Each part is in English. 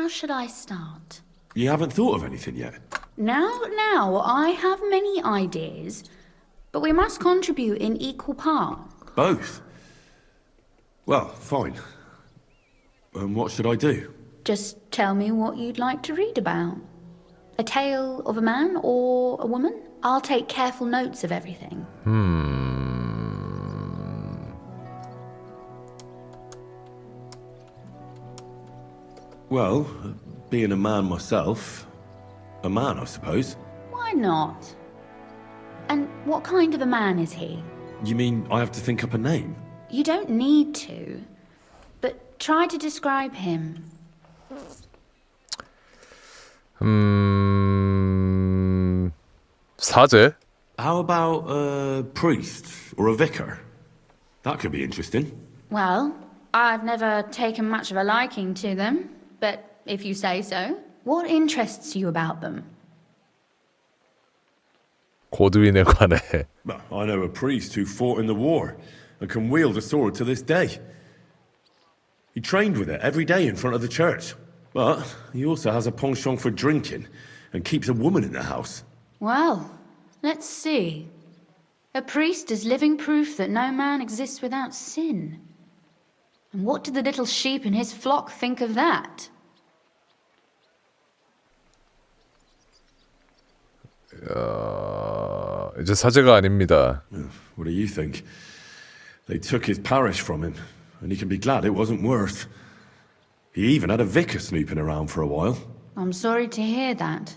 How should I start? You haven't thought of anything yet? Now, I have many ideas, but we must contribute in equal parts. Both? Well, fine. And what should I do? Just tell me what you'd like to read about. A tale of a man or a woman? I'll take careful notes of everything. Well, being a man myself, a man, I suppose. Why not? And what kind of a man is he? You mean I have to think up a name? You don't need to, but try to describe him. 사제? How about a priest or a vicar? That could be interesting. Well, I've never taken much of a liking to them, but if you say so, what interests you about them? 고드윈에 관해. Well, I know a priest who fought in the war and can wield a sword to this day. He trained with it every day in front of the church. But he also has a penchant for drinking and keeps a woman in the house. Well, let's see. A priest is living proof that no man exists without sin. And what did the little sheep in his flock think of that? 이제 사제가 아닙니다. What do you think? They took his parish from him, and he can be glad it wasn't worse. He even had a vicar snooping around for a while. I'm sorry to hear that.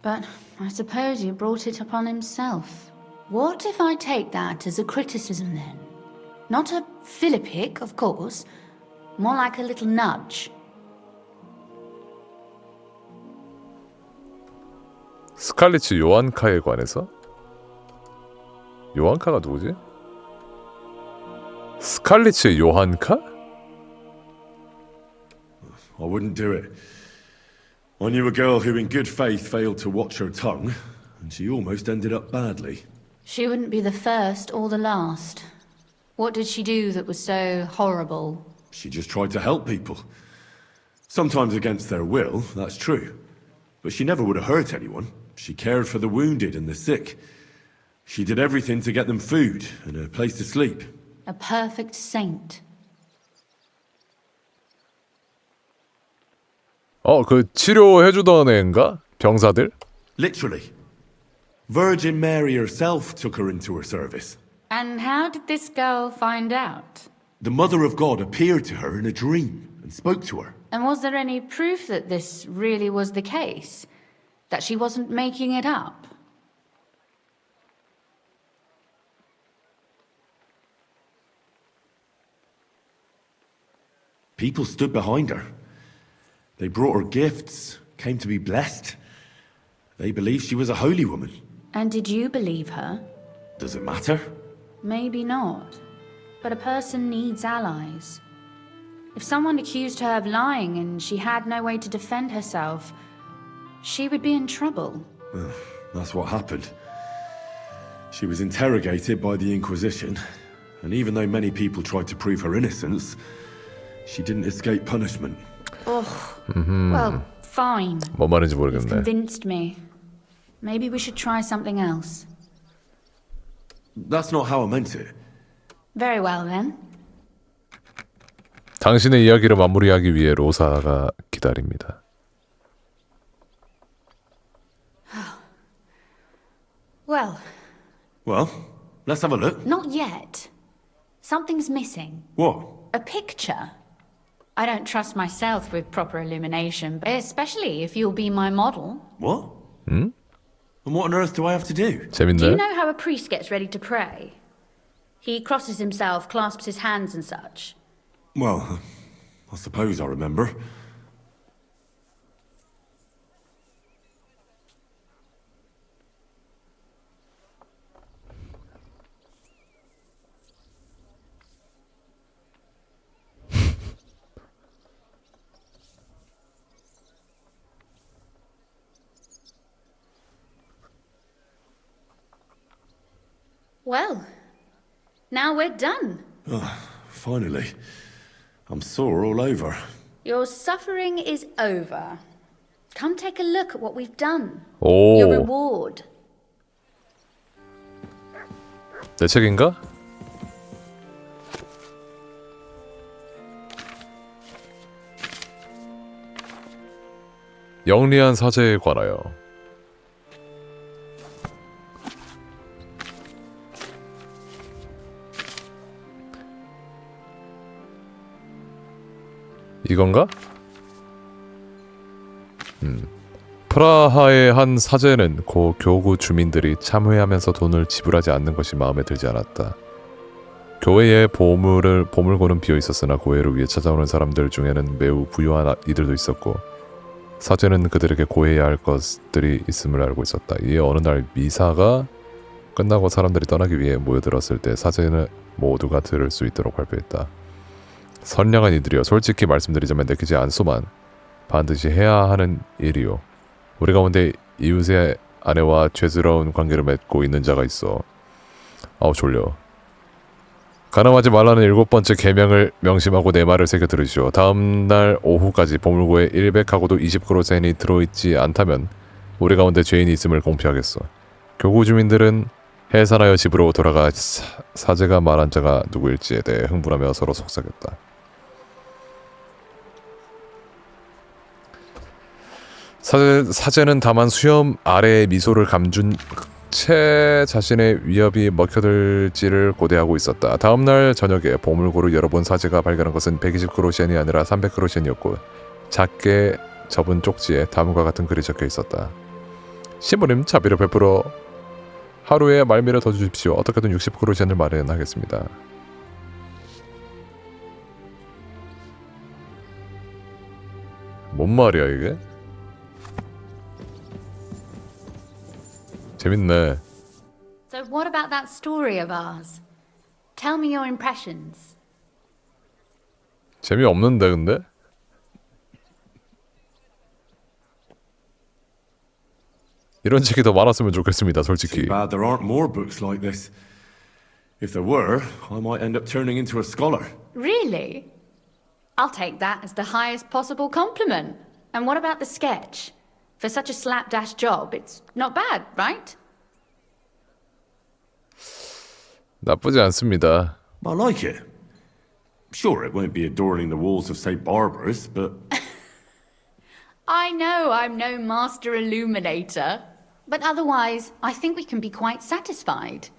But I suppose he brought it upon himself. What if I take that as a criticism then? Not a philippic, of course. More like a little nudge. 스칼리츠 요한카에 관해서? 요한카가 누구지? 스칼리츠 요한카? I wouldn't do it. I knew a girl who in good faith failed to watch her tongue, and she almost ended up badly. She wouldn't be the first or the last. What did she do that was so horrible? She just tried to help people. Sometimes against their will, that's true. But she never would have hurt anyone. She cared for the wounded and the sick. She did everything to get them food and a place to sleep. A perfect saint. 그 치료해주던 애인가? 병사들? Literally. Virgin Mary herself took her into her service. And how did this girl find out? The Mother of God appeared to her in a dream and spoke to her. And was there any proof that this really was the case? That she wasn't making it up? People stood behind her. They brought her gifts, came to be blessed. They believed she was a holy woman. And did you believe her? Does it matter? Maybe not. But a person needs allies. If someone accused her of lying and she had no way to defend herself, she would be in trouble. That's what happened. She was interrogated by the Inquisition, and even though many people tried to prove her innocence, she didn't escape punishment. Well, fine. 뭔 말인지 You've 모르겠네. convinced me. Maybe we should try something else. That's not how I meant it. Very well then. 당신의 이야기를 마무리하기 위해 로사가 기다립니다. Well, let's have a look. Not yet. Something's missing. What? A picture. I don't trust myself with proper illumination, especially if you'll be my model. What? And what on earth do I have to do? Do you 재밌나요? know how a priest gets ready to pray? He crosses himself, clasps his hands and such. Well, I suppose I remember. Well, now we're done. Finally. I'm sore all over. Your suffering is over. Come take a look at what we've done. 오, Your reward. 내 책인가? 영리한 사제에 관하여. 이건가? 프라하의 한 사제는 고 교구 주민들이 참회하면서 돈을 지불하지 않는 것이 마음에 들지 않았다. 교회에 보물고는 비어 있었으나 고해를 위해 찾아오는 사람들 중에는 매우 부유한 이들도 있었고 사제는 그들에게 고해야 할 것들이 있음을 알고 있었다. 이에 어느 날 미사가 끝나고 사람들이 떠나기 위해 모여들었을 때 사제는 모두가 들을 수 있도록 발표했다. 선량한 이들이여, 솔직히 말씀드리자면 내키지 않소만 반드시 해야 하는 일이요. 우리 가운데 이웃의 아내와 죄스러운 관계를 맺고 있는 자가 있어. 아우 졸려. 가늠하지 말라는 7번째 계명을 명심하고 내 말을 새겨 들으시오. 다음 날 오후까지 보물고에 100하고도 20그루센이 들어있지 않다면 우리 가운데 죄인이 있음을 공피하겠소. 교구 주민들은 해산하여 집으로 돌아가 사제가 말한 자가 누구일지에 대해 흥분하며 서로 속삭였다. 사제는 다만 수염 아래에 미소를 감춘 채 자신의 위협이 먹혀들지를 고대하고 있었다. 다음날 저녁에 보물고를 열어본 사제가 발견한 것은 120그루센이 아니라 300그루센이었고 작게 접은 쪽지에 다음과 같은 글이 적혀 있었다. 신부님, 자비를 베풀어 하루에 말미를 더 주십시오. 어떻게든 60그루센을 마련하겠습니다. 뭔 말이야 이게? 재밌네. So what about that story of ours? Tell me your impressions. 재미없는데 근데? 이런 책이 더 많았으면 좋겠습니다, 솔직히. Too bad there aren't more books like this. If there were, I might end up turning into a scholar. Really? I'll take that as the highest possible compliment. And what about the sketch? For such a slapdash job, it's not bad, right? 나쁘지 않습니다. I like it. Sure, it won't be adorning the walls of St. Barbara's, but... I know I'm no master illuminator, but otherwise, I think we can be quite satisfied.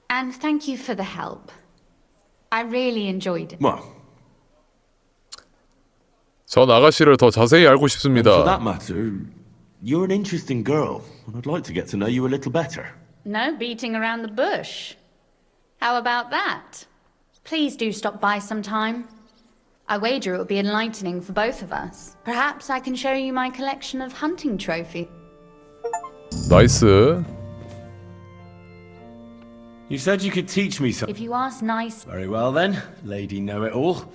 And thank you for the help. I really enjoyed it. Well, 전 아가씨를 더 자세히 알고 for 싶습니다. that matter, you're an interesting girl, and I'd like to get to know you a little better. No beating around the bush. How about that? Please do stop by sometime. I wager it will be enlightening for both of us. Perhaps I can show you my collection of hunting trophies. 나이스. You said you could teach me something. If you ask nice... Very well then, lady know-it-all.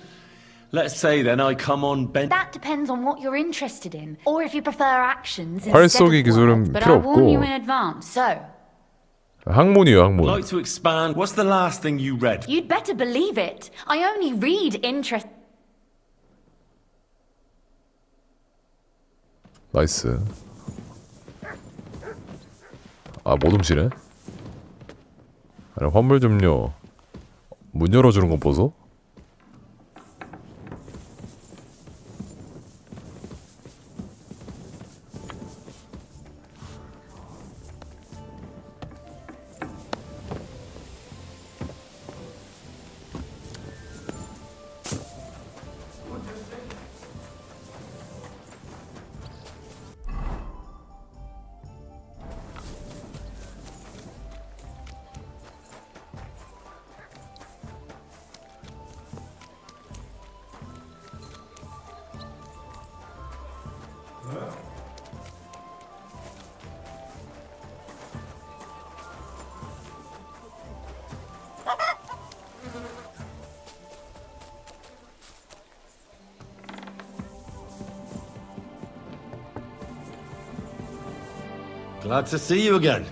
Let's say then I come on bent... That depends on what you're interested in, or if you prefer actions 활 instead 쏘기 of 기술은 words. But 필요 I warn you 없고. in advance, so... 학문이요, I'd 학문. like to expand. What's the last thing you read? You'd better believe it. I only read interest... 나이스. 아, 못 훔치네. 아니, 환물 좀요. 문 열어주는 거 보소? Glad to see you again.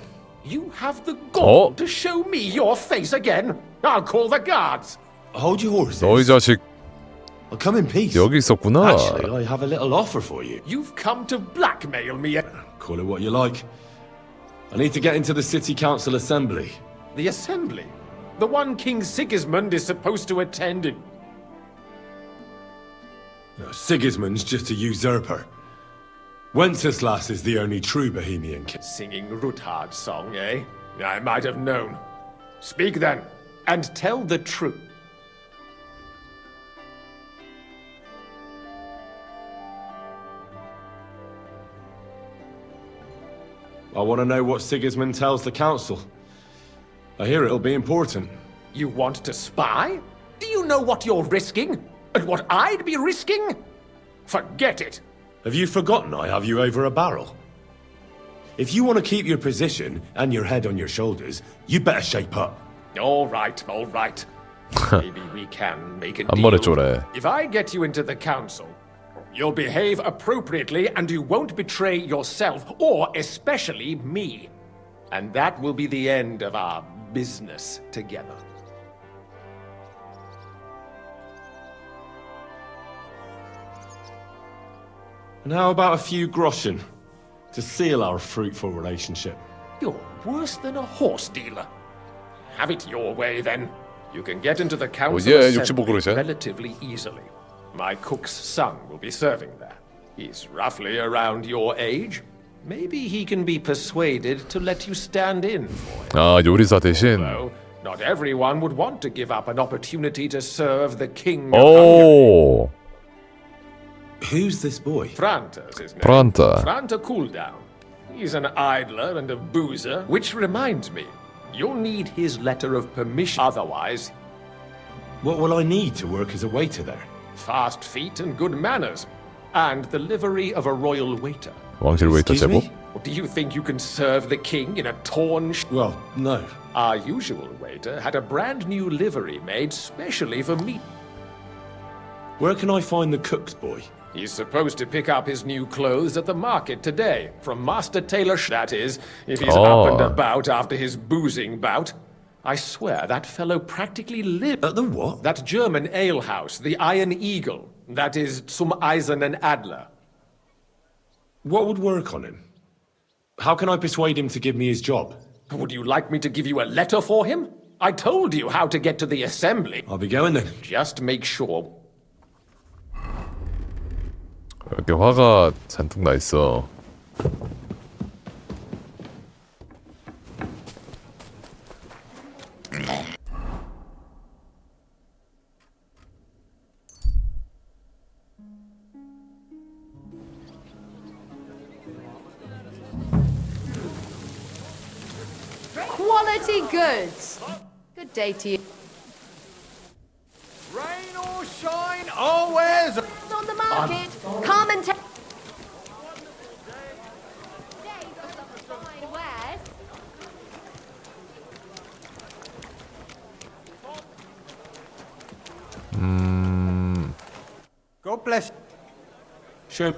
You have the gall Oh. to show me your face again? I'll call the guards. Hold your horses. 너희 자식. I I'll come in peace. 여기 있었구나. Actually, I have a little offer for you. You've come to blackmail me. Call it what you like. I need to get into the city council assembly. The assembly? The one King Sigismund is supposed to attend in. No, Sigismund's just a usurper. Wenceslas is the only true Bohemian king. Singing Ruthard's song, eh? I might have known. Speak then, and tell the truth. I want to know what Sigismund tells the council. I hear it'll be important. You want to spy? Do you know what you're risking? And what I'd be risking? Forget it. Have you forgotten I have you over a barrel? If you want to keep your position and your head on your shoulders, you better shape up. All right, all right. Maybe we can make a 한 번에 deal. 쪼래. If I get you into the council, you'll behave appropriately and you won't betray yourself, or especially me. And that will be the end of our business together. And how about a few groschen to seal our fruitful relationship? You're worse than a horse dealer. Have it your way, then. You can get into the council 예, assembly 65그릇이야. relatively easily. My cook's son will be serving there. He's roughly around your age. Maybe he can be persuaded to let you stand in for him. 아, 요리사 대신. Though, not everyone would want to give up an opportunity to serve the king of Hungary. 오, Who's this boy? Franta's his name. Franta. Franta Cooldown. He's an idler and a boozer, which reminds me, you'll need his letter of permission. Otherwise, What will I need to work as a waiter there? fast feet and good manners, and the livery of a royal waiter. 왕실 웨이터 Excuse 제복. me? Or do you think you can serve the king in a torn Well, no. Our usual waiter had a brand new livery made specially for me. Where can I find the cook's boy? He's supposed to pick up his new clothes at the market today, from Master Taylor that is, if he's up and about after his boozing bout. I swear that fellow practically lived At the what? that German alehouse, the Iron Eagle, that is zum Eisernen Adler. What would work on him? How can I persuade him to give me his job? Would you like me to give you a letter for him? I told you how to get to the assembly. I'll be going then. Just make sure. 이렇게 화가 잔뜩 나 있어. Quality goods. Good day to you. Rain or shine, always. On the market. Come and take. God bless. Sure.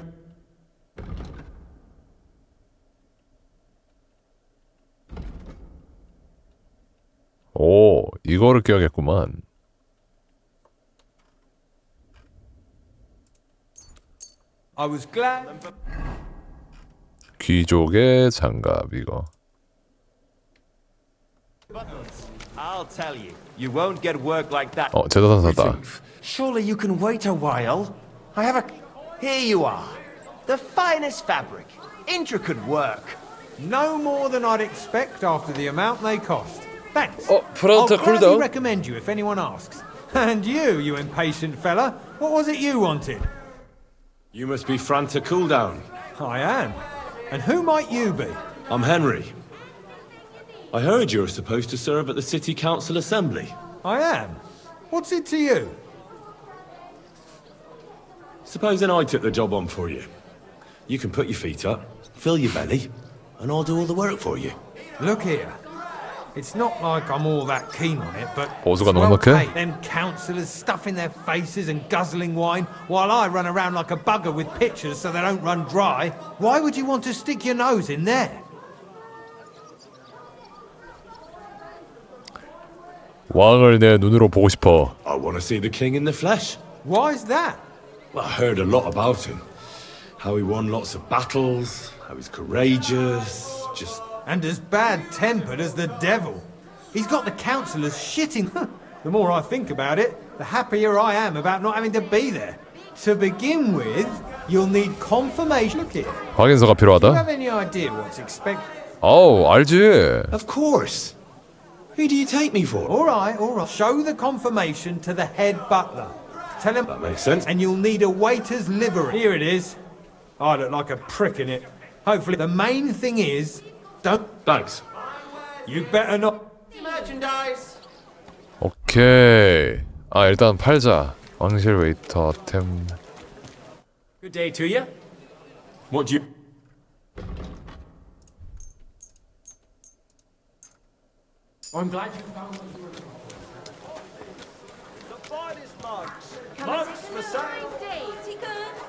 오, 이거를 껴야겠구만. I was glad. 귀족의 장갑 이거. I'll tell you, you won't get work like that. 제자산사다. Surely you can wait a while. I have a... Here you are. The finest fabric. Intricate work. No more than I'd expect after the amount they cost. Thanks. 프란타 I'll gladly 쿨다운. recommend you if anyone asks. And you impatient fella, what was it you wanted? You must be Franta Cooldown. I am. And who might you be? I'm Henry. I heard you're supposed to serve at the city council assembly. I am. What's it to you? Supposing I took the job on for you. You can put your feet up, fill your belly, and I'll do all the work for you. Look here. It's not like I'm all that keen on it, but 보수가 it's well 넉넉해? paid. Them councillors stuffing their faces and guzzling wine while I run around like a bugger with pitchers so they don't run dry. Why would you want to stick your nose in there? 왕을 내 눈으로 보고 싶어. I want to see the king in the flesh. Why's that? Well, I heard a lot about him. How he won lots of battles, how he's courageous, just... And as bad-tempered as the devil. He's got the councillors shitting. The more I think about it, the happier I am about not having to be there. To begin with, you'll need confirmation. Look here. 확인서가 Do you have 필요하다? any idea what's expected? 어우, 알지. Of course. Who do you take me for? All right. Show the confirmation to the head butler. Tell him... That makes sense. And you'll need a waiter's livery. Here it is. I look like a prick in it. Hopefully, the main thing is, don't... Thanks. You better not... Merchandise. 오케이. 아, 일단 팔자. 왕실 웨이터 템. Good day to you. What do you... I'm glad you found what you were looking for. The finest mugs. Mugs for sale.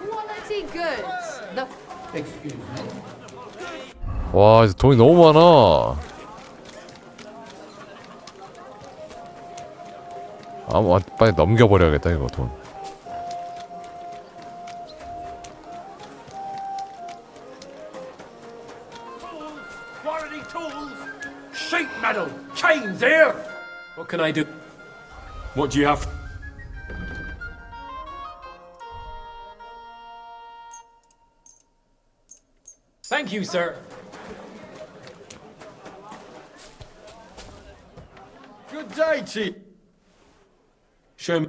Quality goods. The 와, 이제 돈이 너무 많아. 아, 빨리 넘겨버려야겠다 이거 돈. Quality tools. Sheet metal. Chains here. What can I do? What do you have? Thank you, sir. Good day to you. Show me...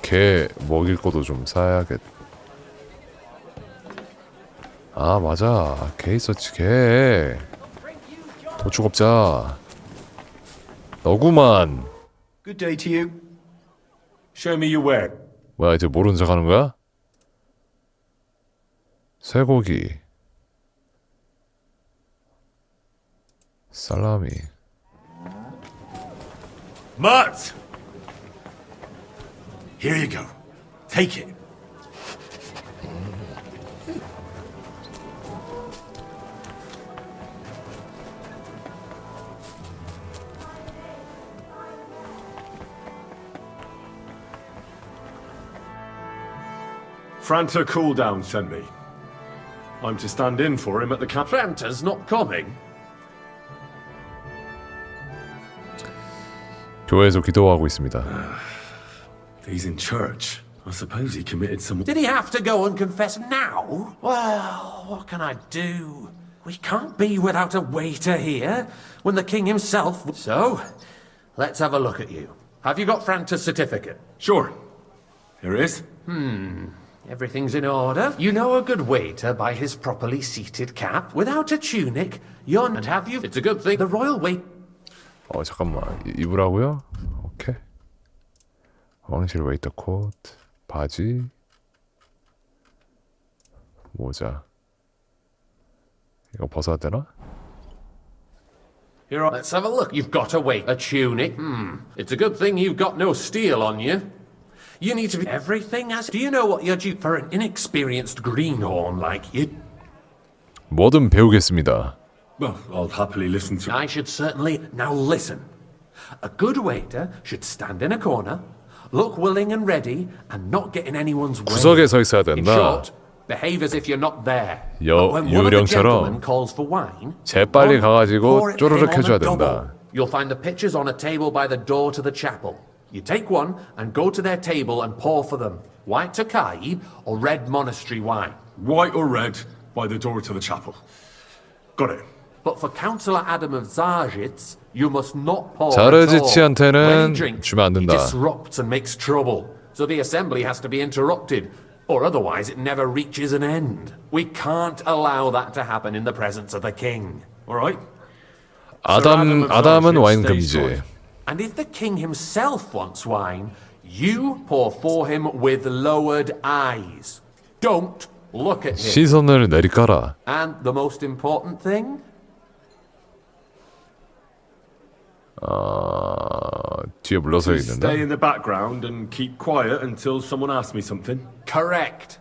개 먹일 것도 좀 사야겠. 아, 맞아. 개 있었지, 개. 도축업자. 너구만. Good day to you. Show me your ware. 뭐야, 이제 모르는 척 하는 거야? 쇠고기. 살라미. Mutt! Here you go. Take it. Franta Cooldown sent me. I'm to stand in for him at the camp. Franta's not coming. 교회에서 기도하고 있습니다. He's in church. I suppose he committed some... Did he have to go and confess now? Well, what can I do? We can't be without a waiter here when the king himself... So, let's have a look at you. Have you got Franta's certificate? Sure. Here it is. Everything's in order. You know a good waiter by his properly seated cap. Without a tunic, you're... And have you... It's a good thing. The royal wait... 잠깐만. 입으라고요? 오케이. 왕실 웨이터 코트, 바지, 모자. 이거 벗어야 되나? Here, let's have a look. You've got a tunic. It's a good thing you've got no steel on you. You need to be everything as... Do you know what you're due for an inexperienced greenhorn like you? 뭐든 배우겠습니다. Well, I'll happily listen to... I should certainly... Now listen. A good waiter should stand in a corner, look willing and ready, and not get in anyone's way. 구석에 서 있어야 In 된다. short, behave as if you're not there. 여- But when one of the 유령처럼 gentlemen calls for wine, 재빨리 pour 가가지고 it 쪼르륵 on a 해줘야 double. 된다. You'll find the pitchers on a table by the door to the chapel. You take one and go to their table and pour for them. White Tokai or red monastery wine. White or red, by the door to the chapel. Got it. But for Councillor Adam of Zarzhitz, you must not pour at all. When 자르지치한테는 he drinks, 주면 안 he 된다. disrupts and makes trouble. So the assembly has to be interrupted, or otherwise it never reaches an end. We can't allow that to happen in the presence of the king. All right. 아담은 와인 금지. And if the king himself wants wine, you pour for him with lowered eyes. Don't look at him. 시선을 내리깔아. And the most important thing? 뒤에 물러서 To stay in 있는데. the background and keep quiet until someone asks me something. Correct.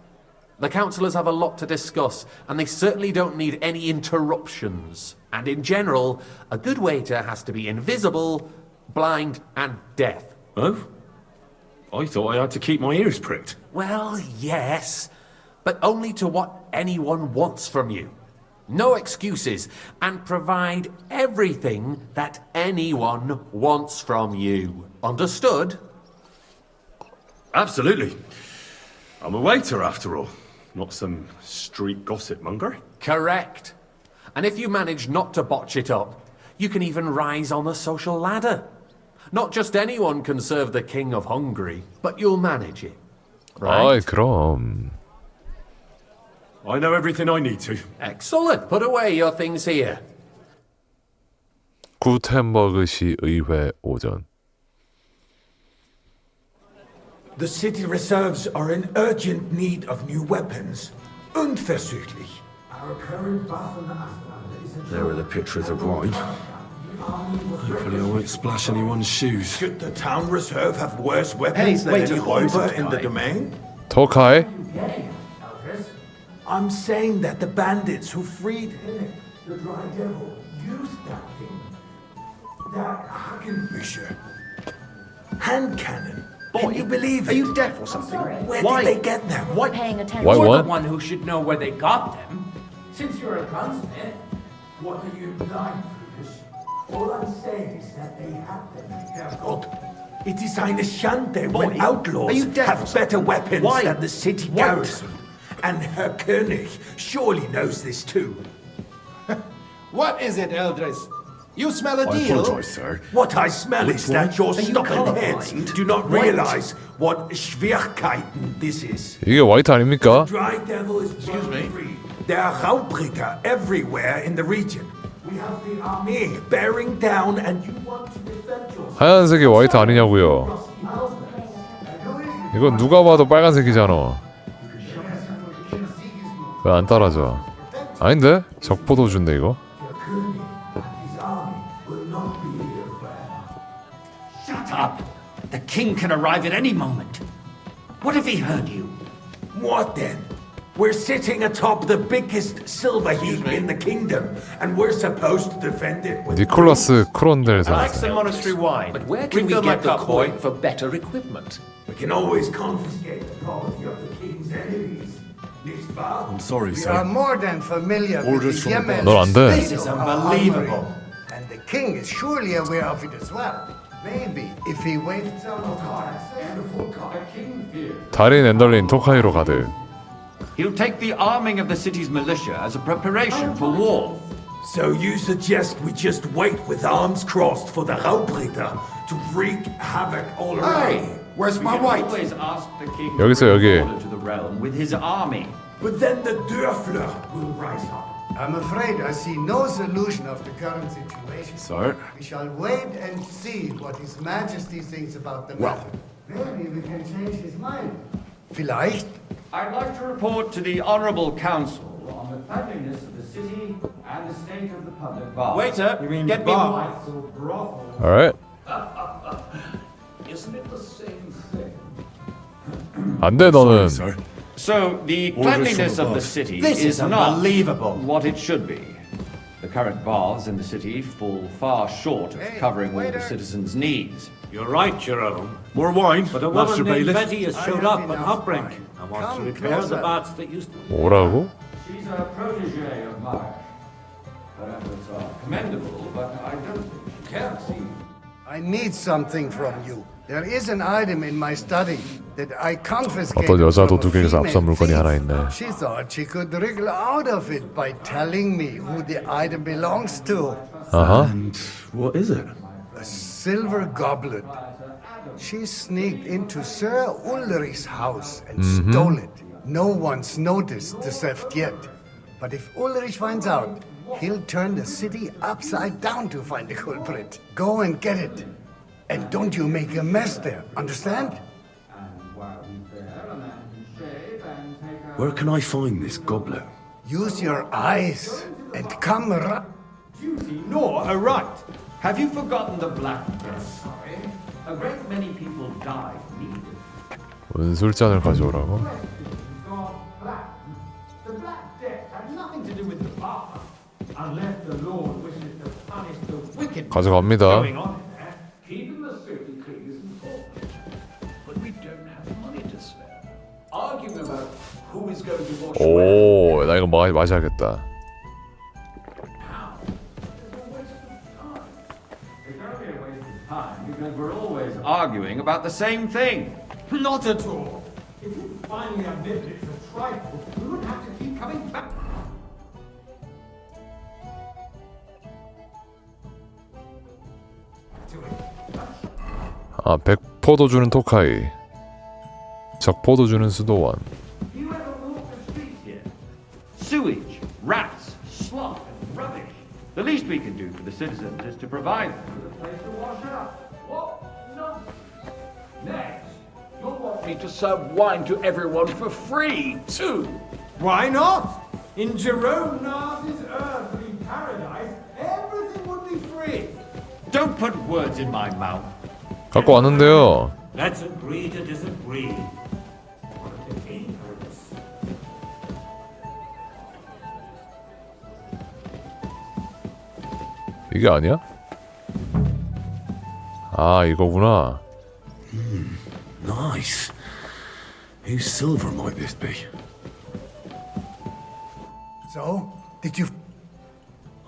The councillors have a lot to discuss, and they certainly don't need any interruptions. And in general, a good waiter has to be invisible, blind, and deaf. Oh? I thought I had to keep my ears pricked. Well, yes, but only to what anyone wants from you. No excuses, and provide everything that anyone wants from you. Understood? Absolutely. I'm a waiter after all, not some street gossip monger. Correct. And if you manage not to botch it up, you can even rise on the social ladder. Not just anyone can serve the King of Hungary, but you'll manage it. 아이 그럼. I know everything I need to. Excellent. Put away your things here. 구텐버그시 의회 오전. The city reserves are in urgent need of new weapons. Unverzüglich. There are the pictures of wine. Hopefully I won't splash anyone's shoes. Should the town reserve have worse weapons than any Räuber in the domain? 토카이? I'm saying that the bandits who freed Hinnick, the Dry Devil, used that thing. That Hackenbücher. Hand cannon. Can you believe it? Are you deaf or something? Where Why? did they get them? Paying attention. Why You're what? the one who should know where they got them. Since you're a gunsmith, what are you implying, Brutus? All I'm saying is that they had them, Herrgott. It is eine Schande when outlaws are you deaf or have something? better weapons Why? than the city What? garrison. And Herr König surely knows this too. What is it, Eldris? You smell a I deal? apologise, sir. What I smell is that your you stubborn heads colourblind? do not What? realize what Schwierigkeiten this is. 이게 화이트 아닙니까? Dry devil is free. There are Raubritter everywhere in the region. We have the army bearing down, and you want to defend yourself. 하얀색이 화이트 아니냐고요. 이건 누가 봐도 빨간색이잖아. 왜 안 따라져? 아닌데? 적포도주인데 이거? Shut up! The king can arrive at any moment. What if he heard you? What then? We're sitting atop the biggest silver heap in the kingdom, and we're supposed to defend it with 니콜라스 크론델 I like 선생. some monastery wine. But where can we Refill my get the cup, boy. coin for better equipment? We can always confiscate the property of the king's enemies. Nicht wahr? I'm sorry, We are sir. more than familiar Orders with the from the Yemen's 넌 안 돼. state This is of unbelievable. armory, and the king is surely aware of it as well. Maybe if he waits on the cards and the full card. 달인 앤덜린 토카이로 가득. He'll take the arming of the city's militia as a preparation for war. So you suggest we just wait with arms crossed for the Raubritter to wreak havoc all around? Where's We my can white? always ask the king 여기 있어, to 여기. bring order to the realm with his army. But then the Dörfler will rise up. I'm afraid I see no solution of the current situation. Sir? We shall wait and see what His Majesty thinks about the matter. Maybe we can change his mind. Vielleicht. I'd like to report to the Honourable Council on the cleanliness of the city and the state of the public baths. Waiter, get me wine. Alright. Isn't it the same thing? 안 돼 Sorry, 너는. sir. So, the Orders cleanliness from of the above. city This is is unbelievable. not what it should be. The current baths in the city fall far short of covering all the citizens' needs. You're right, your own. More wine, But a Master woman named Bailiff. Betty has I showed have up at enough Hubbrink wine. and wants to Come repair the closer. baths that used to... 뭐라고? She's a protege of mine. Her efforts are commendable, but I don't think she can see. I need something from you. There is an item in my study that I confiscated 어떤 여자 from a 도둑에게서 female 압수한 물건이 thief. 하나 있네. She thought she could wriggle out of it by telling me who the item belongs to. 아하. And what is it? A silver goblet. She sneaked into Sir Ulrich's house and stole it. No one's noticed the theft yet. But if Ulrich finds out, he'll turn the city upside down to find the culprit. Go and get it. And don't you make a mess there, understand? Where can I find this goblet? Use your eyes and come Duty nor a right. Have you forgotten the Black Death? A great many people died needed. 은술잔을 가져오라고? The Black Death had nothing to do with the bar, unless the Lord wishes to punish the wicked 가져갑니다. going on there. Keeping the city clean is important. But we don't have money to spare. Arguing about who is going to wash where. 오, 나 이거 마셔야겠다. Because we're always arguing about the same thing. Not at all. If you finally admitted it's a trifle, we wouldn't have to keep coming back. 아, 100포도 주는 토카이. 적포도 주는 수도원. You ever walk the streets here? Sewage, rats, slop, and rubbish. The least we can do for the citizens is to provide them with a place to wash up. What? No. Next, you'll want me to serve wine to everyone for free, too. Why not? In Jerome Nas's earthly paradise, everything would be free. Don't put words in my mouth. 갖고 왔는데요. Let's agree to disagree. 이게 아니야? 아, 이거구나. Nice. Whose silver might this be? So, did you...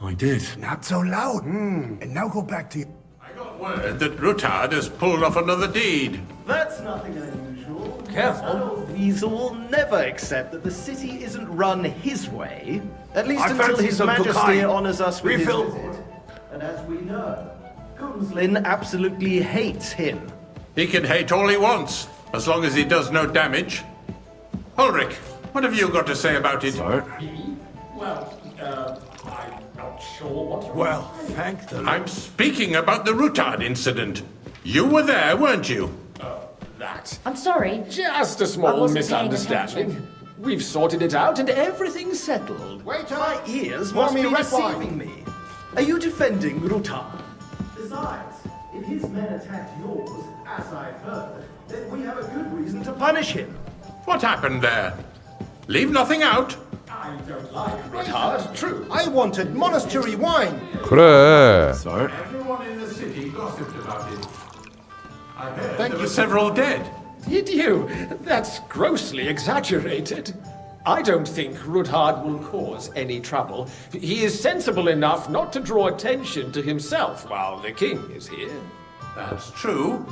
I did. Not so loud. And now go back to... I got word that Rutard has pulled off another deed. That's nothing unusual. Careful. Weasel will never accept that the city isn't run his way. At least I until fancy His some Majesty Tokai. honors us with Refill. his visit. And as we know, Gunslin absolutely hates him. He can hate all he wants, as long as he does no damage. Ulrich, what have you got to say about it? Sir? Well, I'm not sure what you're... Well, thank the Lord. I'm speaking about the Rutard incident. You were there, weren't you? That. I'm sorry. Just a I small wasn't paying misunderstanding. attention. We've sorted it out and everything's settled. My ears must be deceiving me. Are you defending Rutard? Besides, if his men attacked yours, as I've heard, then we have a good reason to punish him. What happened there? Leave nothing out. I don't like Rutard, true. I wanted monastery wine. 그래. Sir? Everyone in the city gossiped about it. I heard there were several dead. Did you? That's grossly exaggerated. I don't think Rutard will cause any trouble. He is sensible enough not to draw attention to himself while the king is here. That's true.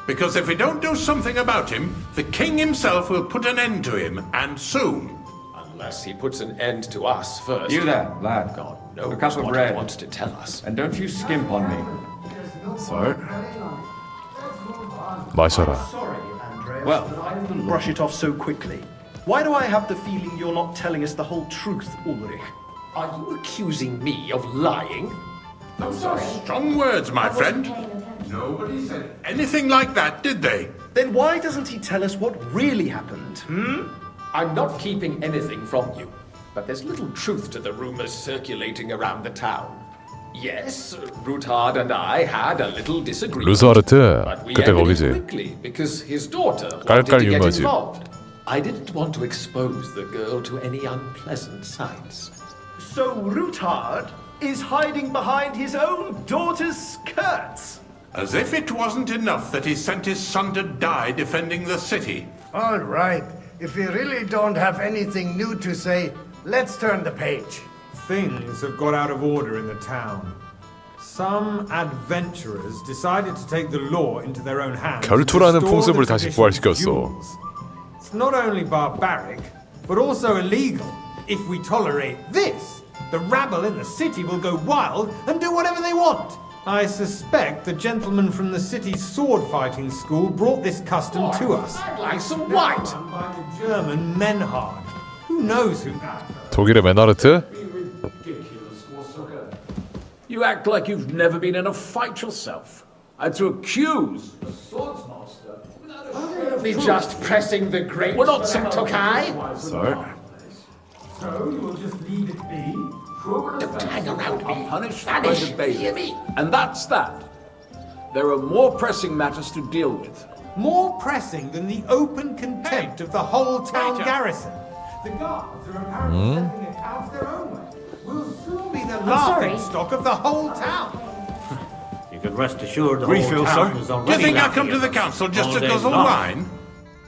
Because if we don't do something about him, the king himself will put an end to him, and soon. Unless he puts an end to us first. You there, lad. God knows A cup of what bread. he wants to tell us. And don't you skimp on me. Sir? 마셔라. Sorry, Andreas, Well, but I wouldn't brush it off so quickly. Why do I have the feeling you're not telling us the whole truth, Ulrich? Are you accusing me of lying? Those are strong words, my friend. Nobody said anything like that, did they? Then why doesn't he tell us what really happened, I'm not keeping anything from you, but there's little truth to the rumors circulating around the town. Yes, Rutard and I had a little disagreement. 루스하르트, But we 그때 ended it 거기지. quickly because his daughter wanted 깔깔 to get 융화집. involved. I didn't want to expose the girl to any unpleasant sights. So Rutard is hiding behind his own daughter's skirts. As if it wasn't enough that he sent his son to die defending the city. All right. If we really don't have anything new to say, let's turn the page. Things have got out of order in the town. Some adventurers decided to take the law into their own hands. 결투라는 and restore 풍습을 the 다시 tradition of 부활시켰어. duels. It's not only barbaric, but also illegal. If we tolerate this, the rabble in the city will go wild and do whatever they want. I suspect the gentleman from the city's sword fighting school brought this custom to us. I'd like some white. Done by the German Menhard. Who knows who that? 독일의 메나르트? Ridiculous, Warsucker. You act like you've never been in a fight yourself. And to accuse a swordsmaster without a Be just pressing the grapes. We're not some Tokai. Sir? So you will just leave it be? Don't hang around me. Punished by the bailiff. And that's that. There are more pressing matters to deal with. More pressing than the open contempt of the whole town garrison. The guards are apparently setting accounts their own way. We'll soon be the laughing stock of the whole town. You can rest assured the Refill, whole town sir. is Do you already think I laughing come to at the us council just all to day guzzle long. wine?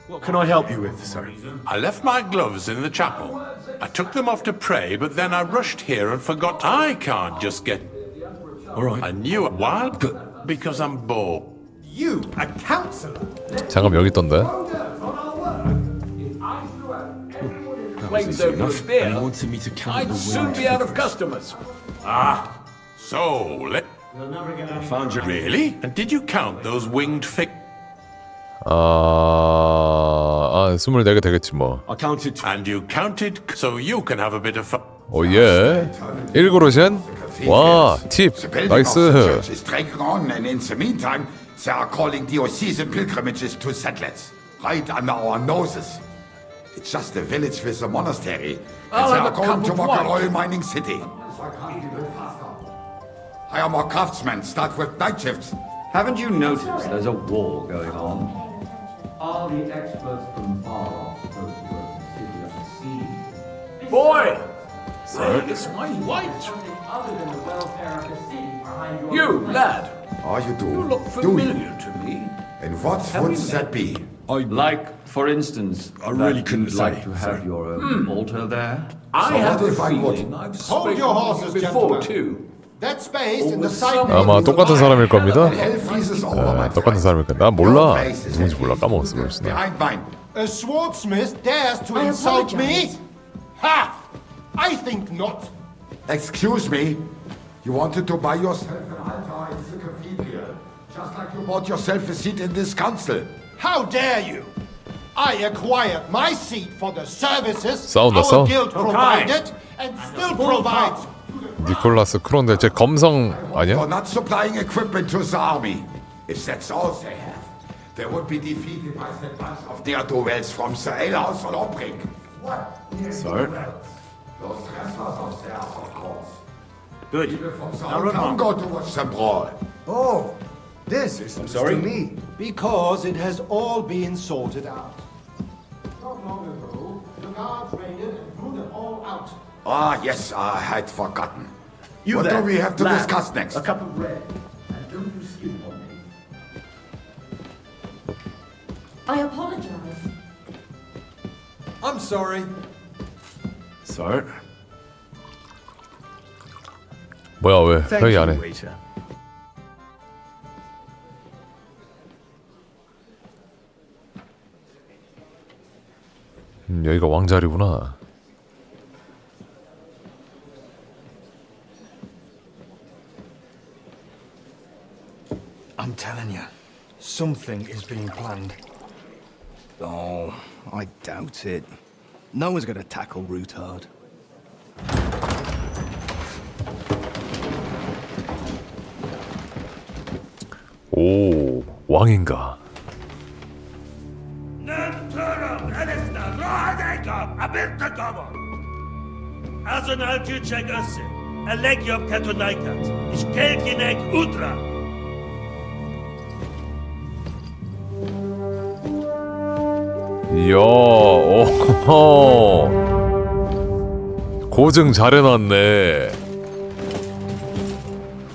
What can I help you with, sir? I left my gloves in the chapel. I took them off to pray, but then I rushed here and forgot. I can't just get All right. a new wild because I'm bored. You, a councillor? 잠깐 여기 있던데. Claims easy over enough. a beer. And he wanted me to count I'd the soon winged be out of figures. customers. So, Found you. really? And did you count those winged fig? 24개 되겠지 뭐. I counted. And you counted so you can have a bit of fun. 오예. 1그로션. 와, 팁. The building of the 나이스. church is dragging on, and in the meantime, they are calling diocesan pilgrimages to settlers, right under our noses. It's just a village with a monastery, and I'll they have are a going cup to of mock wine. a oil mining city. Hire more craftsmen, start with night shifts. Haven't you noticed there's a war going on? Are the experts from far off supposed to consider a sea? Boy! Sir? It's my white. You, lad. Oh, you do? You look Do you? familiar to me. And what would that be? Like, for instance, I really that couldn't you'd like say, to sorry. have your own altar there. So I have what a if I would? feeling I've Hold spoken your to horses, you before, gentlemen. too. That space in the Always side 아마 똑같은 사람일 겁니다. Hell freezes over, my 똑같은 friend. 사람일 거야. 난 몰라. Your place is 누군지 at 몰라. ease. 까먹었어 벌써. Behind mine. A swordsmith dares to I insult me? apologize. Ha! I think not. Excuse me. You wanted to buy yourself an altar in the cathedral, just like you bought yourself a seat in this council. How dare you? I acquired my seat for the services 싸운다, our 싸워. guild provided and still provides. 니콜라스 크론데 제 검성 아니야? You're not supplying equipment to the army. If that's all they have, they would be defeated by that bunch of ne'er-do-wells from the alehouse on Obrink. What? Sir? Those wrestlers upstairs, of course. Good. From the Now whole run town on. go to watch them brawl. Oh, this is sorry? to me. Because it has all been sorted out. Not long ago, the guards raided and threw them all out. Ah, yes, I had forgotten. You What there, do we have to lad, discuss next? A cup of red. And don't you skip on me. I apologize. I'm sorry. Sir? 뭐야 왜 Thank 회의 you, 안 해? waiter. 여기가 왕자리구나. I'm telling you, something is being planned. Oh, I doubt it. No one's going to tackle Rootard. 오 왕인가? Azonal Küçek Össe. Elegiop Katonaikat. Ich kelkinek Udra. 이야 오 고증 잘 해놨네.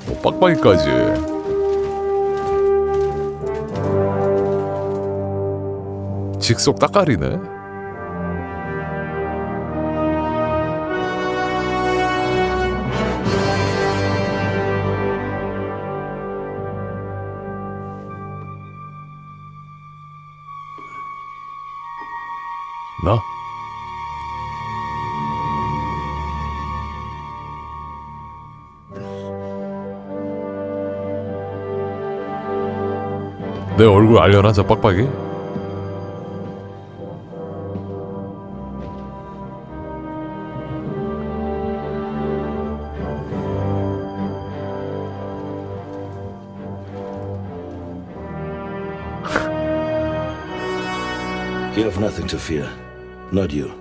오, 빡빡이까지. 직속 따까리네. 나? 내 얼굴 알려나 저 빡빡이? You have nothing to fear. Not you.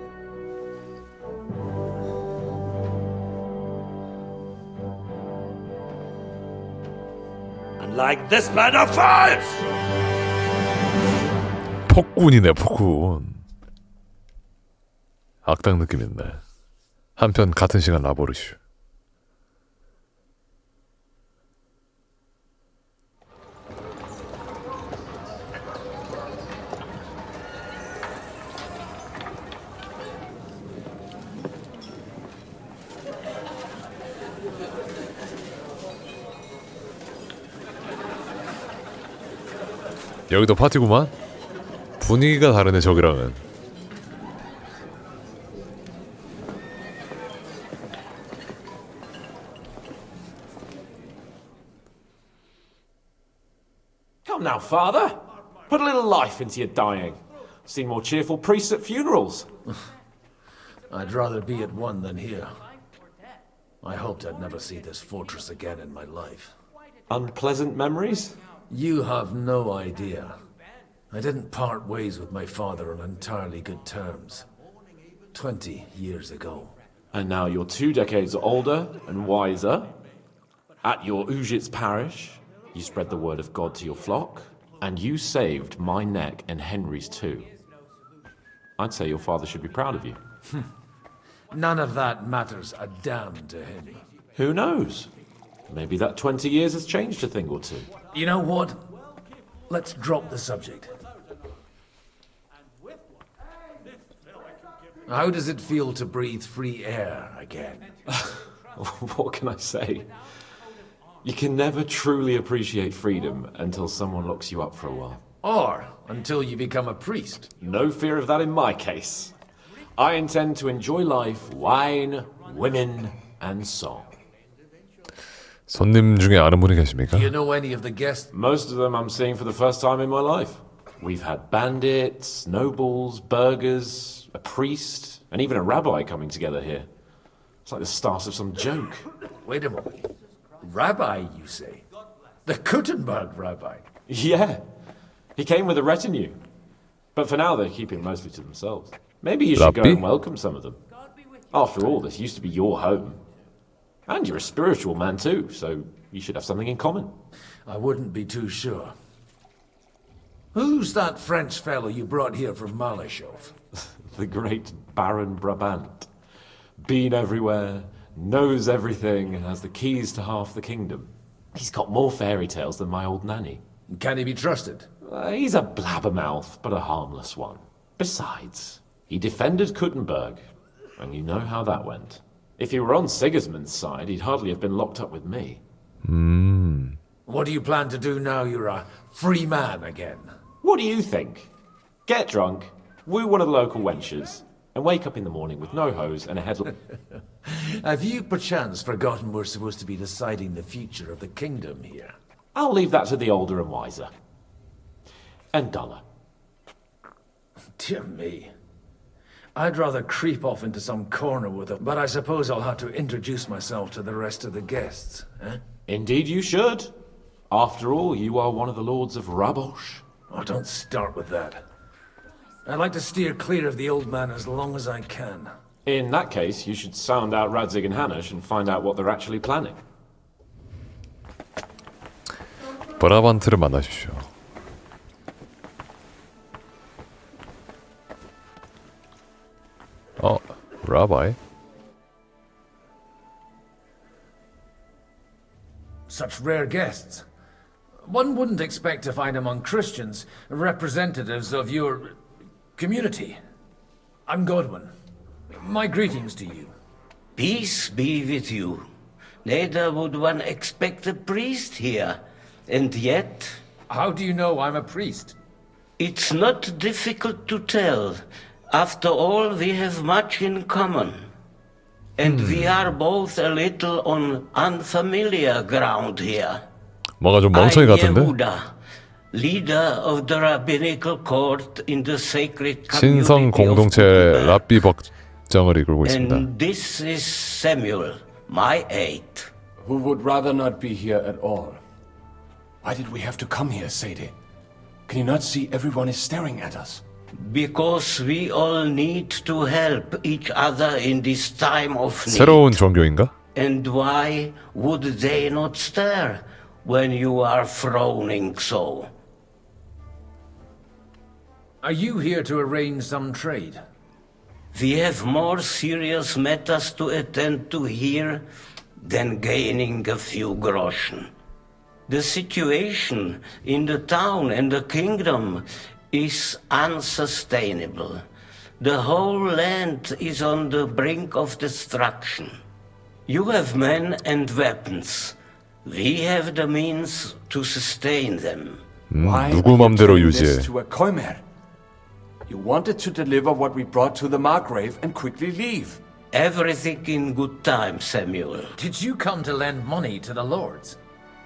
and like this planet falls! 폭군이네 폭군. 악당 느낌 있네. 한편 같은 시간 라보르슈. 여기도 파티구만? 분위기가 다르네 저기랑은. Come now, father. Put a little life into your dying. Seen more cheerful priests at funerals. I'd rather be at one than here. I hoped I'd never see this fortress again in my life. Unpleasant memories? You have no idea. I didn't part ways with my father on entirely good terms. 20 years ago. And now you're 2 decades older and wiser. At your Ujit's parish, you spread the word of God to your flock, and you saved my neck and Henry's too. I'd say your father should be proud of you. None of that matters a damn to him. Who knows? Maybe that 20 years has changed a thing or two. You know what? Let's drop the subject. How does it feel to breathe free air again? What can I say? You can never truly appreciate freedom until someone locks you up for a while. Or until you become a priest. No fear of that in my case. I intend to enjoy life, wine, women, and song. 손님 중에 아는 분이 계십니까? Do you know any of the guests? Most of them I'm seeing for the first time in my life. We've had bandits, nobles, burghers, a priest, and even a rabbi coming together here. It's like the start of some joke. Wait a moment. Rabbi, you say? The Gutenberg rabbi? Yeah. He came with a retinue. But for now, they're keeping mostly to themselves. Maybe you should go and welcome some of them. After all, this used to be your home. And you're a spiritual man too, so you should have something in common. I wouldn't be too sure. Who's that French fellow you brought here from Malashov? The great Baron Brabant. Been everywhere, knows everything, and has the keys to half the kingdom. He's got more fairy tales than my old nanny. Can he be trusted? He's a blabbermouth, but a harmless one. Besides, he defended Kuttenberg, and you know how that went. If he were on Sigismund's side, he'd hardly have been locked up with me. What do you plan to do now you're a free man again? What do you think? Get drunk, woo one of the local wenches, and wake up in the morning with no hose and a headlamp. Have you perchance forgotten we're supposed to be deciding the future of the kingdom here? I'll leave that to the older and wiser. And duller. Dear me. I'd rather creep off into some corner with it, but I suppose I'll have to introduce myself to the rest of the guests, eh? Indeed you should. After all, you are one of the lords of Rabosh. Oh, don't start with that. I'd like to steer clear of the old man as long as I can. In that case, you should sound out Radzig and Hanush and find out what they're actually planning. 브라반트를 만나십시오. Rabbi? Such rare guests. One wouldn't expect to find among Christians representatives of your community. I'm Godwin. My greetings to you. Peace be with you. Neither would one expect a priest here. And yet... How do you know I'm a priest? It's not difficult to tell. After all, we have much in common. And we are both a little on unfamiliar ground here. 뭔가 좀 멍청이 같은데? Yehuda, leader of the rabbinical court in the sacred community 신성 공동체 랍비 법정을 이끌고 있습니다. And this is Samuel, my aide. Who would rather not be here at all. Why did we have to come here, Sadie? Can you not see everyone is staring at us? Because we all need to help each other in this time of need. 새로운 종교인가? And why would they not stare? when you are frowning so? Are you here to arrange some trade? We have more serious matters to attend to here than gaining a few groschen. The situation in the town and the kingdom is unsustainable. The whole land is on the brink of destruction. You have men and weapons. We have the means to sustain them. 누구 맘대로 유지해. To a Koimer. You wanted to deliver what we brought to the Margrave and quickly leave. Everything in good time, Samuel. Did you come to lend money to the lords?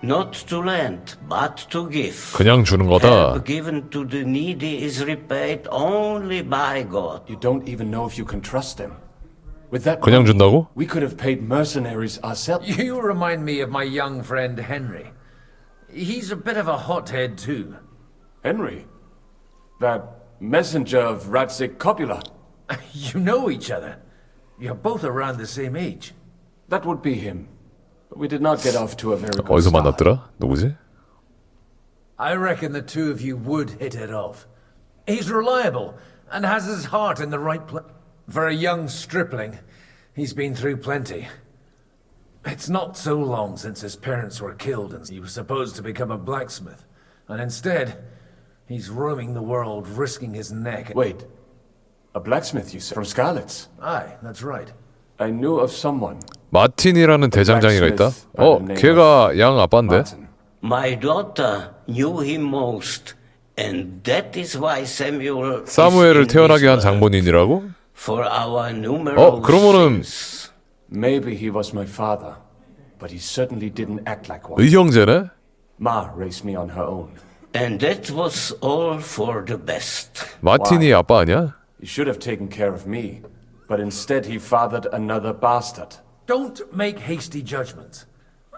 Not to lend, but to give. 그냥 주는 거다. Help given to the needy is repaid only by God. You don't even know if you can trust them. With that 그냥 준다고? we could have paid mercenaries ourselves. You remind me of my young friend Henry. He's a bit of a hothead too. Henry? That messenger of Radzik Copula? You know each other. You're both around the same age. That would be him. But we did not get off to a very good 어디서 start. 만났더라? 누구지? I reckon the two of you would hit it off. He's reliable and has his heart in the right place. For a young stripling, he's been through plenty. It's not so long since his parents were killed and he was supposed to become a blacksmith. And instead, he's roaming the world, risking his neck. Wait. A blacksmith, you said? From Scarlet's? Aye, that's right. I knew of someone. 마틴이라는 대장장이가 있다? 걔가 양 아빠인데? My daughter knew him most, and that is why Samuel 사무엘을 태어나게 한 장본인이라고? For our numerous 그러면은 Maybe he was my father, but he certainly didn't act like one. 의형제네? Ma raised me on her own. And that was all for the best. 마틴이 아빠 아니야? He should have taken care of me, but instead he fathered another bastard. Don't make hasty judgments.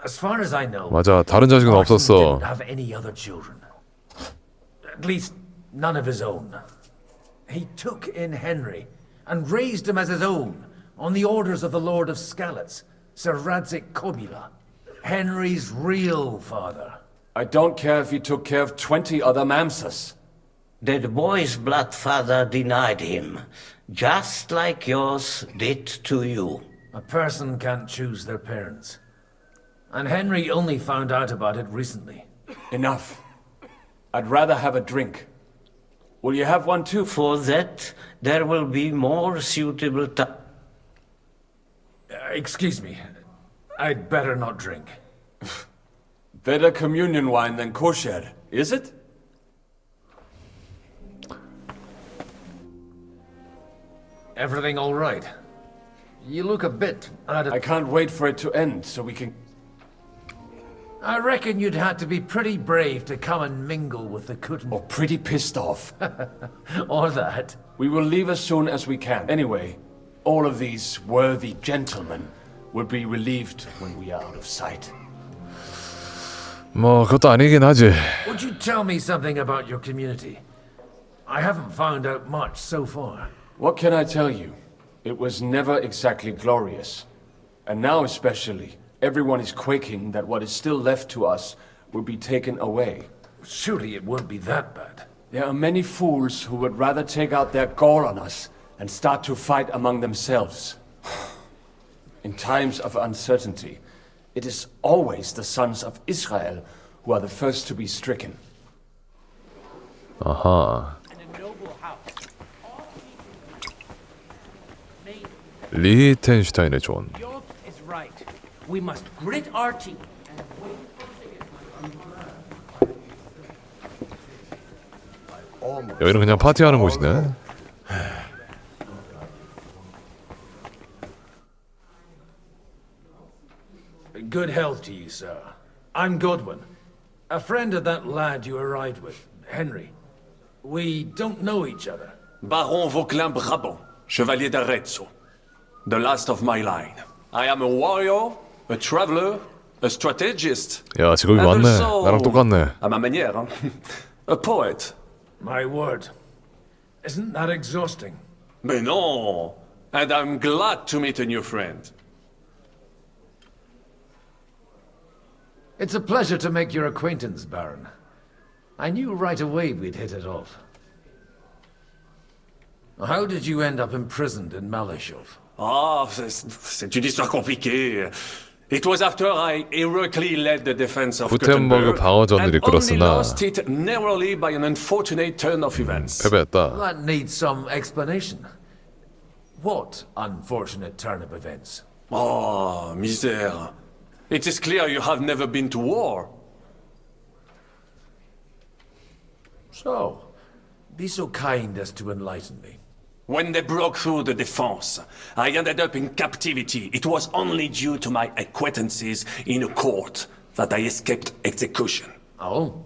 As far as I know, 맞아, 다른 자식은 Martin 없었어. didn't have any other children. At least none of his own. He took in Henry and raised him as his own on the orders of the Lord of Skalitz, Sir Radzik Kobila, Henry's real father. I don't care if he took care of 20 other Mamsas. That boy's blood father denied him, just like yours did to you. A person can't choose their parents. And Henry only found out about it recently. Enough. I'd rather have a drink. Will you have one too? For that, there will be more suitable time. Excuse me. I'd better not drink. Better communion wine than kosher, is it? Everything all right? You look a bit out of... I can't wait for it to end so we can... I reckon you'd have to be pretty brave to come and mingle with the Kutn. Or pretty pissed off. Or that. We will leave as soon as we can. Anyway, all of these worthy gentlemen will be relieved when we are out of sight. 뭐 그것도 아니긴 하지. Would you tell me something about your community? I haven't found out much so far. What can I tell you? It was never exactly glorious. And now especially, everyone is quaking that what is still left to us will be taken away. Surely it won't be that bad. There are many fools who would rather take out their gall on us and start to fight among themselves. In times of uncertainty, it is always the sons of Israel who are the first to be stricken. 아하. 리히텐슈타인의 존. Is right. We must grit our teeth. 여기는 그냥 파티하는 곳이네. Good health to you, sir. I'm Godwin, a friend of that lad you arrived with, Henry. We don't know each other. Baron Vauquelin Brabant, Chevalier d'Arezzo. The last of my line. I am a warrior, a traveler, a strategist. 야, 직업이 and 많네. also, 나랑 똑같네. à ma manière, hein? A poet. My word. Isn't that exhausting? Mais non! And I'm glad to meet a new friend. It's a pleasure to make your acquaintance, Baron. I knew right away we'd hit it off. How did you end up imprisoned in Malashov? Ah, c'est une histoire compliquée. It was after I heroically led the defense of 구텐버그 Gothenburg 방어전을 and only 이끌었으나 lost it narrowly by an unfortunate turn of events. 패배했다. That needs some explanation. What unfortunate turn of events? Oh, misère. It is clear you have never been to war. So, be so kind as to enlighten me. When they broke through the defense, I ended up in captivity. It was only due to my acquaintances in a court that I escaped execution. Oh?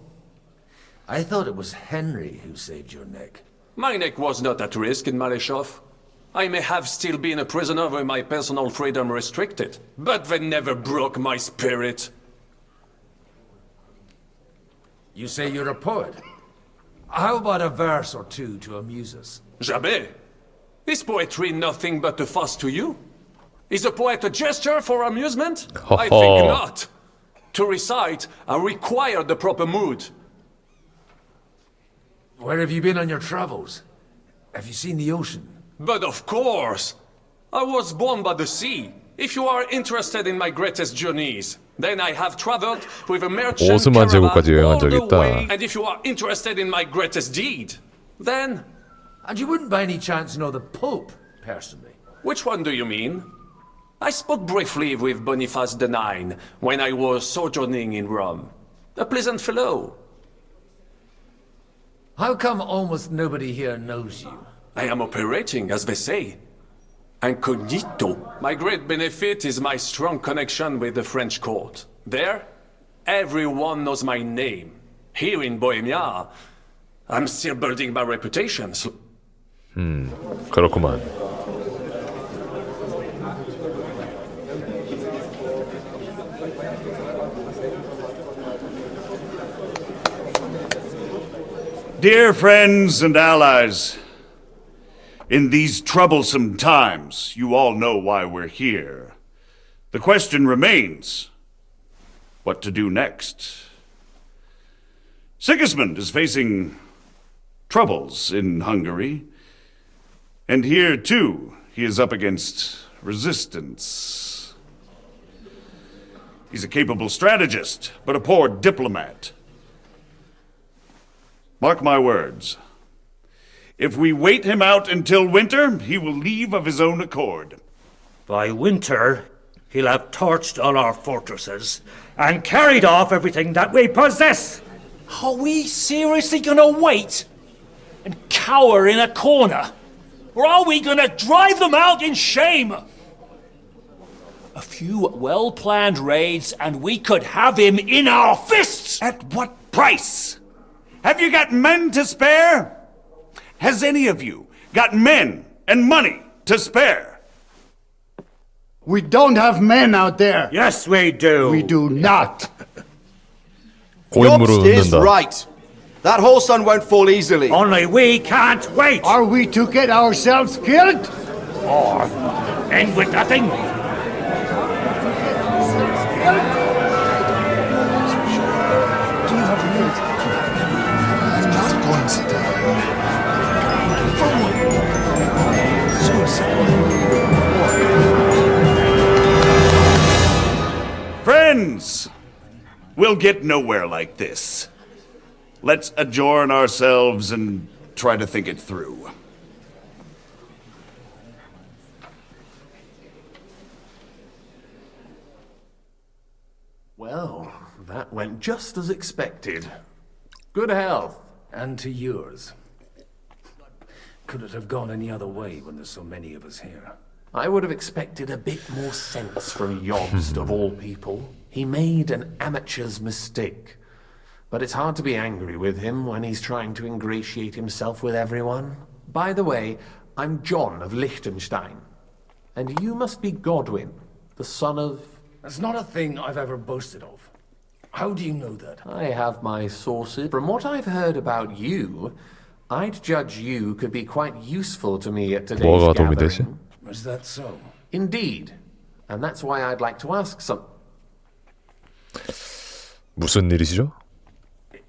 I thought it was Henry who saved your neck. My neck was not at risk in Malashov. I may have still been a prisoner with my personal freedom restricted, but they never broke my spirit. You say you're a poet. How about a verse or two to amuse us? Jamais. Is poetry nothing but a fuss to you? Is a poet a gesture for amusement? I think not. To recite, I require the proper mood. Where have you been on your travels? Have you seen the ocean? But of course! I was born by the sea. If you are interested in my greatest journeys, then I have traveled with a merchant 오스만 제국까지 caravan 여행한 all 적이 the 있다. way. And if you are interested in my greatest deed, then... And you wouldn't by any chance know the Pope, personally? Which one do you mean? I spoke briefly with Boniface IX when I was sojourning in Rome. A pleasant fellow. How come almost nobody here knows you? I am operating, as they say. Incognito. My great benefit is my strong connection with the French court. There, everyone knows my name. Here in Bohemia, I'm still building my reputation. So 그렇구만. Dear friends and allies, in these troublesome times, you all know why we're here. The question remains, what to do next? Sigismund is facing troubles in Hungary, and here, too, he is up against resistance. He's a capable strategist, but a poor diplomat. Mark my words. If we wait him out until winter, he will leave of his own accord. By winter, he'll have torched all our fortresses and carried off everything that we possess. Are we seriously gonna wait and cower in a corner? Or are we gonna drive them out in shame? A few well-planned raids and we could have him in our fists! At what price? Have you got men to spare? Has any of you got men and money to spare? We don't have men out there. Yes, we do. We do not. 고인물을 is 얻는다. right. That whole sun won't fall easily. Only we can't wait. Are we to get ourselves killed? Or end with nothing? Friends, we'll get nowhere like this. Let's adjourn ourselves and try to think it through. Well, that went just as expected. Good health. And to yours. Could it have gone any other way when there's so many of us here? I would have expected a bit more sense from Jobst, of all people. He made an amateur's mistake. But it's hard to be angry with him when he's trying to ingratiate himself with everyone. By the way, I'm John of Liechtenstein. And you must be Godwin, the son of... That's not a thing I've ever boasted of. How do you know that? I have my sources. From what I've heard about you, I'd judge you could be quite useful to me at today's 뭐가 도움이 되지? gathering. Is that so? Indeed. And that's why I'd like to ask some... 무슨 일이시죠?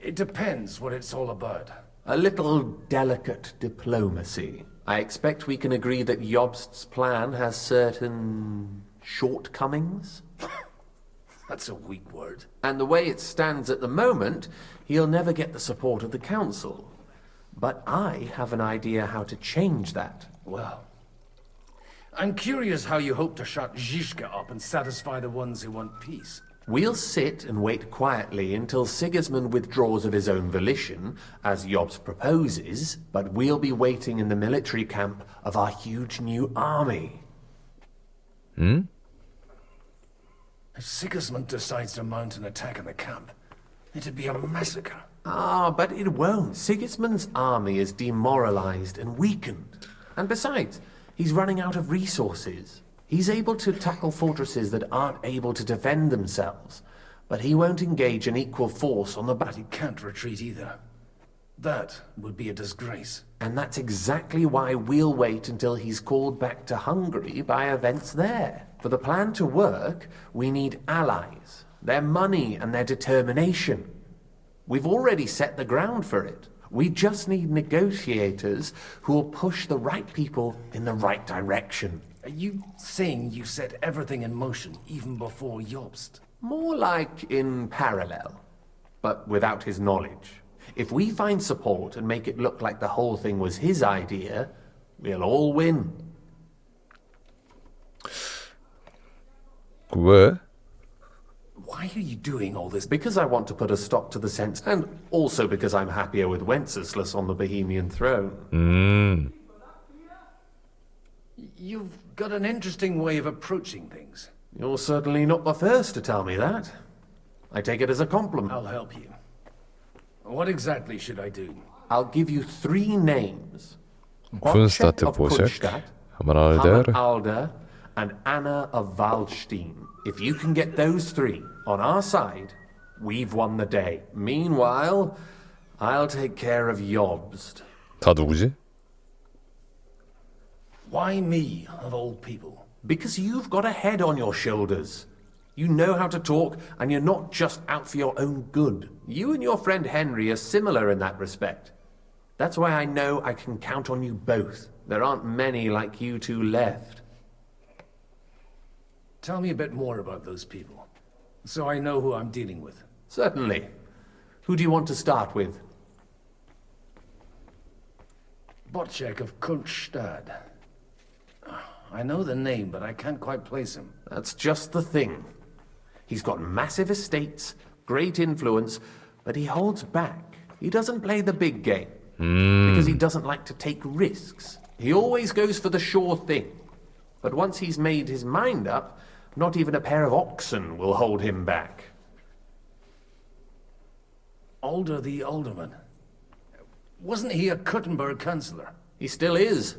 It depends what it's all about. A little delicate diplomacy. I expect we can agree that Jobst's plan has certain shortcomings. That's a weak word. And the way it stands at the moment, he'll never get the support of the council. But I have an idea how to change that. Well, I'm curious how you hope to shut Zizka up and satisfy the ones who want peace. We'll sit and wait quietly until Sigismund withdraws of his own volition, as Jobst proposes, but we'll be waiting in the military camp of our huge new army. Hmm? If Sigismund decides to mount an attack on the camp, it'd be a massacre. Ah, but it won't. Sigismund's army is demoralized and weakened. And besides, he's running out of resources. He's able to tackle fortresses that aren't able to defend themselves, but he won't engage an equal force on the But he can't retreat either. That would be a disgrace. And that's exactly why we'll wait until he's called back to Hungary by events there. For the plan to work, we need allies, their money and their determination. We've already set the ground for it. We just need negotiators who will push the right people in the right direction. Are you saying you set everything in motion even before Jobst? More like in parallel, but without his knowledge. If we find support and make it look like the whole thing was his idea, we'll all win. 왜? Why are you doing all this? Because I want to put a stop to the sense, and also because I'm happier with Wenceslas on the Bohemian throne. You've got an interesting way of approaching things. You're certainly not the first to tell me that. I take it as a compliment. I'll help you. What exactly should I do? I'll give you 3 names. Kunstadt of Kunstadt, Hammer Alder, and Anna of Waldstein. If you can get those 3 on our side, we've won the day. Meanwhile, I'll take care of Jobst. 다 누구지? Why me, of all people? Because you've got a head on your shoulders. You know how to talk, and you're not just out for your own good. You and your friend Henry are similar in that respect. That's why I know I can count on you both. There aren't many like you two left. Tell me a bit more about those people, so I know who I'm dealing with. Certainly. Who do you want to start with? Bocek of Kunststadt. I know the name, but I can't quite place him. That's just the thing. He's got massive estates, great influence, but he holds back. He doesn't play the big game, because he doesn't like to take risks. He always goes for the sure thing. But once he's made his mind up, not even a pair of oxen will hold him back. Alder the Alderman. Wasn't he a Kuttenberg councillor? He still is.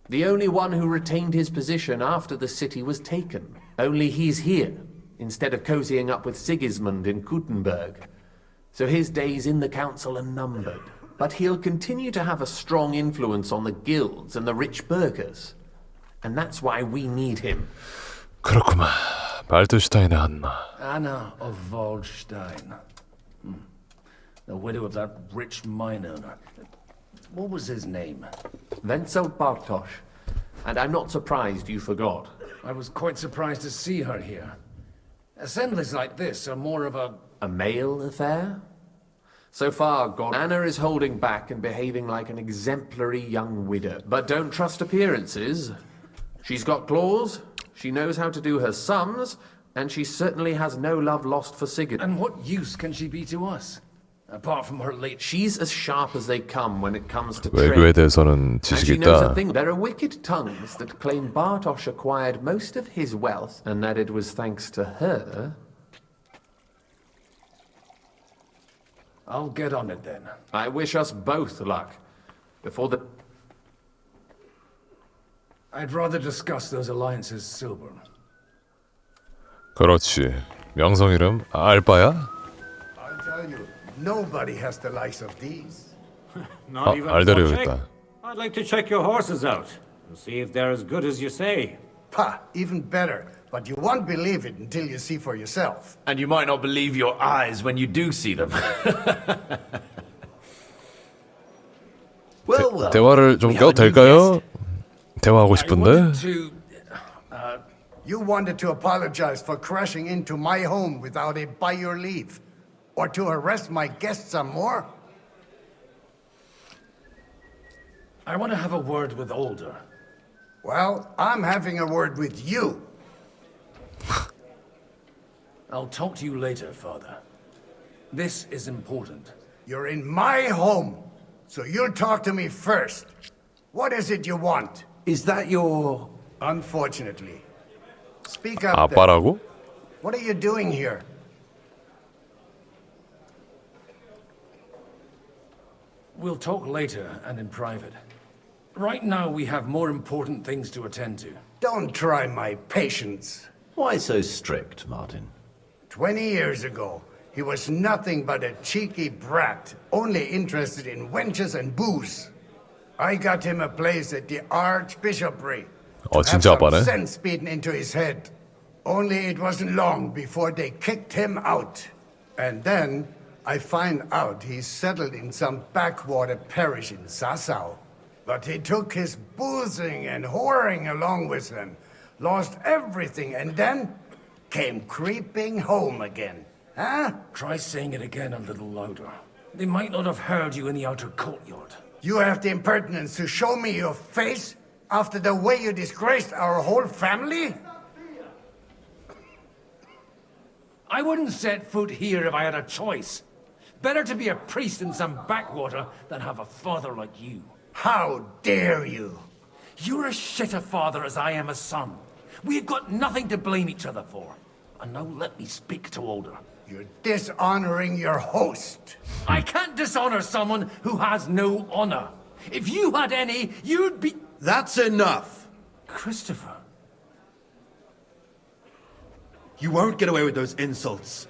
The only one who retained his position after the city was taken. Only he's here, instead of cozying up with Sigismund in Kuttenberg. So his days in the council are numbered. But he'll continue to have a strong influence on the guilds and the rich burghers. And that's why we need him. 그렇구만. 말투슈타인의 한나. Anna of Waldstein. The widow of that rich mine owner. What was his name? Wenzel Bartosz. And I'm not surprised you forgot. I was quite surprised to see her here. Assemblies like this are more of a male affair? So far, Anna is holding back and behaving like an exemplary young widow. But don't trust appearances. She's got claws, she knows how to do her sums, and she certainly has no love lost for Sigurd. And what use can she be to us? Apart from her late... She's as sharp as they come when it comes to 외교에 trade. 대해서는 And 지식이 she knows a 있다. thing. There are wicked tongues that claim Bartosz acquired most of his wealth, and that it was thanks to her. I'll get on it then. I wish us both luck. Before the... I'd rather discuss those alliances sober. 그렇지. 명성 이름 알바야? I'll tell you, nobody has the likes of these. Not even 알데려야겠다. I'd like to check your horses out and see if they're as good as you say. Pah, even better. But you won't believe it until you see for yourself. And you might not believe your eyes when you do see them. 대화를 좀 껴도 될까요? 대화하고 싶은데. You wanted to apologize for crashing into my home without it by your leave. Or to harass my guests some more? I want to have a word with Alder. Well, I'm having a word with you. I'll talk to you later, Father. This is important. You're in my home, so you'll talk to me first. What is it you want? Is that your... Unfortunately. Speak up 아빠라고? then. What are you doing here? We'll talk later and in private. Right now we have more important things to attend to. Don't try my patience. Why so strict, Martin? 20 years ago, he was nothing but a cheeky brat, only interested in wenches and booze. I got him a place at the Archbishopric. 어, Have 진짜 some 아빠네. sense beaten into his head. Only it wasn't long before they kicked him out. And then I find out he's settled in some backwater parish in Sassau. But he took his boozing and whoring along with him, lost everything, and then came creeping home again. Huh? Try saying it again a little louder. They might not have heard you in the outer courtyard. You have the impertinence to show me your face after the way you disgraced our whole family? I wouldn't set foot here if I had a choice. Better to be a priest in some backwater than have a father like you. How dare you? You're as shit a father as I am a son. We've got nothing to blame each other for. And now let me speak to Alder. You're dishonoring your host. I can't dishonor someone who has no honor. If you had any, you'd be... That's enough! Christopher. You won't get away with those insults.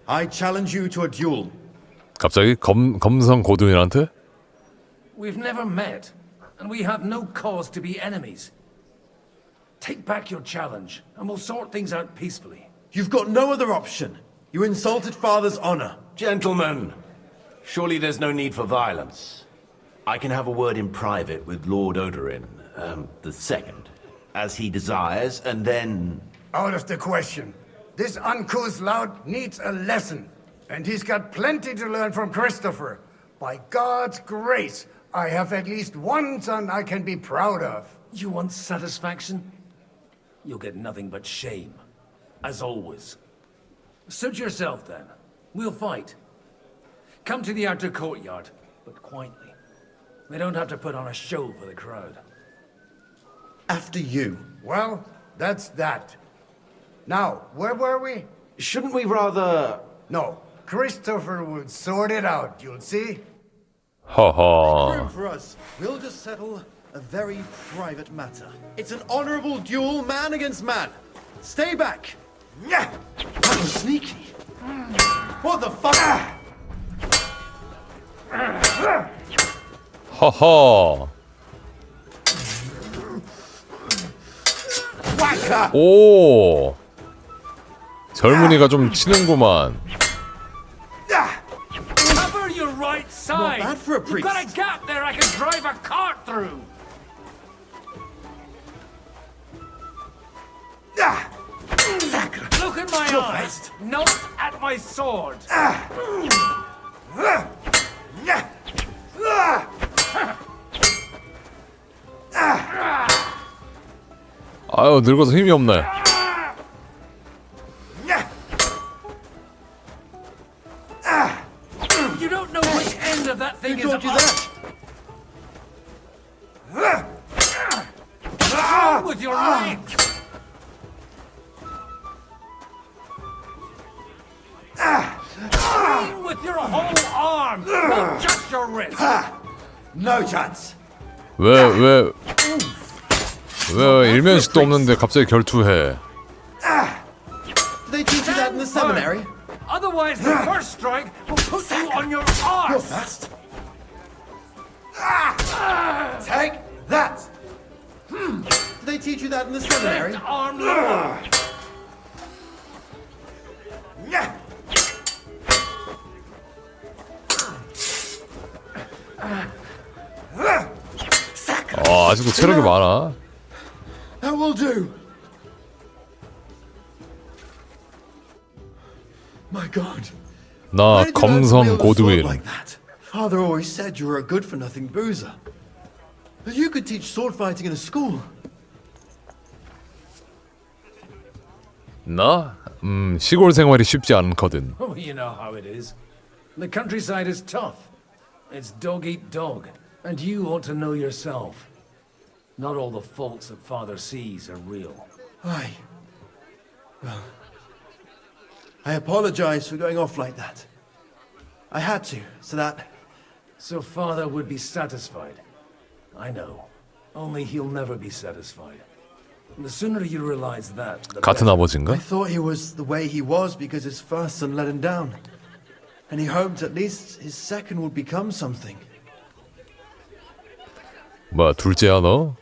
I challenge you to a duel. 갑자기 검성 고든이한테? We've never met, and we have no cause to be enemies. Take back your challenge, and we'll sort things out peacefully. You've got no other option. You insulted Father's honor. Gentlemen, surely there's no need for violence. I can have a word in private with Lord Odorin, the second, as he desires, and then... Out of the question. This uncouth lout needs a lesson, and he's got plenty to learn from Christopher. By God's grace, I have at least one son I can be proud of. You want satisfaction? You'll get nothing but shame. As always. Suit yourself, then. We'll fight. Come to the outer courtyard, but quietly. We don't have to put on a show for the crowd. After you. Well, that's that. Now, where were we? Shouldn't we rather... No, Christopher will sort it out, you'll see. 허허. Room for us. We'll just settle a very private matter. It's an honorable duel, man against man. Stay back. Yeah. That was sneaky. What the fuck? 허허. Whacker. 오. 젊은이가 좀 치는구만. Cover your right side! Not bad for a priest. You've got a gap there I can drive a cart through! Look in my eyes, not at my sword! 아유, 늙어서 힘이 없네. You don't know which end of that thing Who is taught you up. What's wrong with your legs? Aim with your whole arm, not just your wrist. No chance. 왜 일면식도 없는데 갑자기 결투해. They teach you that in the seminary? Otherwise, the first strike will put you on your arse. You're fast. Take that. Did they they teach you that in the seminary? Left arm lower. 아직도 체력이 많아. That will do. My God. 나 검성 고드윌. Like that. Father always said you were a good-for-nothing boozer. But you could teach sword fighting in a school. 나? 시골 생활이 쉽지 않거든. Oh, you know how it is. The countryside is tough. It's dog eat dog. And you ought to know yourself. Not all the faults that Father sees are real. Aye. Well, I apologize for going off like that. I had to, so that... So Father would be satisfied. I know. Only he'll never be satisfied. The sooner you realize that, the 같은 better. 아버지인가? I thought he was the way he was because his first son let him down. And he hoped at least his second would become something. 뭐야, 둘째야 너?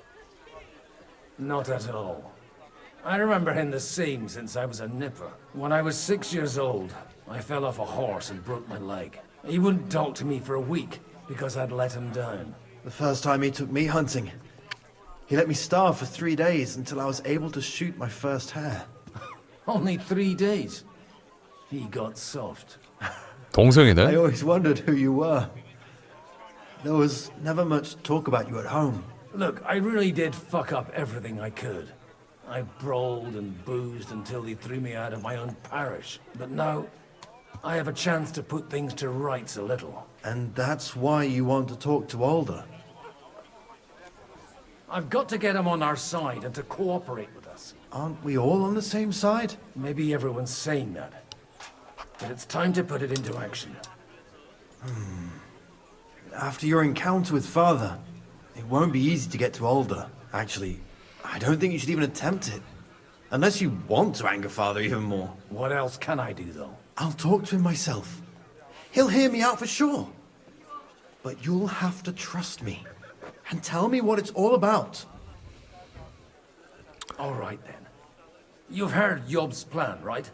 Not at all. I remember him the same since I was a nipper. When I was 6 years old, I fell off a horse and broke my leg. He wouldn't talk to me for a week because I'd let him down. The first time he took me hunting, he let me starve for 3 days until I was able to shoot my first hare. Only 3 days. He got soft. 동생이네? I always wondered who you were. There was never much talk about you at home. Look, I really did fuck up everything I could. I brawled and boozed until they threw me out of my own parish. But now, I have a chance to put things to rights a little. And that's why you want to talk to Alder. I've got to get him on our side and to cooperate with us. Aren't we all on the same side? Maybe everyone's saying that. But it's time to put it into action. After your encounter with Father, it won't be easy to get to Alder. Actually, I don't think you should even attempt it. Unless you want to anger Father even more. What else can I do, though? I'll talk to him myself. He'll hear me out for sure. But you'll have to trust me. And tell me what it's all about. All right, then. You've heard Yob's plan, right?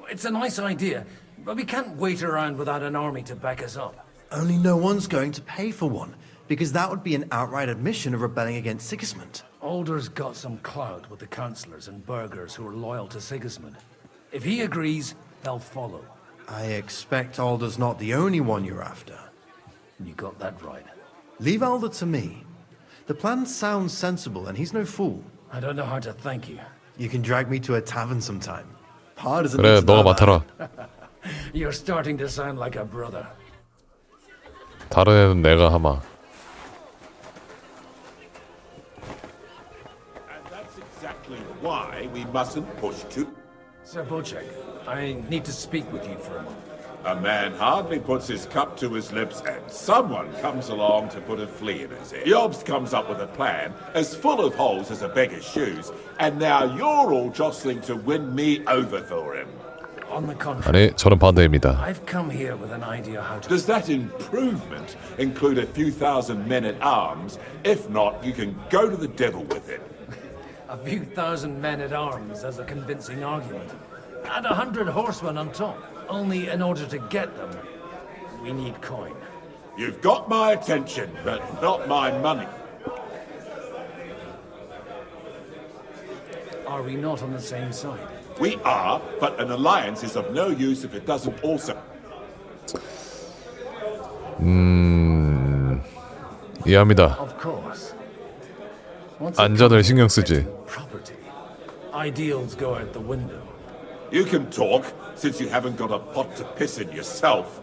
It's a nice idea, but we can't wait around without an army to back us up. Only no one's going to pay for one, because that would be an outright admission of rebelling against Sigismund. Alder's got some clout with the councillors and burghers who are loyal to Sigismund. If he agrees, they'll follow. I expect Alder's not the only one you're after. You got that right. Leave Alder to me. The plan sounds sensible, and he's no fool. I don't know how to thank you. You can drag me to a tavern sometime. Pa doesn't 그래, need to 너가 know that. 맡아라. You're starting to sound like a brother. 다른 애는 내가 하마. And that's exactly why we mustn't push too... Sir Bocek, I need to speak with you for a moment. A man hardly puts his cup to his lips and someone comes along to put a flea in his ear. Jobs comes up with a plan as full of holes as a beggar's shoes, and now you're all jostling to win me over for him. On the contrary, 아니, 저는 반대입니다. I've come here with an idea how to... Does that improvement include a few thousand men at arms? If not, you can go to the devil with it. A few thousand men at arms as a convincing argument. And 100 horsemen on top. Only in order to get them, we need coin. You've got my attention, but not my money. Are we not on the same side? We are, but an alliance is of no use if it doesn't also... 이해합니다. Of course. 안전을 신경 쓰지. Property. Ideals go out the window. You can talk, since you haven't got a pot to piss in yourself.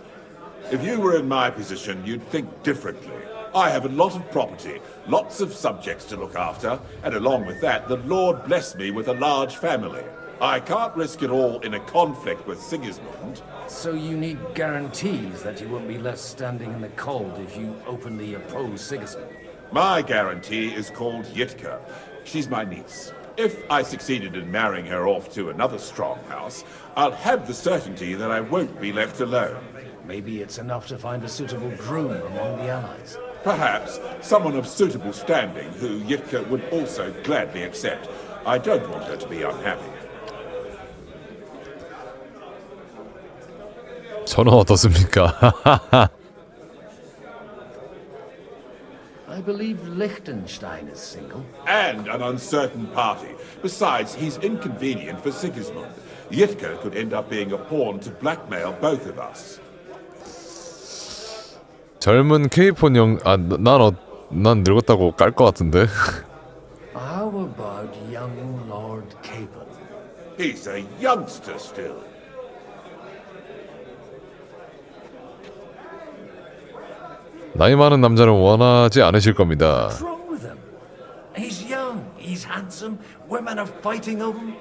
If you were in my position, you'd think differently. I have a lot of property, lots of subjects to look after, and along with that, the Lord blessed me with a large family. I can't risk it all in a conflict with Sigismund. So you need guarantees that you won't be left standing in the cold if you openly oppose Sigismund. My guarantee is called Yitka. She's my niece. If I succeeded in marrying her off to another strong house, I'll have the certainty that I won't be left alone. Maybe it's enough to find a suitable groom among the allies. Perhaps someone of suitable standing who Yitka would also gladly accept. I don't want her to be unhappy. 저는 어떻습니까? I believe Liechtenstein is single. And an uncertain party. Besides, he's inconvenient for Sigismund. Yitka could end up being a pawn to blackmail both of us. 젊은 케이폰 난 늙었다고 깔 것 같은데. How about young Lord Capon? He's a youngster still. 나이 많은 남자는 원하지 않으실 겁니다. What's wrong with him? He's young, he's handsome, women are fighting over him.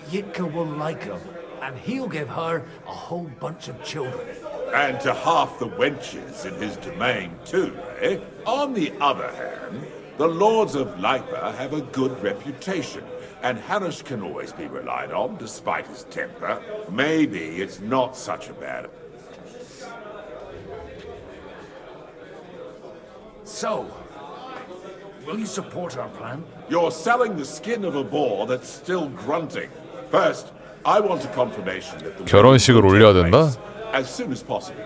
Yitka will like him, and he'll give her a whole bunch of children. And to half the wenches in his domain too, eh? On the other hand, the lords of Lipa have a good reputation, and Hanush can always be relied on despite his temper. Maybe it's not such a bad... So, will you support our plan? You're selling the skin of a boar that's still grunting. First, I want a confirmation that the 결혼식을 올려야 된다? as soon as possible.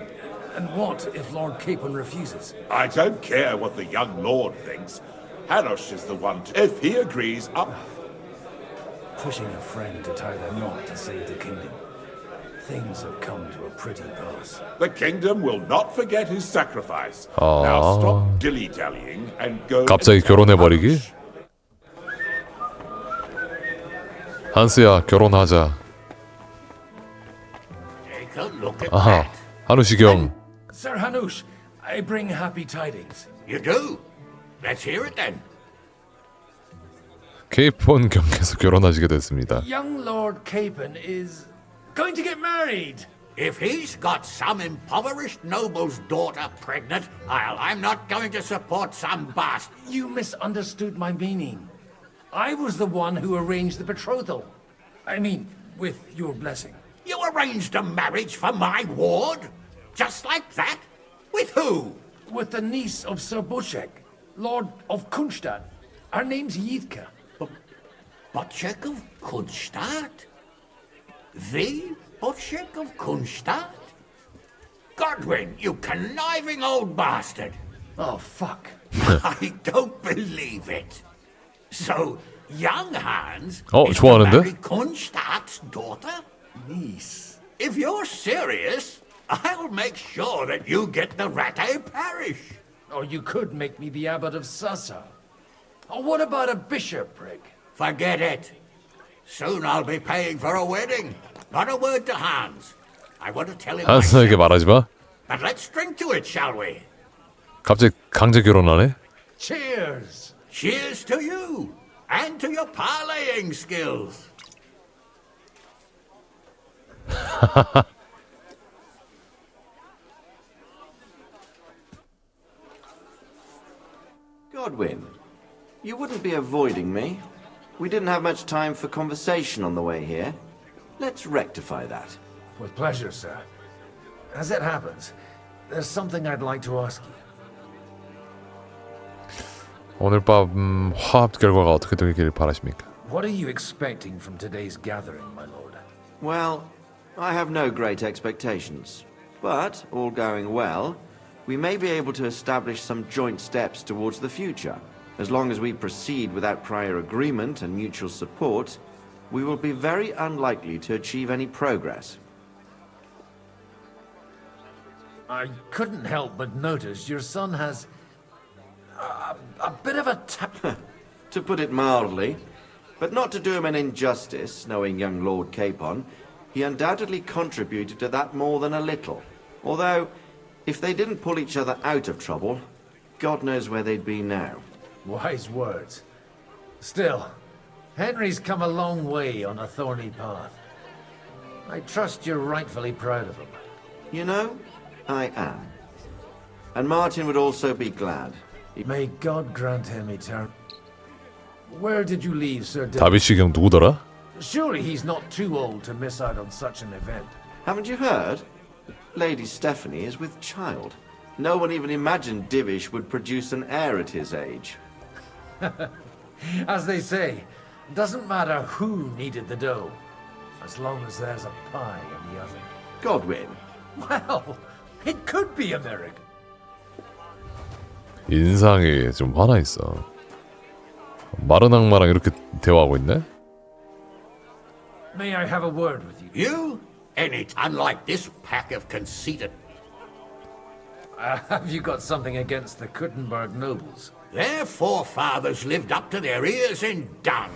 And what if Lord Capon refuses? I don't care what the young lord thinks. Hanush is the one to... If he agrees, up... Pushing a friend to tie the knot to save the kingdom. Things have come to a pretty pass. The kingdom will not forget his sacrifice. Now stop dilly-dallying and go... 갑자기 결혼해버리기? 한스야, 결혼하자. Take a look at 아하, 하누시 경. Sir Hanush, I bring happy tidings. You do? Let's hear it then. 케이폰 경에서 결혼하시게 됐습니다. Young Lord Capon is going to get married. If he's got some impoverished noble's daughter pregnant, I'm not going to support some bastard. You misunderstood my meaning. I was the one who arranged the betrothal. I mean, with your blessing. You arranged a marriage for my ward? Just like that? With who? With the niece of Sir Bushek, Lord of Kunstadt. Her name's Yitka. Bushek of Kunstadt? The Bushek of Kunstadt? Godwin, you conniving old bastard! Oh, fuck. I don't believe it. So, young Hans is to 좋아하는데? marry Kunstadt's daughter? Niece. If you're serious, I'll make sure that you get the Rattay parish. Or you could make me the abbot of Sassa. Or what about a bishopric? Forget it. Soon I'll be paying for a wedding. Not a word to Hans. I want to tell him 한스에게 말하지 마. But let's drink to it, shall we? 갑자기 강제 결혼하네? Cheers! Cheers to you! And to your parlaying skills! Godwin, you wouldn't be avoiding me. We didn't have much time for conversation on the way here. Let's rectify that. With pleasure, sir. As it happens, there's something I'd like to ask you. 오늘 밤 화합 결과가 어떻게 되길 바라십니까? What are you expecting from today's gathering, my lord? Well, I have no great expectations. But, all going well, we may be able to establish some joint steps towards the future. As long as we proceed without prior agreement and mutual support, we will be very unlikely to achieve any progress. I couldn't help but notice your son has a bit of a To put it mildly, but not to do him an injustice, knowing young Lord Capon, he undoubtedly contributed to that more than a little. Although, if they didn't pull each other out of trouble, God knows where they'd be now. Wise words. Still, Henry's come a long way on a thorny path. I trust you're rightfully proud of him. You know, I am. And Martin would also be glad. May God grant him eternal... Where did you leave Sir 다비치경 누구더라? Surely he's not too old to miss out on such an event. Haven't you heard? Lady Stephanie is with child. No one even imagined Divish would produce an heir at his age. As they say, doesn't matter who needed the dough, as long as there's a pie in the oven. Godwin. Well, it could be a miracle. 인상이 좀 화나 있어. 마른 악마랑 이렇게 대화하고 있네? May I have a word with you? You? Any unlike this pack of conceited... Have you got something against the Kuttenberg nobles? Their forefathers lived up to their ears in dung.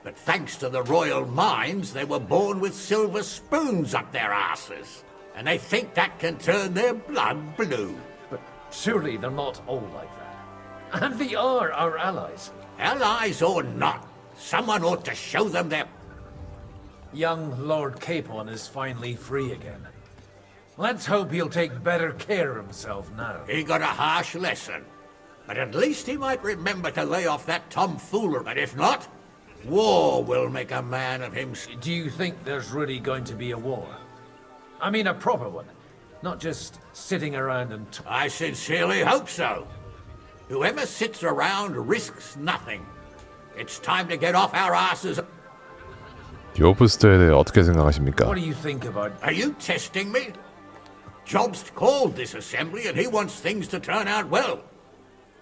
But thanks to the royal mines, they were born with silver spoons up their asses. And they think that can turn their blood blue. But surely they're not all like that. And they are our allies. Allies or not, someone ought to show them their... Young Lord Capon is finally free again. Let's hope he'll take better care of himself now. He got a harsh lesson. But at least he might remember to lay off that tomfoolery. But if not, war will make a man of him. Do you think there's really going to be a war? I mean a proper one, not just sitting around and... I sincerely hope so. Whoever sits around risks nothing. It's time to get off our asses. 디오프스트에 대해 어떻게 생각하십니까? What do you think about... Are you testing me? Job's called this assembly and he wants things to turn out well.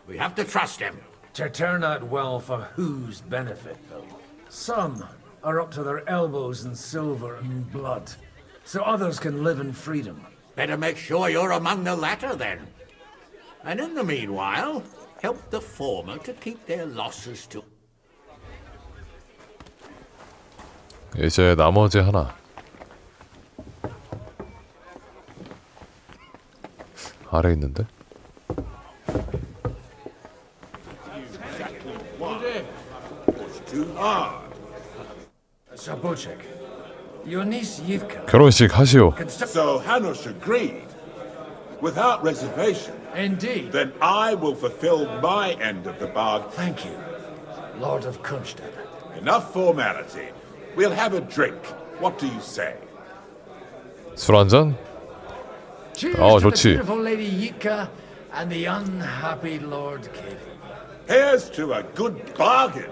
We have to trust him. To turn out well for whose benefit, though? Some are up to their elbows in silver and blood, so others can live in freedom. Better make sure you're among the latter, then. And in the meanwhile, help the former to keep their losses to... 이제 나머지 하나. 아래 있는데? Sabochek, your niece Yivka. 결혼식 하시오. So Hanush agreed, without reservation. Indeed. Then I will fulfill my end of the bargain. Thank you, Lord of Kunstad. Enough formality. We'll have a drink. What do you say? 술 한 잔? Cheers to the 좋지. beautiful Lady Yivka and the unhappy Lord Capon. Here's to a good bargain.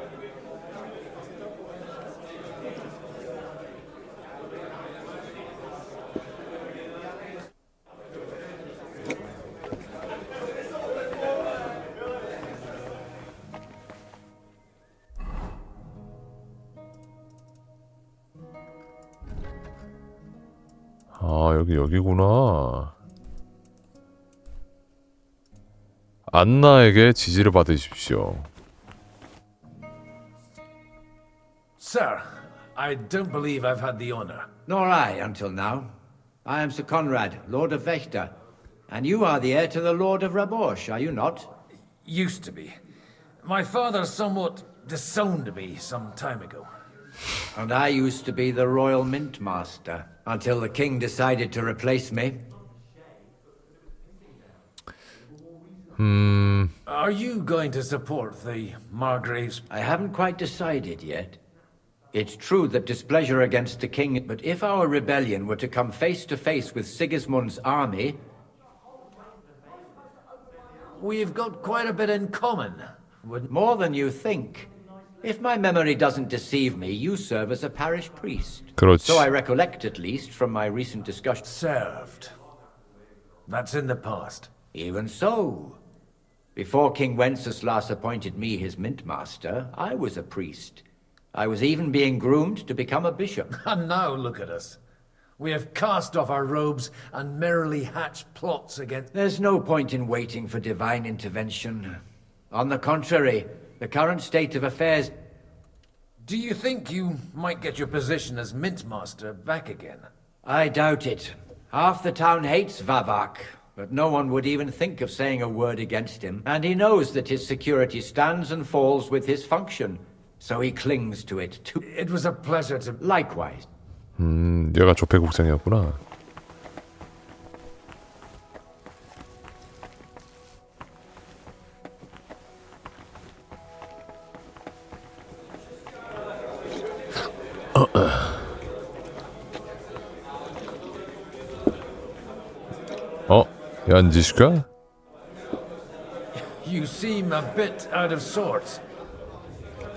아, 여기구나. 안나에게 지지를 받으십시오. Sir, I don't believe I've had the honor. Nor I, until now. I am Sir Conrad, Lord of Vechta. And you are the heir to the Lord of Rabosh, are you not? Used to be. My father somewhat disowned me some time ago. And I used to be the Royal Mint Master, until the king decided to replace me. Are you going to support the Margraves? I haven't quite decided yet. It's true that displeasure against the king, but if our rebellion were to come face to face with Sigismund's army... We've got quite a bit in common. More than you think. If my memory doesn't deceive me, you serve as a parish priest. 그렇지. So I recollect, at least, from my recent discussion. Served. That's in the past. Even so. Before King Wenceslas appointed me his mint master, I was a priest. I was even being groomed to become a bishop. And now look at us. We have cast off our robes and merrily hatched plots against... There's no point in waiting for divine intervention. On the contrary, the current state of affairs... Do you think you might get your position as mint master back again? I doubt it. Half the town hates Vavak, but no one would even think of saying a word against him. And he knows that his security stands and falls with his function, so he clings to it too. It was a pleasure to... Likewise. 얘가 조폐국장이었구나. 얀지슈가? You seem a bit out of sorts.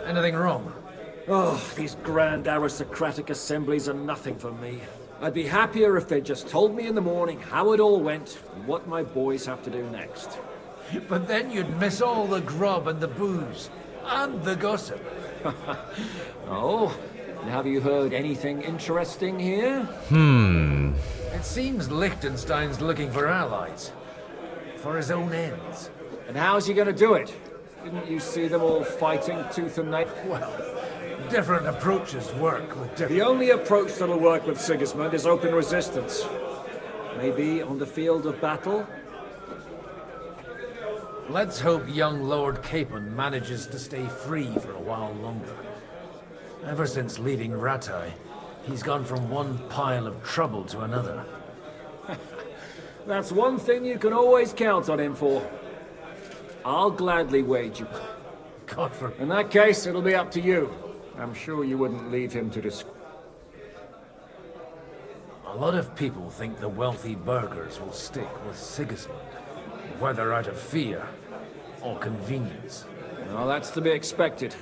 Anything wrong? Oh, these grand aristocratic assemblies are nothing for me. I'd be happier if they just told me in the morning how it all went and what my boys have to do next. But then you'd miss all the grub and the booze. And the gossip. Oh, and have you heard anything interesting here? It seems Liechtenstein's looking for allies. For his own ends. And how's he gonna do it? Didn't you see them all fighting tooth and nail? Well, different approaches work with different... The only approach that'll work with Sigismund is open resistance. Maybe on the field of battle? Let's hope young Lord Capon manages to stay free for a while longer. Ever since leaving Ratai, he's gone from one pile of trouble to another. That's one thing you can always count on him for. I'll gladly wager. God forbid. In that case, it'll be up to you. I'm sure you wouldn't leave him to A lot of people think the wealthy burghers will stick with Sigismund, whether out of fear or convenience. Well, that's to be expected.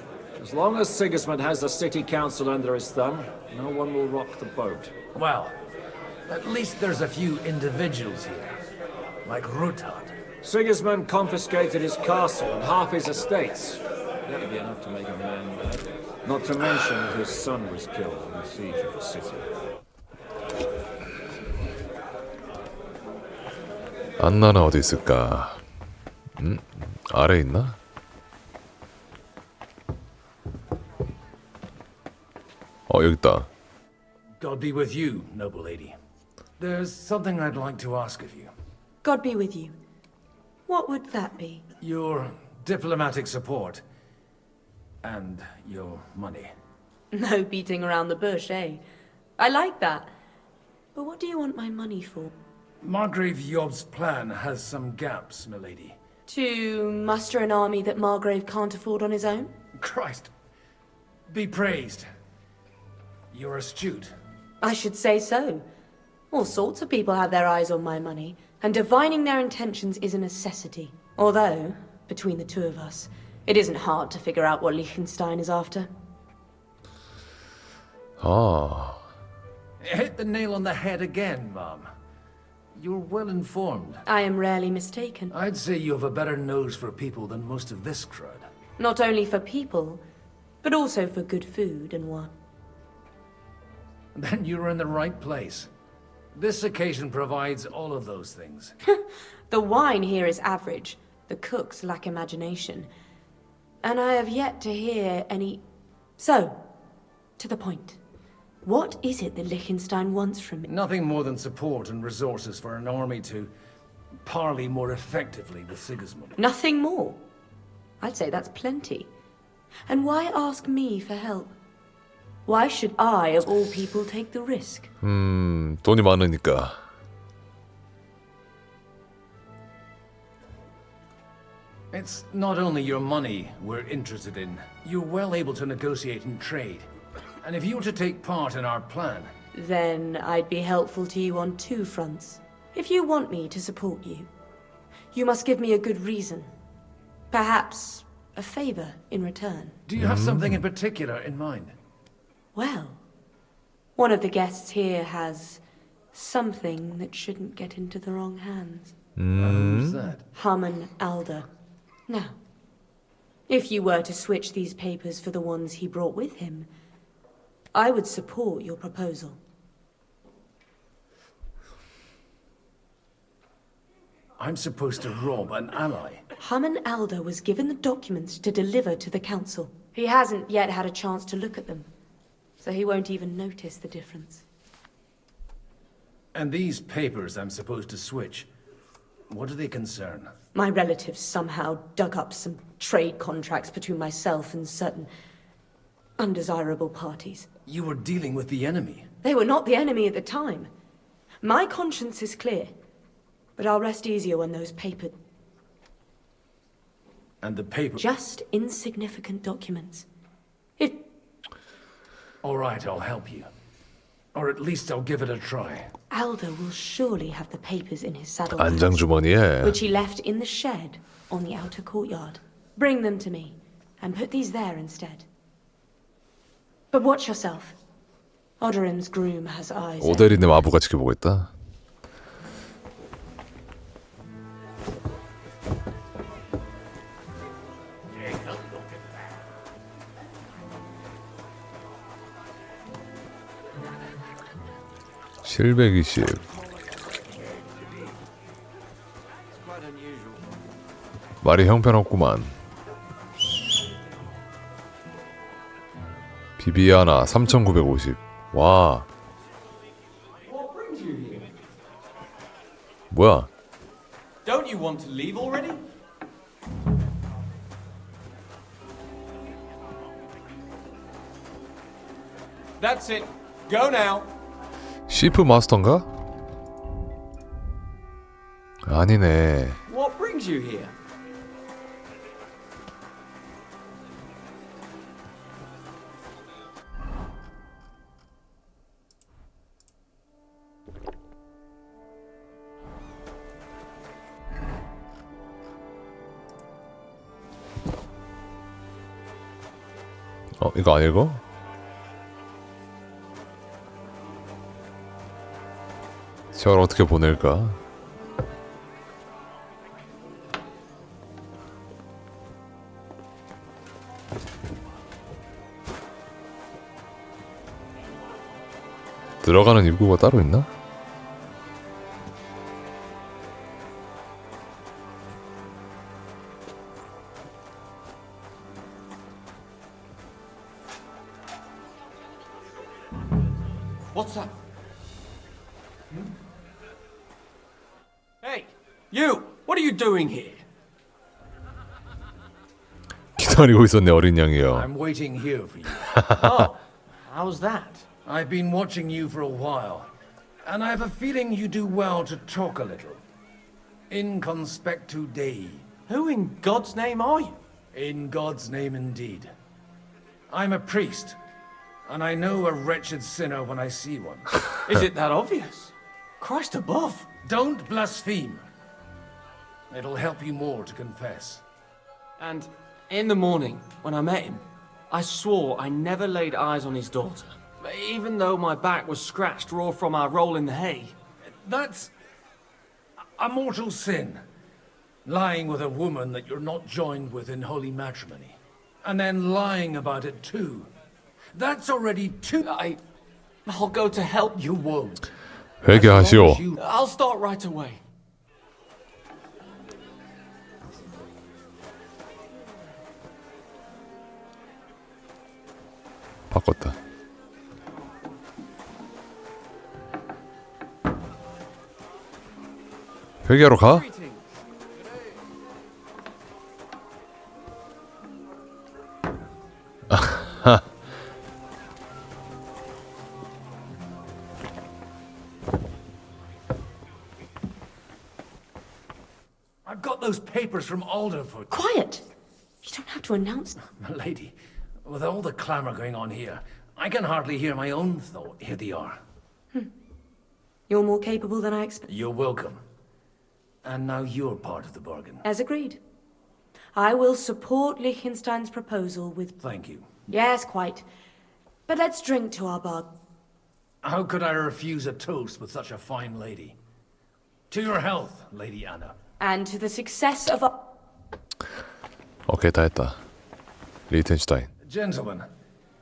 As long as Sigismund has the city council under his thumb, no one will rock the boat. Well, at least there's a few individuals here, like Ruthard. Sigismund confiscated his castle and half his estates. That'd be enough to make a man mad. Not to mention that his son was killed in the siege of the city. 안나는 어디 있을까? 아래 있나? 여기 있다. God be with you, noble lady. There's something I'd like to ask of you. God be with you. What would that be? Your diplomatic support. And your money. No beating around the bush, eh? I like that. But what do you want my money for? Margrave Yob's plan has some gaps, milady. To muster an army that Margrave can't afford on his own? Christ. Be praised. You're astute. I should say so. All sorts of people have their eyes on my money, and divining their intentions is a necessity. Although, between the two of us, it isn't hard to figure out what Liechtenstein is after. Hit the nail on the head again, Mum. You're well informed. I am rarely mistaken. I'd say you have a better nose for people than most of this crowd. Not only for people, but also for good food and wine. Then you're in the right place. This occasion provides all of those things. The wine here is average. The cooks lack imagination. And I have yet to hear any... So, to the point. What is it that Liechtenstein wants from me? Nothing more than support and resources for an army to parley more effectively with Sigismund. Nothing more? I'd say that's plenty. And why ask me for help? Why should I, of all people, take the risk? 돈이 많으니까. It's not only your money we're interested in. You're well able to negotiate and trade. And if you were to take part in our plan... Then I'd be helpful to you on two fronts. If you want me to support you, you must give me a good reason. Perhaps a favor in return. Do you have something in particular in mind? Well, one of the guests here has something that shouldn't get into the wrong hands. Who's that? Haman Alder. Now, if you were to switch these papers for the ones he brought with him, I would support your proposal. I'm supposed to rob an ally. Haman Alder was given the documents to deliver to the council. He hasn't yet had a chance to look at them, so he won't even notice the difference. And these papers I'm supposed to switch, what do they concern? My relatives somehow dug up some trade contracts between myself and certain undesirable parties. You were dealing with the enemy. They were not the enemy at the time. My conscience is clear, but I'll rest easier when those papers... And the paper... Just insignificant documents. All right, I'll help you. Or at least I'll give it a try. Alder will surely have the papers in his saddle, 안장 주머니에 which he left in the shed on the outer courtyard. Bring them to me, and put these there instead. But watch yourself. Odorin's groom has eyes. 오데린의 마부가 지켜보고 있다. 실백이십. 말이 형편없구만. 비비아나 3950. 와. 뭐야? Don't you want to leave already? That's it. Go now. 시프 마스터인가? 아니네. What brings you here? 이거 안 읽어? 저걸 어떻게 보낼까? 들어가는 입구가 따로 있나? What's that? Hey, you! What are you doing here? 기다리고 있었네, 어린 양이요. I'm waiting here for you. Oh, how's that? I've been watching you for a while, and I have a feeling you do well to talk a little. In conspectu Dei. Who in God's name are you? In God's name indeed. I'm a priest, and I know a wretched sinner when I see one. Is it that obvious? Christ above! Don't blaspheme. It'll help you more to confess. And in the morning, when I met him, I swore I never laid eyes on his daughter, even though my back was scratched raw from our roll in the hay. That's a mortal sin. Lying with a woman that you're not joined with in holy matrimony. And then lying about it too. That's already too... I'll go to help. You won't. 회개하시오. I'll start right away. 바꿨다. 회개하러 가? I've got those papers from Alderfoot. Quiet! You don't have to announce. Milady, with all the clamour going on here, I can hardly hear my own thought. Here they are. You're more capable than I expected. You're welcome. And now you're part of the bargain. As agreed. I will support Liechtenstein's proposal with... Thank you. Yes, quite. But let's drink to our bargain. How could I refuse a toast with such a fine lady? To your health, Lady Anna. And to the success of our... 오케이, 다 했다. 리텐슈타인. Gentlemen,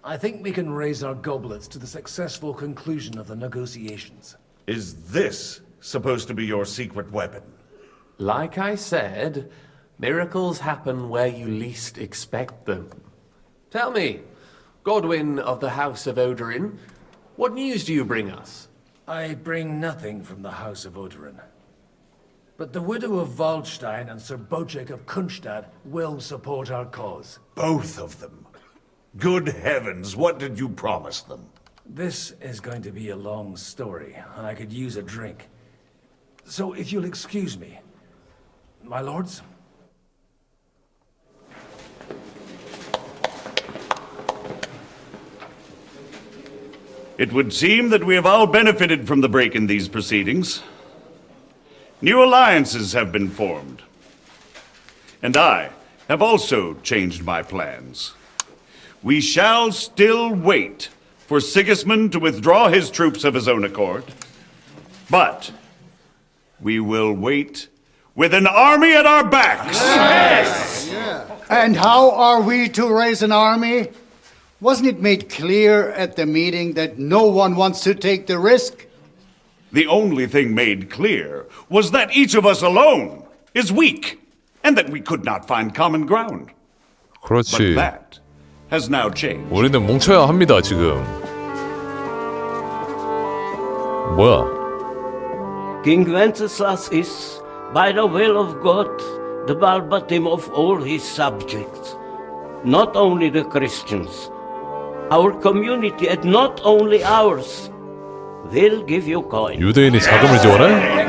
I think we can raise our goblets to the successful conclusion of the negotiations. Is this supposed to be your secret weapon? Like I said, miracles happen where you least expect them. Tell me, Godwin of the House of Odorin, what news do you bring us? I bring nothing from the House of Odorin. But the widow of Waldstein and Sir Bocek of Kunstad will support our cause. Both of them? Good heavens, what did you promise them? This is going to be a long story, and I could use a drink. So if you'll excuse me, my lords? It would seem that we have all benefited from the break in these proceedings. New alliances have been formed. And I have also changed my plans. We shall still wait for Sigismund to withdraw his troops of his own accord. But we will wait with an army at our backs. Yes. And how are we to raise an army? Wasn't it made clear at the meeting that no one wants to take the risk? The only thing made clear was that each of us alone is weak, and that we could not find common ground. 그렇지. But that has now changed. 우리는 뭉쳐야 합니다, 지금. 뭐야? King Wenceslas is, by the will of God, the balbatim of all his subjects. Not only the Christians, our community, and not only ours. They'll give you coin. 유대인이 자금을 지원해?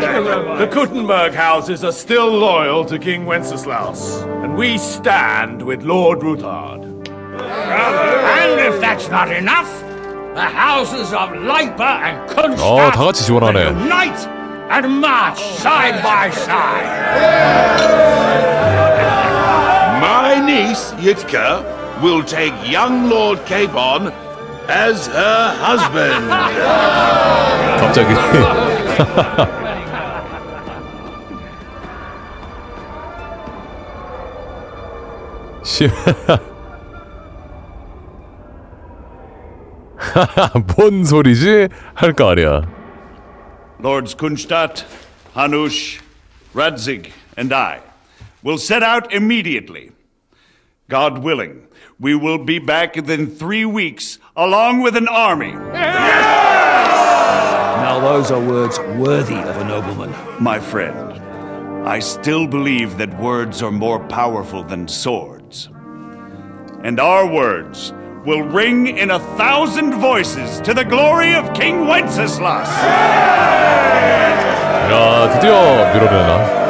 The Kuttenberg houses are still loyal to King Wenceslaus, and we stand with Lord Ruthard. And if that's not enough, the houses of Leipa and Kunstadt 다 같이 지원하네. unite and march side by side. My niece, Yitka, will take young Lord Capon as her husband. 갑자기. 뭔 소리지? 할 거 아니야. Lords Kunstadt, Hanush, Radzig, and I will set out immediately. God willing, we will be back within 3 weeks, along with an army. Now those are words worthy of a nobleman. My friend, I still believe that words are more powerful than swords. And our words will ring in 1,000 voices to the glory of King Wenceslas. 야, 드디어 밀어내나?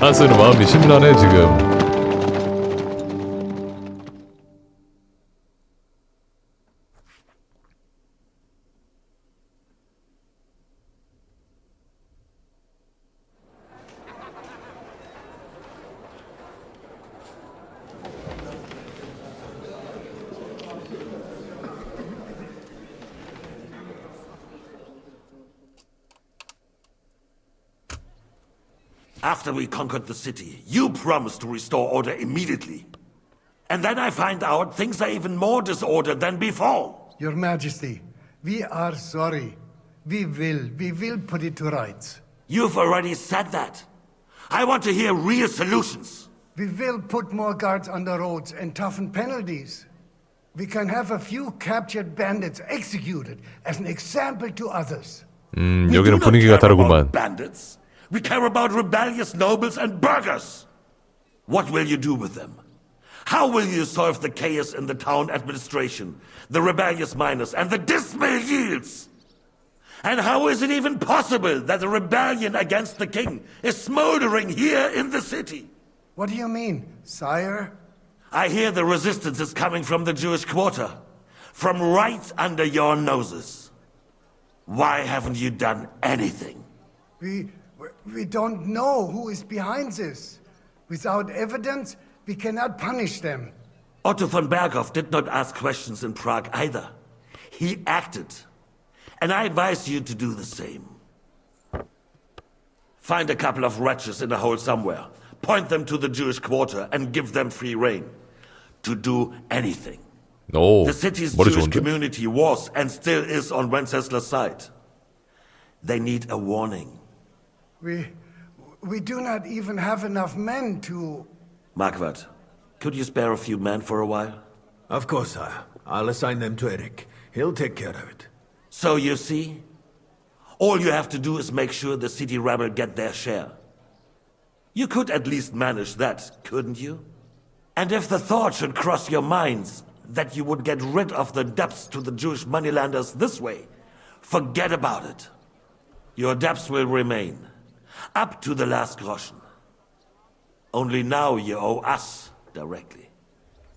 한스는 마음이 심란해 지금. After we conquered the city, you promised to restore order immediately. And then I find out things are even more disordered than before. Your Majesty, we are sorry. We will put it to rights. You've already said that. I want to hear real solutions. We will put more guards on the roads and toughen penalties. We can have a few captured bandits executed as an example to others. 여기는 분위기가 다르구만. Bandits. We care about rebellious nobles and burghers. What will you do with them? How will you solve the chaos in the town administration, the rebellious miners, and the dismal yields? And how is it even possible that a rebellion against the king is smoldering here in the city? What do you mean, sire? I hear the resistance is coming from the Jewish quarter, from right under your noses. Why haven't you done anything? We don't know who is behind this. Without evidence, we cannot punish them. Otto von Berghoff did not ask questions in Prague either. He acted. And I advise you to do the same. Find a couple of wretches in a hole somewhere, point them to the Jewish quarter, and give them free rein to do anything. The city's Jewish community was and still is on Wenceslas' side. They need a warning. We do not even have enough men to... Marquardt, could you spare a few men for a while? Of course, sire. I'll assign them to Eric. He'll take care of it. So you see, All you have to do is make sure the city rabble get their share. You could at least manage that, couldn't you? And if the thought should cross your minds that you would get rid of the debts to the Jewish moneylanders this way, forget about it. Your debts will remain, up to the last groschen. Only now you owe us directly.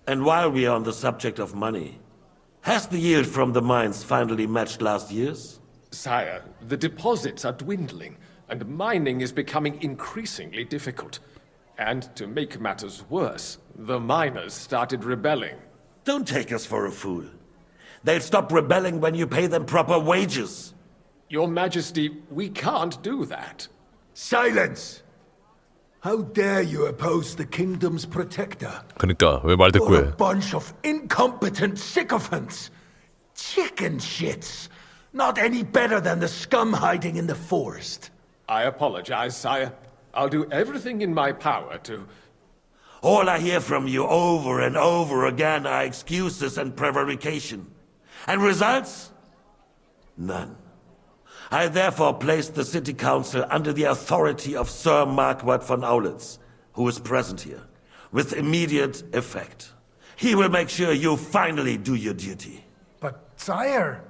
And while we are on the subject of money, has the yield from the mines finally matched last year's? Sire, the deposits are dwindling, and mining is becoming increasingly difficult. And to make matters worse, the miners started rebelling. Don't take us for a fool. They'll stop rebelling when you pay them proper wages. Your Majesty, we can't do that. Silence! How dare you oppose the kingdom's protector? 그러니까 왜 말 What a 대꾸해? bunch of incompetent sycophants! Chicken shits! Not any better than the scum hiding in the forest. I apologize, sire. I'll do everything in my power to... All I hear from you over and over again are excuses and prevarication. And results? None. I therefore placed the city council under the authority of Sir Marquardt von Aulitz, who is present here, with immediate effect. He will make sure you finally do your duty. But, sire,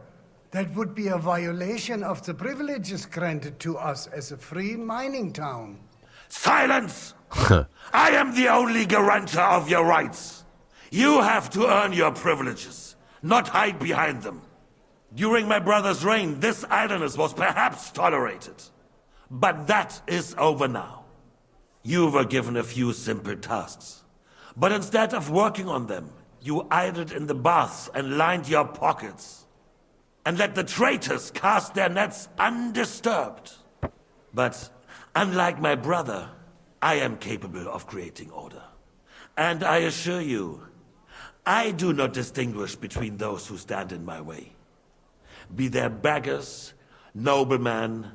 that would be a violation of the privileges granted to us as a free mining town. Silence! I am the only guarantor of your rights. You have to earn your privileges, not hide behind them. During my brother's reign, this idleness was perhaps tolerated. But that is over now. You were given a few simple tasks. But instead of working on them, you idled in the baths and lined your pockets. And let the traitors cast their nets undisturbed. But unlike my brother, I am capable of creating order. And I assure you, I do not distinguish between those who stand in my way. Be they beggars, noblemen,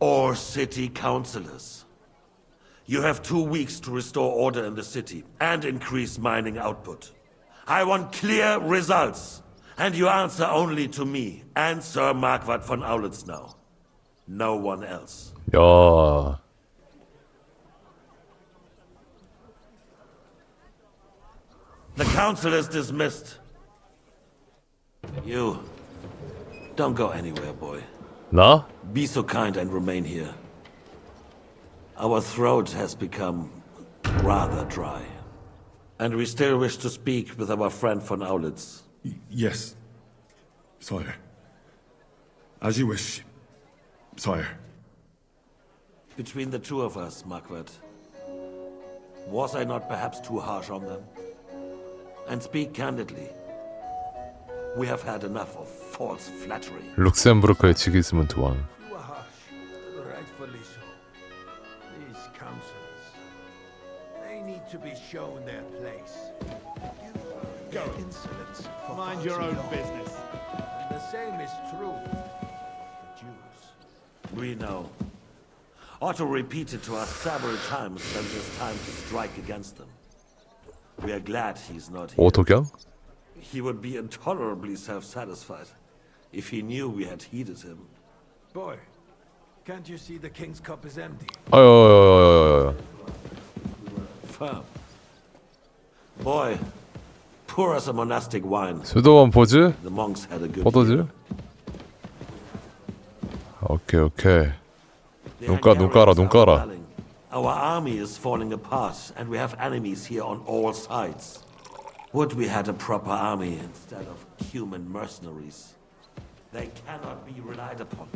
or city councillors. You have 2 weeks to restore order in the city and increase mining output. I want clear results, and you answer only to me and Sir Marquardt von Aulitz now. No one else. 야, The council is dismissed. You, don't go anywhere, boy. 나? Be so kind and remain here. Our throat has become rather dry. And we still wish to speak with our friend von Aulitz. Yes, sire. As you wish, sire. Between the two of us, Marquardt, was I not perhaps too harsh on them? And speak candidly. We have had enough of false flattery. 룩셈부르크의 지기스문트 왕. You are harsh, rightfully so. These councillors, they need to be shown their place. Go. Insolence. Mind your own business. And the same is true of the Jews. We know. Otto repeated to us several times that it is time to strike against them. We are glad he's not here. 오토경? He would be intolerably self-satisfied if he knew we had heeded him. Boy, can't you see the king's cup is empty? 아유. Firm. Boy, pour us a monastic wine. 수도원 포즈? The monks had a good 포도주? 오케이. 눈 깔아. Our army is falling apart, and we have enemies here on all sides. Would we had a proper army instead of human mercenaries? They cannot be relied upon.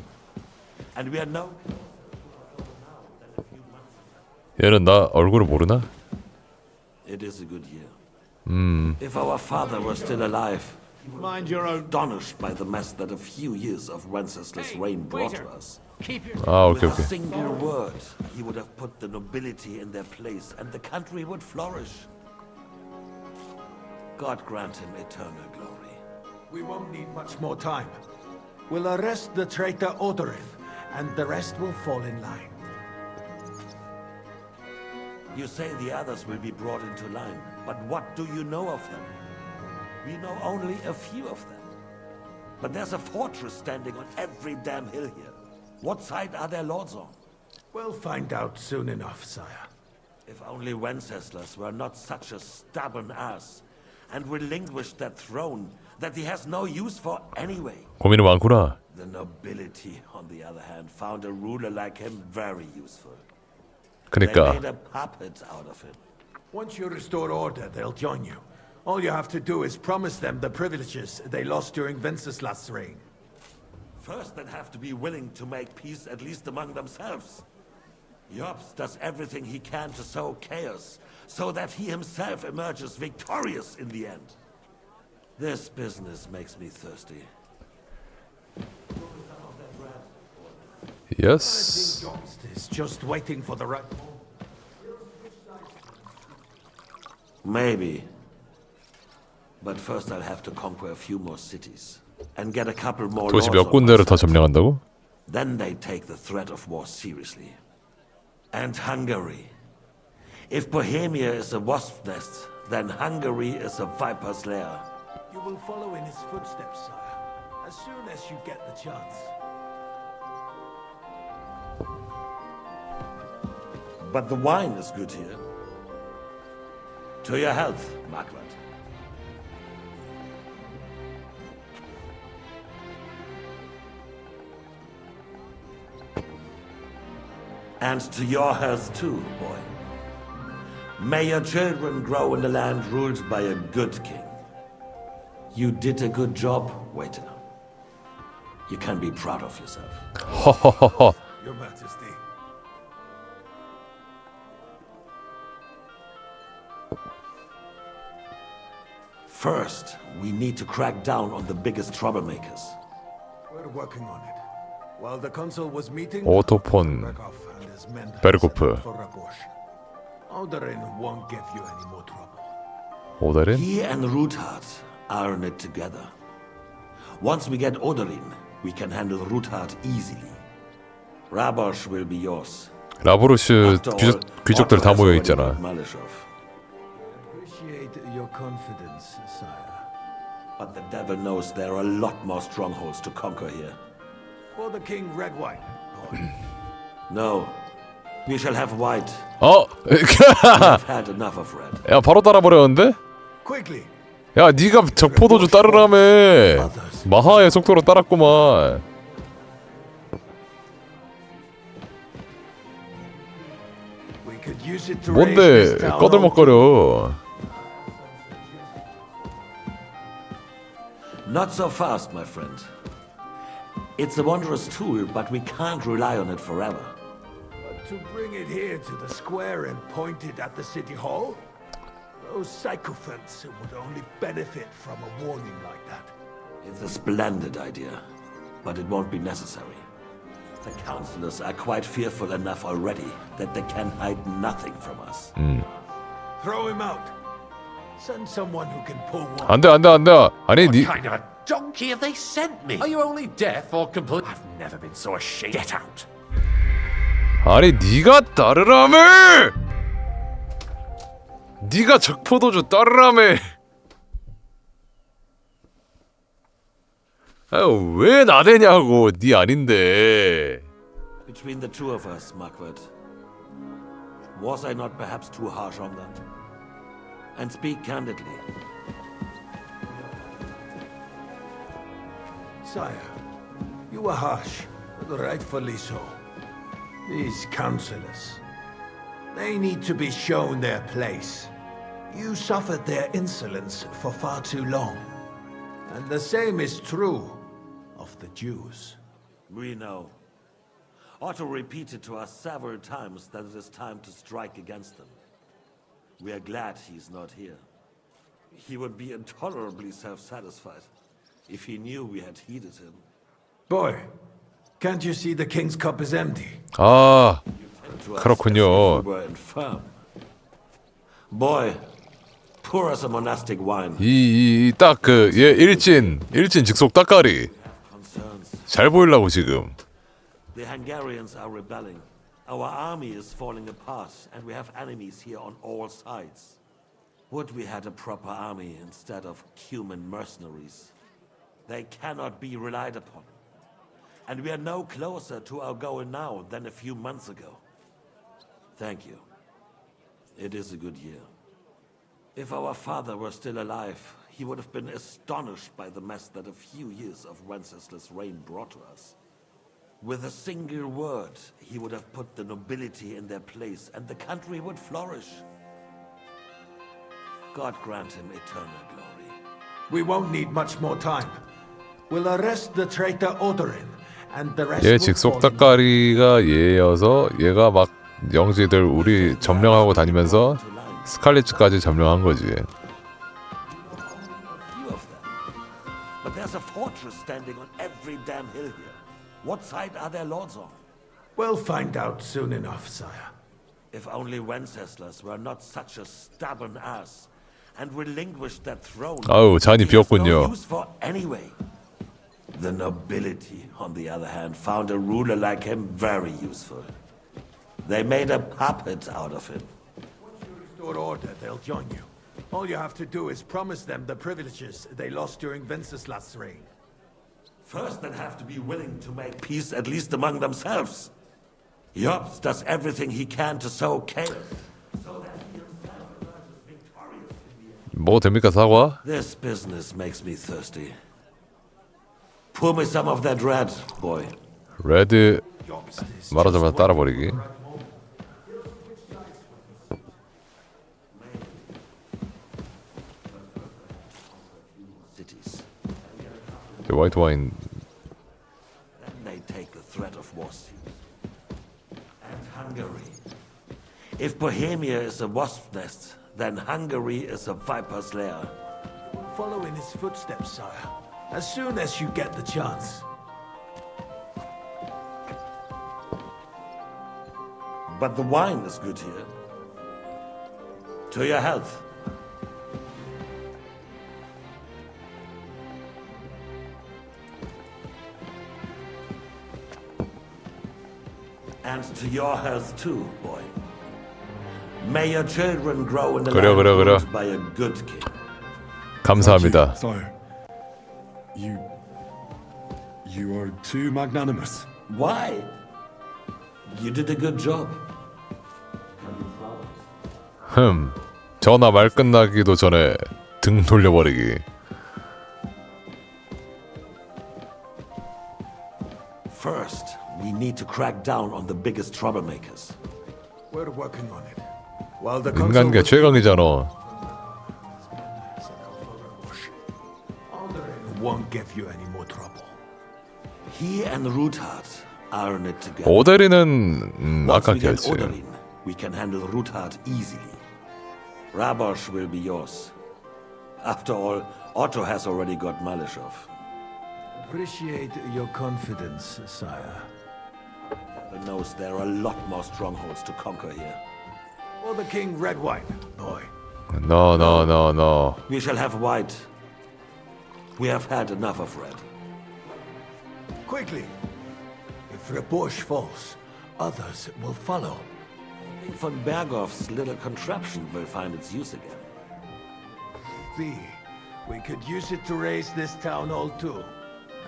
And we are no... 얘는 나 얼굴을 모르나? It is a good year. If our father were still alive, he would Mind be your own... astonished by the mess that a few years of Wenceslas' reign brought to us. 아, With 오케이. a single word, he would have put the nobility in their place, and the country would flourish. God grant him eternal glory. We won't need much more time. We'll arrest the traitor Odorin, and the rest will fall in line. You say the others will be brought into line, but what do you know of them? We know only a few of them. But there's a fortress standing on every damn hill here. What side are their lords on? We'll find out soon enough, sire. If only Wenceslas were not such a stubborn ass, and relinquished that throne that he has no use for anyway. 고민이 많구나. The nobility, on the other hand, found a ruler like him very useful. 그러니까. They made a puppet out of him. Once you restore order, they'll join you. All you have to do is promise them the privileges they lost during Wenceslas' reign. First, they'd have to be willing to make peace at least among themselves. Jobs does everything he can to sow chaos, so that he himself emerges victorious in the end. This business makes me thirsty. Yes. Jobs is just waiting for the right. Maybe. But first I'll have to conquer a few more cities. And get a couple more 도시 lords 몇 on 군데를 my 다 side. 점령한다고? Then they take the threat of war seriously. And Hungary. If Bohemia is a wasp nest, then Hungary is a viper's lair. You will follow in his footsteps, sire, as soon as you get the chance. But the wine is good here. To your health, Margaret. And to your health too, boy. May your children grow in a land ruled by a good king. You did a good job, waiter. You can be proud of yourself. 허허허허. Your Majesty. First, we need to crack down on the biggest troublemakers. We're working on it. While the consul was meeting, 오토폰, Brekov and his men 베르코프, for Ragosh. Odorin won't give you any more trouble. 오다린? He and Ruthard are in it together. Once we get Odorin, we can handle Ruthard easily. Rabosh will be yours. 라브루슈 After all, 귀족들 다 Otto 모여 has 있잖아. already got Malishov. Appreciate your confidence, sire. But the devil knows there are a lot more strongholds to conquer here. For the king, red wine. No, we shall have white. 어? I've had enough of red. 야 바로 따라버렸는데? Quickly. 야 네가 적포도주 따르라며. 마하의 속도로 따랐구만. We could use it to 뭔데 raise this town 꺼들먹거려. Not so fast, my friend. It's a wondrous tool, but we can't rely on it forever. But to bring it here to the square and point it at the city hall? Those sycophants would only benefit from a warning like that. It's a splendid idea, but it won't be necessary. The councillors are quite fearful enough already that they can hide nothing from us. Throw him out. Send someone who can pull one. 안돼. 아니 니 Kind of a donkey have they sent me? Are you only deaf or complete? I've never been so ashamed. Get out. 아니 네가 따르라며. 네가 적포도주 따르라며. 아유 왜 나대냐고. 네 아닌데. Between the two of us, Margaret, was I not perhaps too harsh on them? And speak candidly. Sire, you were harsh, but rightfully so. These councillors, they need to be shown their place. You suffered their insolence for far too long. And the same is true of the Jews. We know. Otto repeated to us several times that it is time to strike against them. We are glad he's not here. He would be intolerably self-satisfied if he knew we had heeded him. Boy, can't you see the king's cup is empty? 아 To us 그렇군요. as if we were infirm. Boy, pour us a monastic wine. 이 딱 그 얘 일진 즉속 따까리 Concerns. 잘 보이려고 지금. The Hungarians are rebelling. Our army is falling apart, and we have enemies here on all sides. Would we had a proper army instead of human mercenaries? They cannot be relied upon. And we are no closer to our goal now than a few months ago. Thank you. It is a good year. If our father were still alive, he would have been astonished by the mess that a few years of Wenceslas' reign brought to us. With a single word, he would have put the nobility in their place, and the country would flourish. God grant him eternal glory. We won't need much more time. We'll arrest the traitor Odorin, and the rest 얘 will 직속 fall in. 따까리가 얘여서 얘가 막 영지들 우리 점령하고 다니면서 스칼리츠까지 점령한 거지. But there's a fortress standing on every damn hill here. What side are their lords on? We'll find out soon enough, sire. If only Wenceslas were not such a stubborn ass and relinquished that throne. 아우, 잔이 he has no 비었군요. use for anyway. The nobility, on the other hand, found a ruler like him very useful. They made a puppet out of him. Once you restore order, they'll join you. All you have to do is promise them the privileges they lost during Wenceslas' reign. First, they'll have to be willing to make peace at least among themselves. Jobs does everything he can to sow chaos. So that he himself emerges victorious in the end. 뭐 됩니까 사과? This business makes me thirsty. Pour me some of that red, boy. 레드 말하자마자 따라버리기. 저 화이트 와인. Then they take the threat of Warsaw and Hungary. If Bohemia is a wasp nest, then Hungary is a viper's lair. Follow in his footsteps, sire, as soon as you get the chance. But the wine is good here. To your health. And to your health too, boy. May your children grow in the land ruled by a good king. 감사합니다. Sire, you are too magnanimous. Why? You did a good job. 전화 말 끝나기도 전에 등 돌려버리기. First, we need to crack down on the biggest troublemakers. We're working on it. While the 인간계 최강이잖아. won't give you any more trouble. He and Ruthard are in it together. 오데리는 Once 아까 we get 기했지. Odorin, we can handle Ruthard easily. Rabosh will be yours. After all, Otto has already got Malishov. Appreciate your confidence, sire. He knows there are a lot more strongholds to conquer here. For the king, red wine, boy. No. We shall have white. We have had enough of red. Quickly. If Rabosh falls, others will follow. Only von Berghoff's little contraption will find its use again. We could use it to raise this town hall too.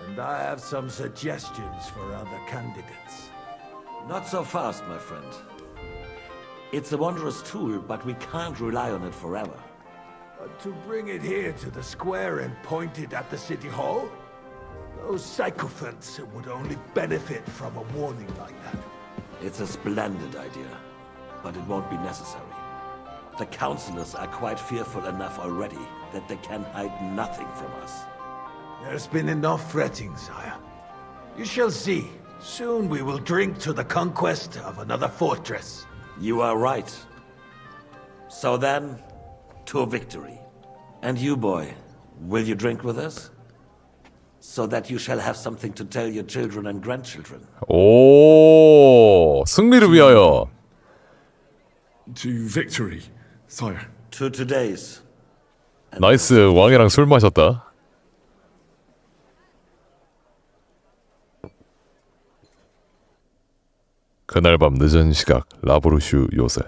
And I have some suggestions for other candidates. Not so fast, my friend. It's a wondrous tool, but we can't rely on it forever. But to bring it here to the square and point it at the city hall? Those sycophants would only benefit from a warning like that. It's a splendid idea, but it won't be necessary. The councillors are quite fearful enough already that they can hide nothing from us. There's been enough fretting, sire. You shall see. Soon we will drink to the conquest of another fortress. You are right. So then, to victory. And you, boy, will you drink with us? So that you shall have something to tell your children and grandchildren. 오, 승리를 위하여. To victory, sire. To today's. 나이스, 왕이랑 술 마셨다. 그날 밤 늦은 시각, 라브루슈 요새.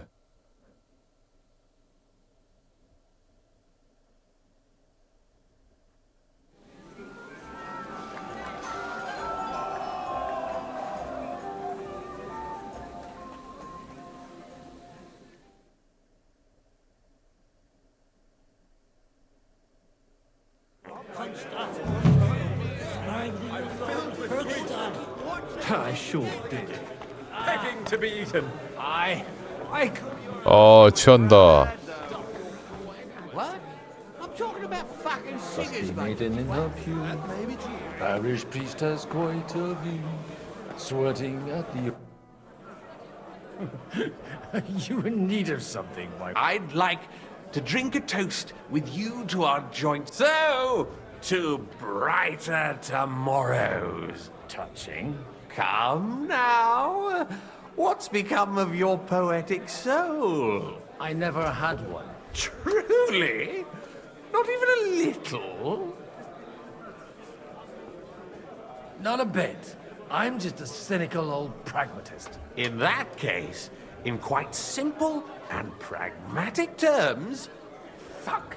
I sure did. Begging to be eaten. I 취한다. What? I'm talking about fucking singers, mate. In her pew. Parish priest has quite a view, sweating at the... You in need of something, my... I'd like to drink a toast with you to our joint... So, to brighter tomorrows. Touching. Come now. What's become of your poetic soul? I never had one. Truly? Not even a little? Not a bit. I'm just a cynical old pragmatist. In that case, in quite simple and pragmatic terms, fuck.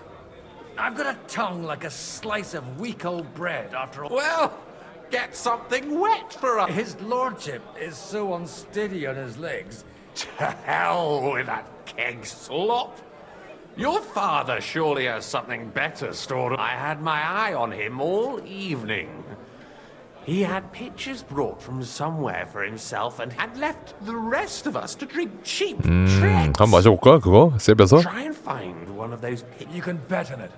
I've got a tongue like a slice of weak old bread after all. Well, get something wet for us. His lordship is so unsteady on his legs. To hell with that keg slop. Your father surely has something better stored. I had my eye on him all evening. He had pitchers brought from somewhere for himself and had left the rest of us to drink cheap tricks. 한번 마셔볼까 그거? 세벼서? Try and find one of those pitchers. You can bet on it.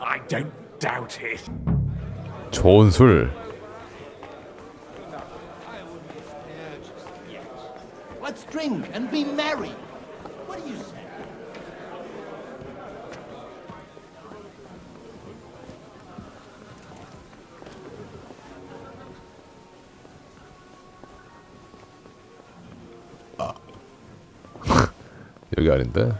I don't doubt it. 좋은 술. Let's drink and be merry. What do you say? 여기 아닌데?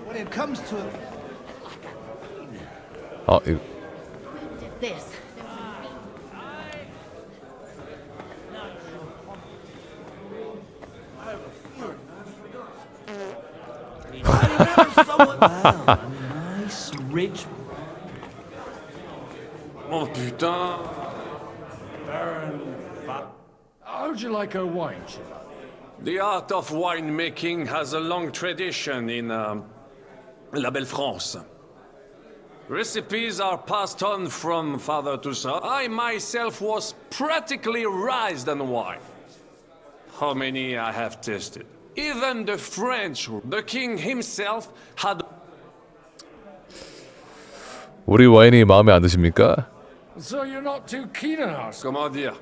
When it comes to 아, 이거. This. Nice, rich. Oh putain. How'd you like a wine, Chevalier? The art of winemaking has a long tradition in La Belle France. Recipes are passed on from father to son. I myself was practically raised on wine. How many I have tasted. Even the French, the king himself had... 우리 와인이 마음에 안 드십니까? So you're not too keen on us? Comment dire?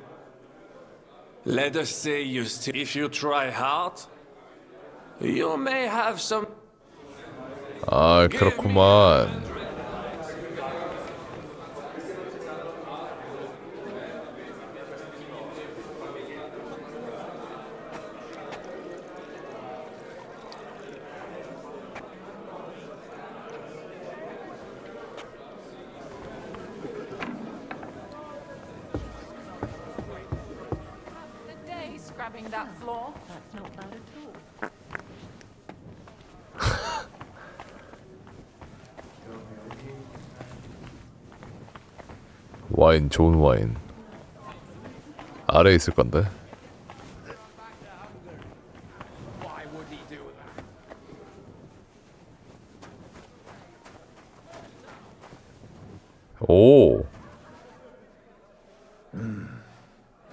Let us say you still... If you try hard, you may have some... 아, 그렇구만. Scrubbing that floor. That's not bad at all. 와인, 좋은 와인. 아래에 있을 건데. 오.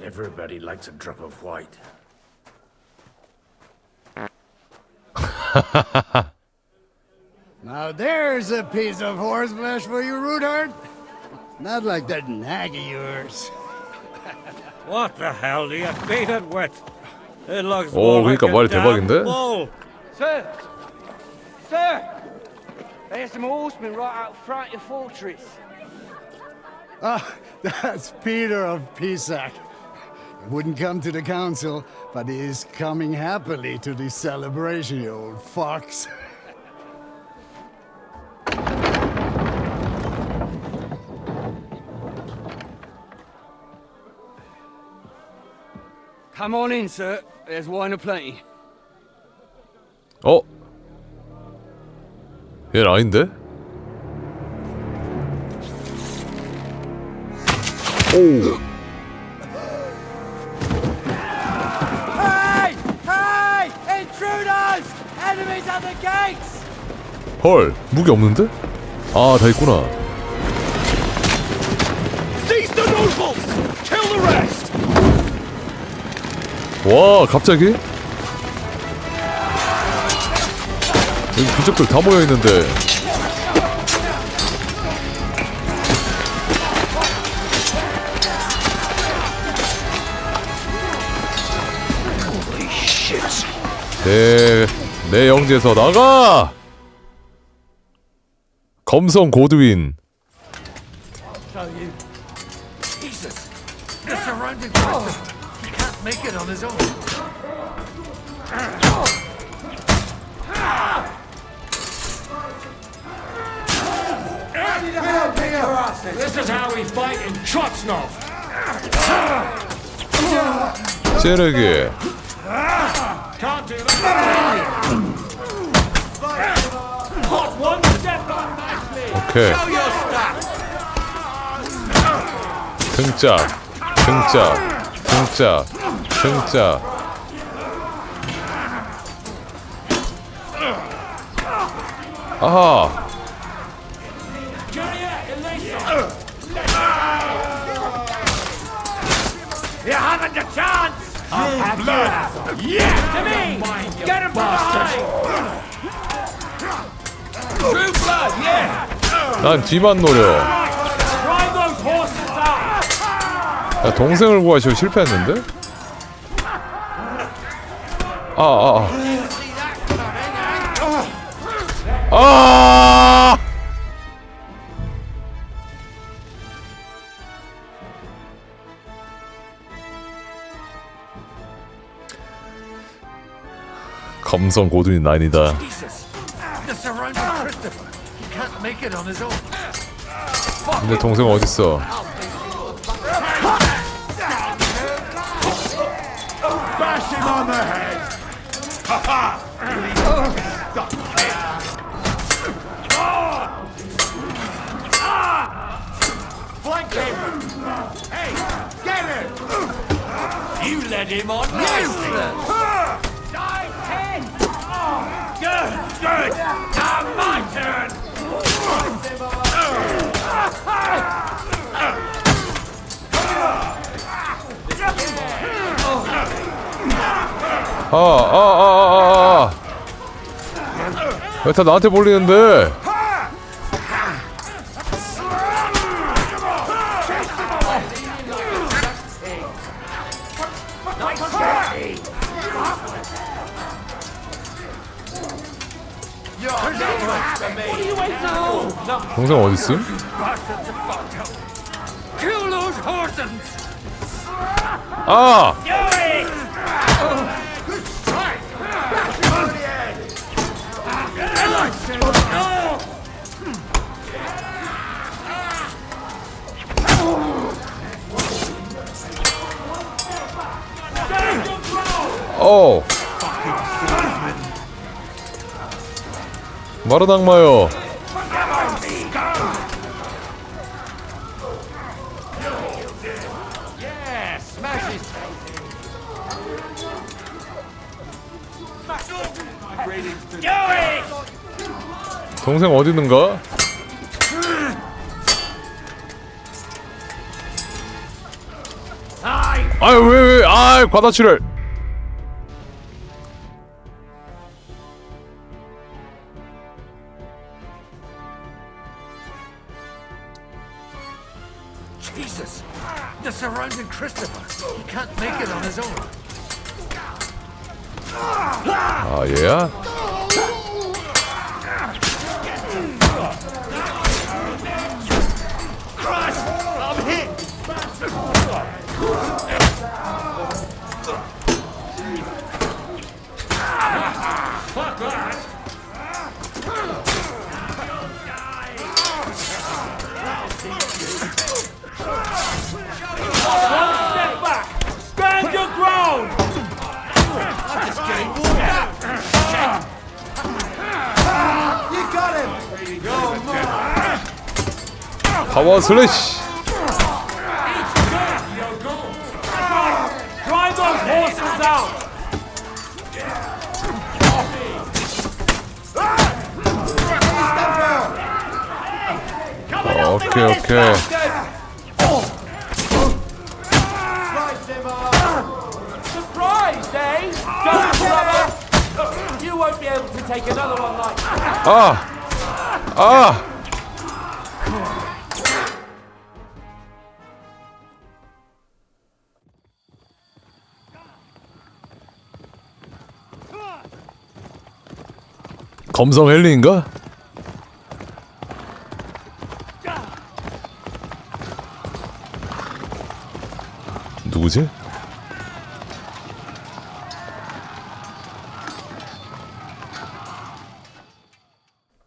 Everybody likes a drop of white. Now there's a piece of horseflesh for you, Rootheart. Not like that nag of yours. What the hell do you beat it with? It looks 오, more like 그러니까 a 말 damn 대박인데? bull. Sir! Sir! There's some horsemen right out front of the fortress. Ah, that's Peter of Pisac. He wouldn't come to the council, but he is coming happily to the celebration, you old fox. Come on in, sir. There's wine aplenty. 어? 얘는 아닌데? 오. Hey! Hey! Enemies at the gates! 헐, 무기 없는데? 아, 다 있구나. Seize the nobles! Kill the rest! 와, 갑자기? 여기 부적들 다 모여 있는데. 내 영지에서 나가! 검성 고드윈. Jesus! The surrounding Christopher! He can't make it on his own! This is how we fight in Trotsnov. 찌르기. Can't do that. Hot one step on nicely. 오케이. Show your stuff. 등짝, 등짝, 등짝, 등짝. 아하. You haven't a chance! I'll have blood! Yeah! To me! Get him from behind! True blood, yeah! 난 뒤만 노려. Drive those horses out! 야, 동생을 구하시고 실패했는데? 아! 검성 고든이 아니다. Jesus! The surrounding Christopher! He can't make it on his own! 근데 동생 어딨어? Bash him on the head! Ha ha! Stuck kid! Flank him! Hey! Get him! You led him on nicely! Dive 10! Good! Good! Now my turn! 왜 다 나한테 몰리는데? 동생 어딨음? Kill those horses! 아! 오! 마른 악마요. Yeah, smash it! Do it! 동생 어디 있는가? 아유 왜 아 과다치를. Jesus! The surrounding Christopher! He can't make it on his own! 아 얘야? Crush! I'm hit! Fuck that! One step back! Stand your ground! I'm just getting warmed up! You got him! 파워 슬래시. Drive those horses out! 오케이 오케이. Surprised, eh? Don't brother. You won't be able to take another one like that. 아! 검성 헨리인가? 누구지?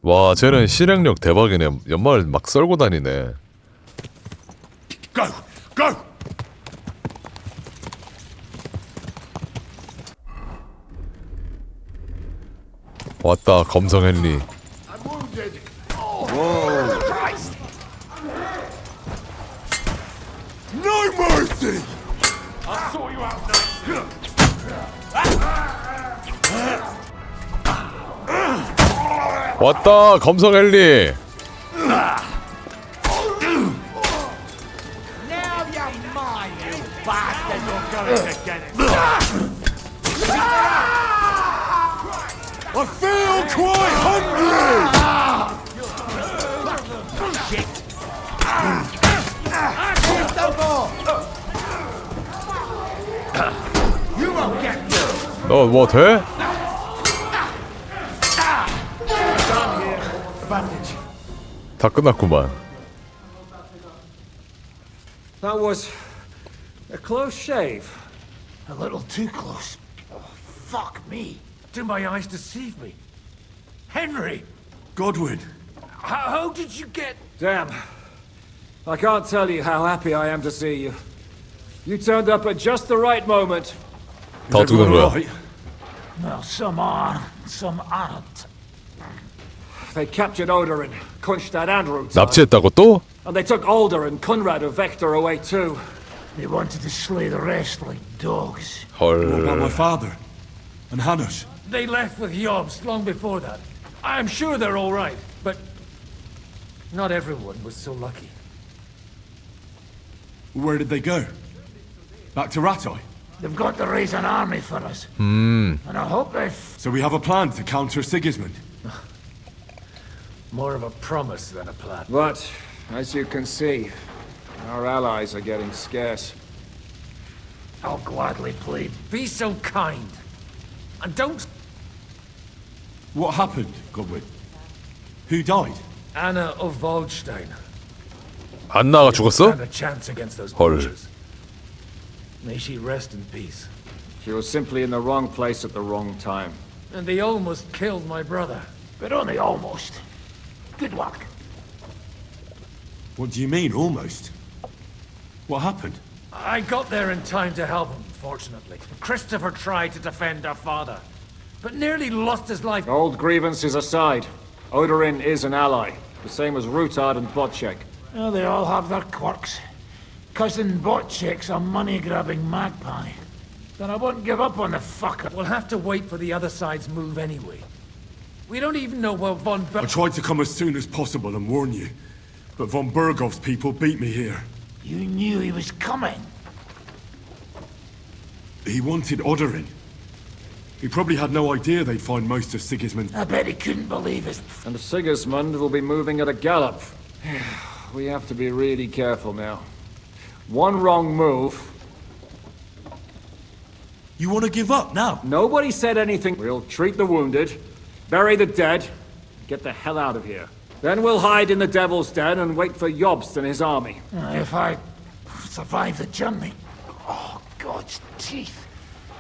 와, 쟤는 실행력 대박이네. 연말 막 썰고 다니네. Go! Go! 왔다, 검성 헨리. Whoa! No mercy! I'll sort you out nicely. 왔다, 검성 헨리. Now you're mine, you bastard! You're going to get it. I feel quite hungry! Shit! You won't get me! 너 뭐 돼? 다 끝났구만. That was a close shave. A little too close. Oh, fuck me. Do my eyes deceive me? Henry! Godwin. How did you get... Damn. I can't tell you how happy I am to see you. You turned up at just the right moment. 다 어떻게 된 거야? Well, some are, some aren't. They captured Odorin, Kunstad and Ruth. 납치했다고 또? And they took Alder and Conrad of Vector away too. They wanted to slay the rest like dogs. What about my father? And Hanush? They left with Yobs long before that. I'm sure they're all right, but not everyone was so lucky. Where did they go? Back to Rattoi? They've got to raise an army for us. And I hope they... So we have a plan to counter Sigismund? More of a promise than a plan. But, as you can see, our allies are getting scarce. I'll gladly plead. Be so kind. And don't... What happened, Godwin? Who died? Anna of Waldstein. 안나가 죽었어? Stand a chance against those 헐. butchers. May she rest in peace. She was simply in the wrong place at the wrong time. And they almost killed my brother. But only almost. Good luck. What do you mean, almost? What happened? I got there in time to help him, fortunately. Christopher tried to defend our father, but nearly lost his life. Old grievances aside, Odorin is an ally, the same as Rutard and Botchek. Well, they all have their quirks. Cousin Botchek's a money-grabbing magpie. Then I won't give up on the fucker. We'll have to wait for the other side's move anyway. We don't even know where von I tried to come as soon as possible and warn you, but von Bergov's people beat me here. You knew he was coming. He wanted Odorin. He probably had no idea they'd find most of Sigismund. I bet he couldn't believe it. And Sigismund will be moving at a gallop. We have to be really careful now. One wrong move. You want to give up now? Nobody said anything. We'll treat the wounded, bury the dead, get the hell out of here. Then we'll hide in the Devil's Den and wait for Jobst and his army. If I survive the journey... Oh, God's teeth.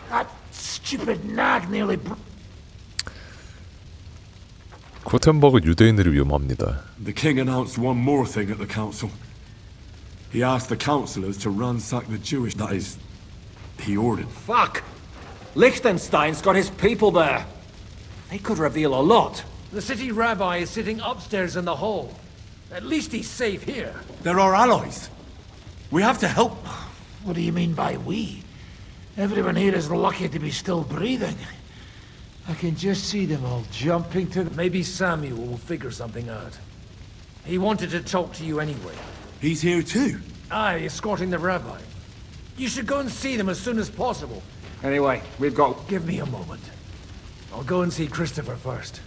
That stupid nag nearly... 코텐버그 유대인들이 위험합니다. The king announced one more thing at the council. He asked the councillors to ransack the Jewish... That is, he ordered. Fuck! Liechtenstein's got his people there. They could reveal a lot. The city rabbi is sitting upstairs in the hall. At least he's safe here. They're our allies. We have to help. What do you mean by we? Everyone here is lucky to be still breathing. I can just see them all jumping to... Maybe Samuel will figure something out. He wanted to talk to you anyway. He's here too? Aye, escorting the rabbi. You should go and see them as soon as possible. Anyway, we've got... Give me a moment. I'll go and see Christopher first.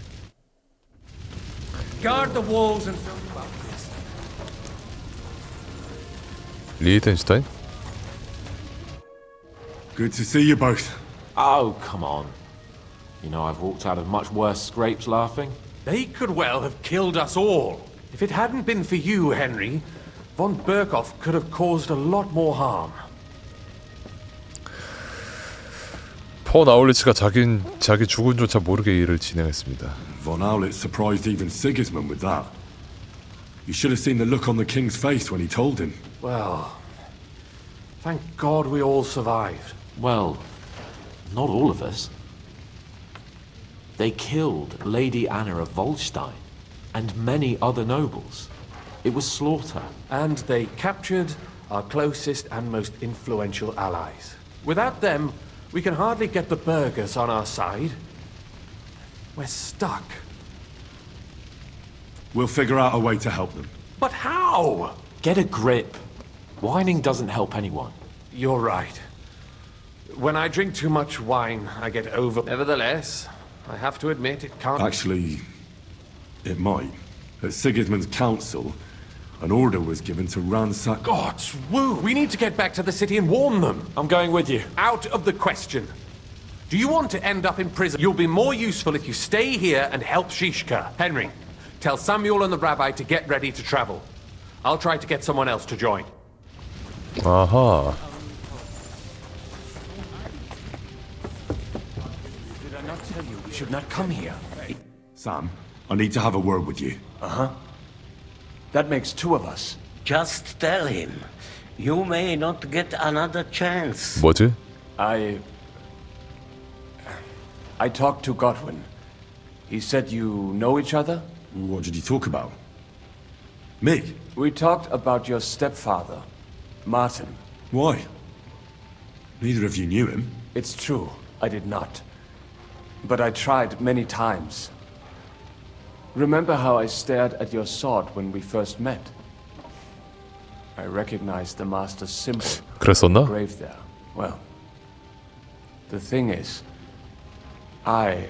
Guard the walls and... 리히텐슈타인? Good to see you both. Oh, come on. You know I've walked out of much worse scrapes laughing. They could well have killed us all. If it hadn't been for you, Henry, von Berkhoff could have caused a lot more harm. 폰 아울리츠가 자기 주군조차 모르게 일을 진행했습니다. Von Aulitz surprised even Sigismund with that. You should have seen the look on the king's face when he told him. Well, thank God we all survived. Well, not all of us. They killed Lady Anna of Volstein and many other nobles. It was slaughter. And they captured our closest and most influential allies. Without them, we can hardly get the burghers on our side. We're stuck. We'll figure out a way to help them. But how? Get a grip. Whining doesn't help anyone. You're right. When I drink too much wine, I get over... Nevertheless, I have to admit it can't... Actually, it might. At Sigismund's council, an order was given to ransack... God's woo! We need to get back to the city and warn them. I'm going with you. Out of the question. Do you want to end up in prison? You'll be more useful if you stay here and help Shishka. Henry, tell Samuel and the rabbi to get ready to travel. I'll try to get someone else to join. 아하. Did I not tell you we should not come here? Sam, I need to have a word with you. Uh-huh. That makes two of us. Just tell him. You may not get another chance. 뭐지? I talked to Godwin. He said you know each other? What did you talk about? Me? We talked about your stepfather, Martin. Why? Neither of you knew him. It's true, I did not. But I tried many times. Remember how I stared at your sword when we first met? I recognized the master's symbol. 그랬었나? Engraved there. Well, the thing is, I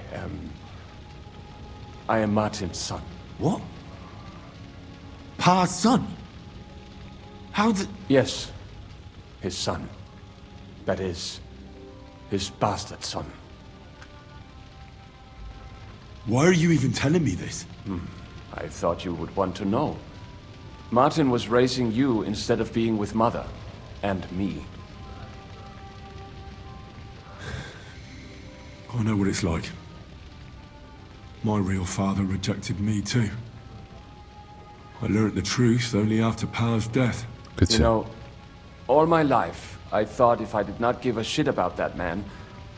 am Martin's son. What? Pa's son? How did... Yes, his son. That is, his bastard son. Why are you even telling me this? I thought you would want to know. Martin was raising you instead of being with Mother. And me. I know what it's like. My real father rejected me too. I learned the truth only after Pa's death. You know, all my life, I thought if I did not give a shit about that man,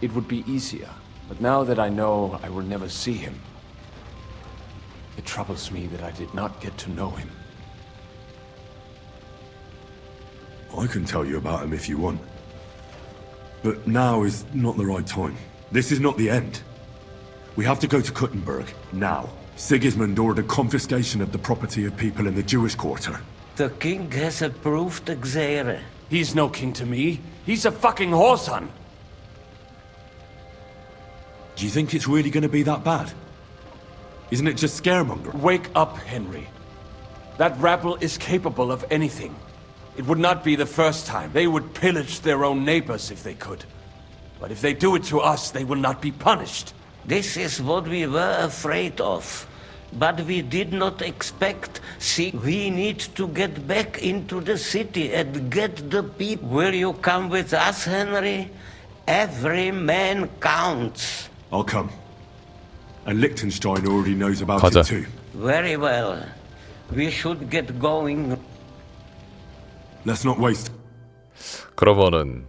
it would be easier. But now that I know I will never see him, it troubles me that I did not get to know him. I can tell you about him if you want. But now is not the right time. This is not the end. We have to go to Kuttenberg, now. Sigismund ordered confiscation of the property of people in the Jewish quarter. The king has approved Xere. He's no king to me. He's a fucking whoreson. Do you think it's really going to be that bad? Isn't it just scaremongering? Wake up, Henry. That rabble is capable of anything. It would not be the first time. They would pillage their own neighbors if they could. But if they do it to us, they will not be punished. This is what we were afraid of. But we did not expect. See, we need to get back into the city and get the people. Will you come with us, Henry? Every man counts. I'll come. And Liechtenstein already knows about 가자. it too. Very well. We should get going. Let's not waste. 그러면은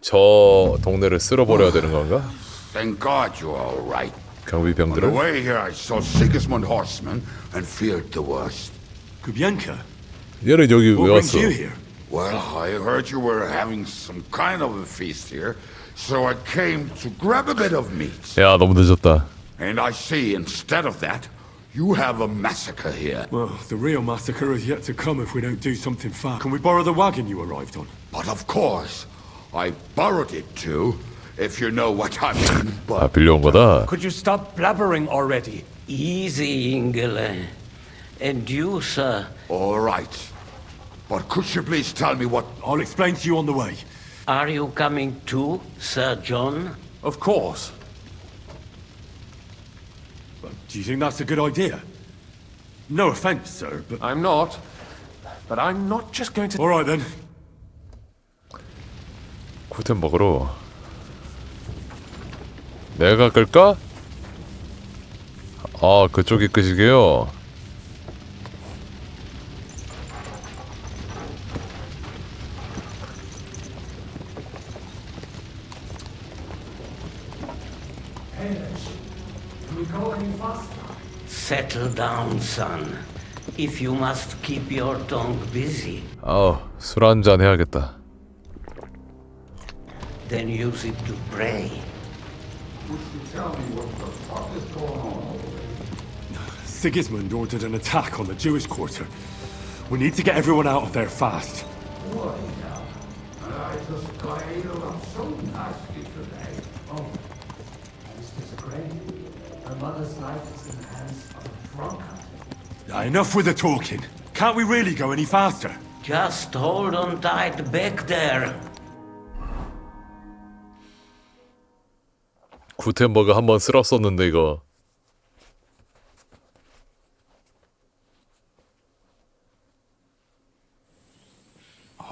저 동네를 쓸어버려야 되는 건가? Thank God you're all right. On the 경비병들을? way here, I saw Sigismund horsemen and feared the worst. Kubienka? 얘는 여기 Who 왜 brings 왔어? you here? Well, I heard you were having some kind of a feast here, so I came to grab a bit of meat. 야, 너무 늦었다. And I see, instead of that, You have a massacre here. Well, the real massacre is yet to come if we don't do something fast. Can we borrow the wagon you arrived on? But of course. I borrowed it too, if you know what I mean. 아, 빌려온 거다. Could you stop blabbering already? Easy, Ingele. And you, sir? All right. But could you please tell me what... I'll explain to you on the way. Are you coming too, Sir John? Of course. But do you think that's a good idea? No offense, sir, but... I'm not. But I'm not just going to... All right, then. 구텐버그로 내가 끌까? 아, 그쪽이 끄시게요. Settle down, son. If you must keep your tongue busy, 술 한잔 해야겠다. then use it to pray. Sigismund ordered an attack on the Jewish quarter. We need to get everyone out of there fast. Enough with the talking. Can't we really go any faster? Just hold on tight back there. 구텐버그 한번 쓸었었는데 이거.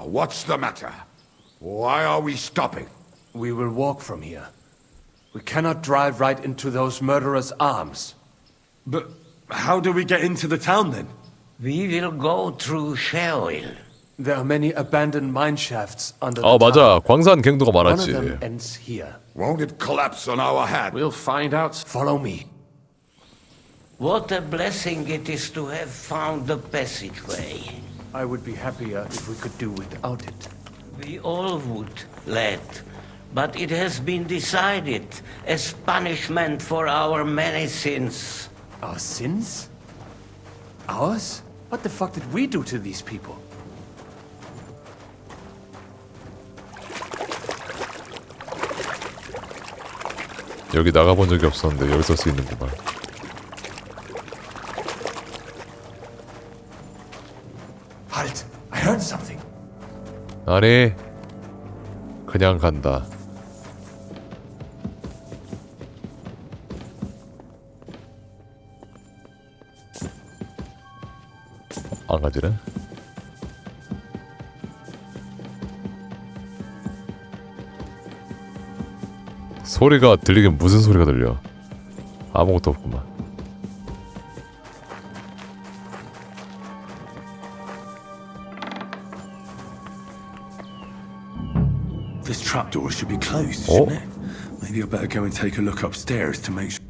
What's the matter? Why are we stopping? We will walk from here. We cannot drive right into those murderers' arms. But how do we get into the town then? We will go through Sheol. There are many abandoned mine shafts under the 맞아. 광산 갱도가 One of 많았지. them ends here. Won't it collapse on our head? We'll find out. Follow me. What a blessing it is to have found the passageway. I would be happier if we could do without it. We all would, lad. But it has been decided as punishment for our many sins. Our sins? Ours? What the fuck did we do to these people? 여기 나가본 적이 없었는데 여기 쓸 수 있는구만. Halt! I heard something. 아니, 그냥 간다. 안 가지네. 소리가 들리긴 무슨 소리가 들려? 아무것도 없구만. This trapdoor should be closed, shouldn't it? Maybe I better go and take a look upstairs to make sure.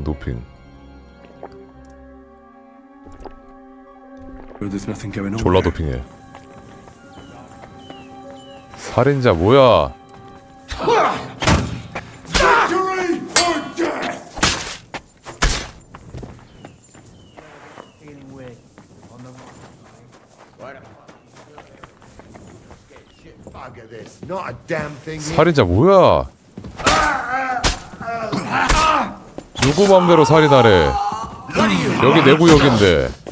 도핑. There's nothing going on. 졸라 도핑해. 살인자 뭐야? Victory or death! Bugger this. Not a damn thing. 살인자 뭐야? 누구 맘대로 살인하래? 여기 내 구역인데.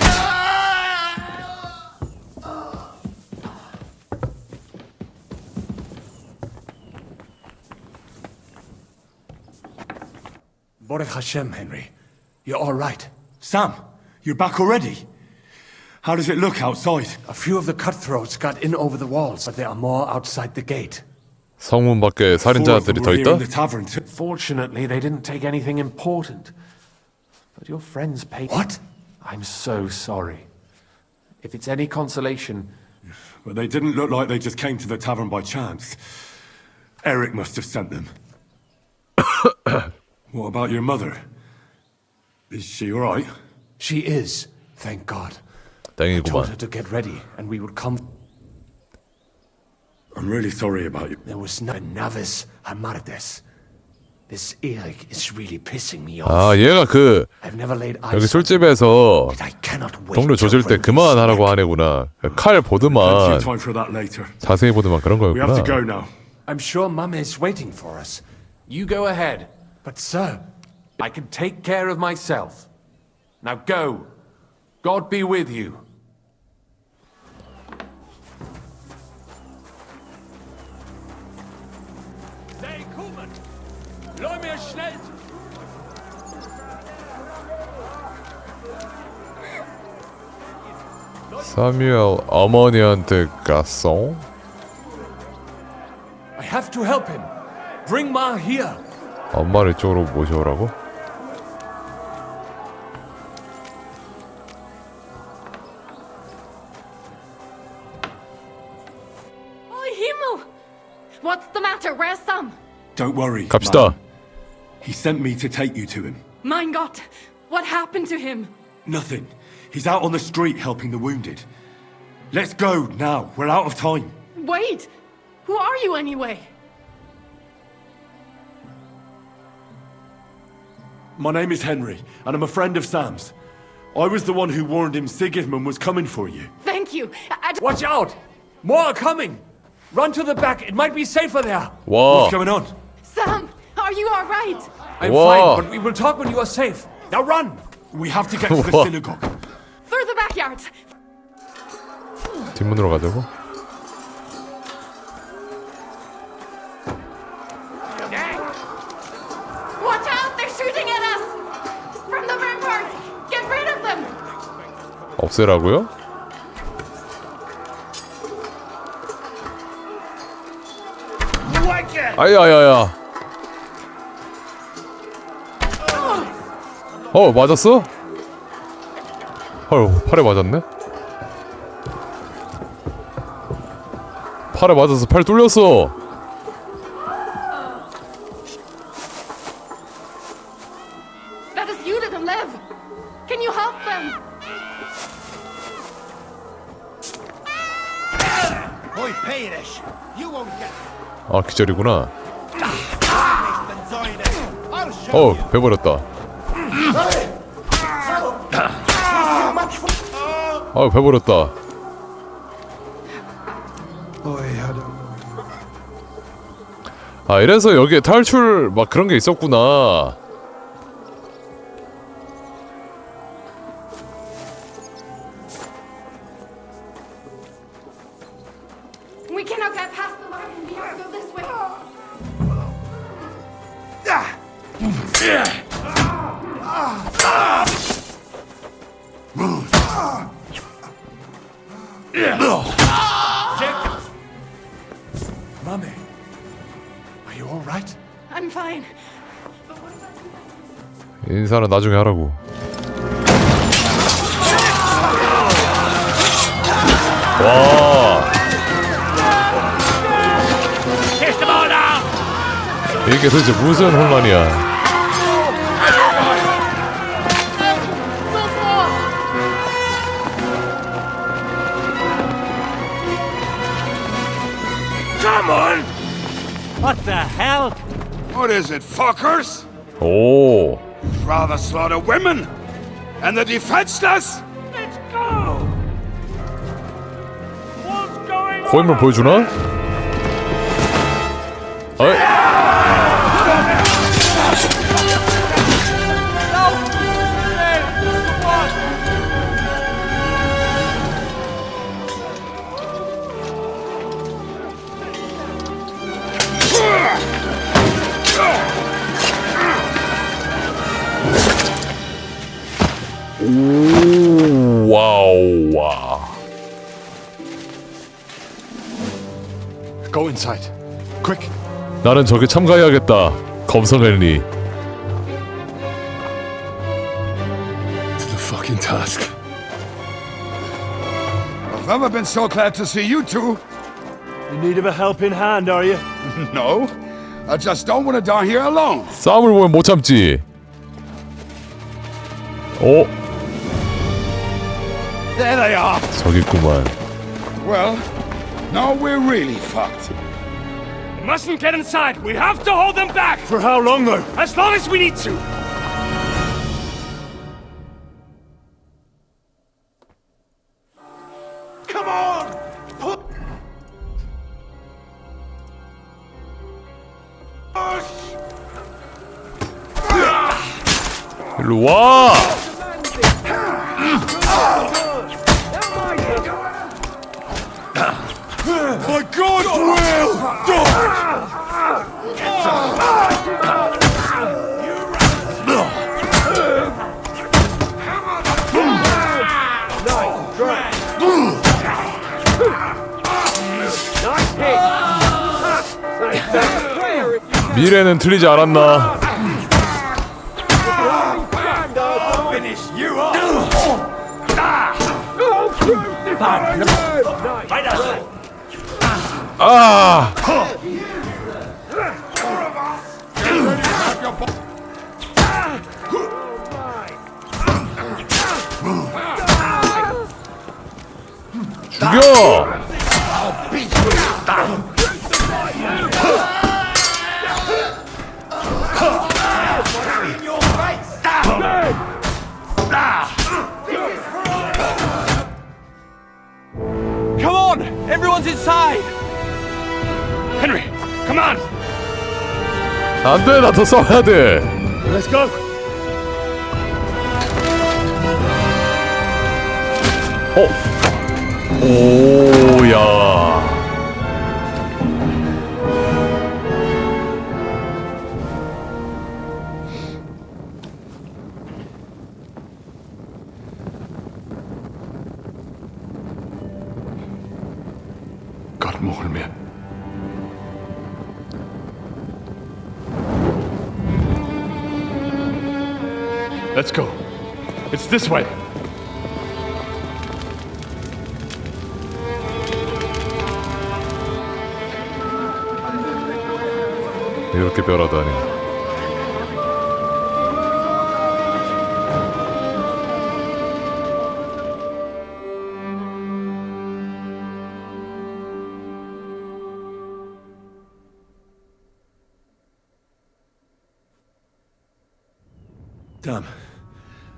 Baruch Hashem, Henry. You're all right. Sam, you're back already? How does it look outside? A few of the cutthroats got in over the walls, but there are more outside the gate. 성문 밖에 살인자들이 더 있다? Fortunately, they didn't take anything important. But your friends paid... What? I'm so sorry. If it's any consolation... But they didn't look like they just came to the tavern by chance. Eric must have sent them. What about your mother? Is she alright? She is, thank God. I told her 땡이구만. to get ready, and we would come... I'm really sorry about you. There was no Navis Hamardes. This Erik is really pissing me off. 아, 얘가 그 I've never laid eyes 여기 술집에서 동료 조질 때 그만하라고 한 애구나. 칼 보드만 자세히 보드만 그런 거였구나. I'm sure Mum is waiting for us. You go ahead. But sir, I can take care of myself. Now go. God be with you. Sei kommen! Leih mir schnell! 사뮤엘 어머니한테 갔어? I have to help him. Bring Ma here. 엄마를 이쪽으로 모셔오라고? Oh, Himmel! What's the matter? Where's Sam? Don't worry. 갑시다. Mum. He sent me to take you to him. Mein Gott! What happened to him? Nothing. He's out on the street helping the wounded. Let's go now. We're out of time. Wait! Who are you anyway? My name is Henry, and I'm a friend of Sam's. I was the one who warned him Sigismund was coming for you. Thank you. Watch out! More are coming! Run to the back. It might be safer there. Whoa. What's going on? Sam, are you all right? I'm Whoa. fine, but we will talk when you are safe. Now run! We have to get to the Whoa. synagogue. Through the backyard. 뒷문으로 가자고? Watch out! They're shooting at us! From the ramparts! Get rid of them! 없애라고요? 아야야야. 맞았어? 헐, 팔에 맞았네? 팔에 맞아서 팔 뚫렸어. That is Judith and Lev! Can you help them? Oi, Perish! You won't get 아, 기절이구나. I'll show 배 버렸다. 배 버렸다. 아, 이래서 여기에 탈출 막 그런 게 있었구나. We cannot get past the line. We have to go this way. Mummy, are you all right? I'm fine. 인사는 나중에 하라고. 와. 이게 도대체 무슨 혼란이야? Come on! What the hell? What is it, fuckers? 오. Rather slaughter women and the defenseless? Let's go! What's going on? 고인물 보여주나? 어이. 오, 와우, 와. Go inside. Quick. 나는 저기 참가해야겠다. 검성 헨리. To the fucking task. I've never been so glad to see you two. In need of a helping hand, are you? No, I just don't want to die here alone. 싸움을 보면 못 참지. 오. There they are. 저기 있구만. Well, Now we're really fucked. They mustn't get inside. We have to hold them back. For how long, though? As long as we need to. Come on! Push! 일로 와! By God's will! 미래는 틀리지 않았나? 아! 죽여! Come on! Everyone's inside! Henry, come on! 안 돼, 나 더 싸워야 돼. Let's go! 오야. God 먹을 매. Let's go. It's this way. 이렇게 변하다니. Damn.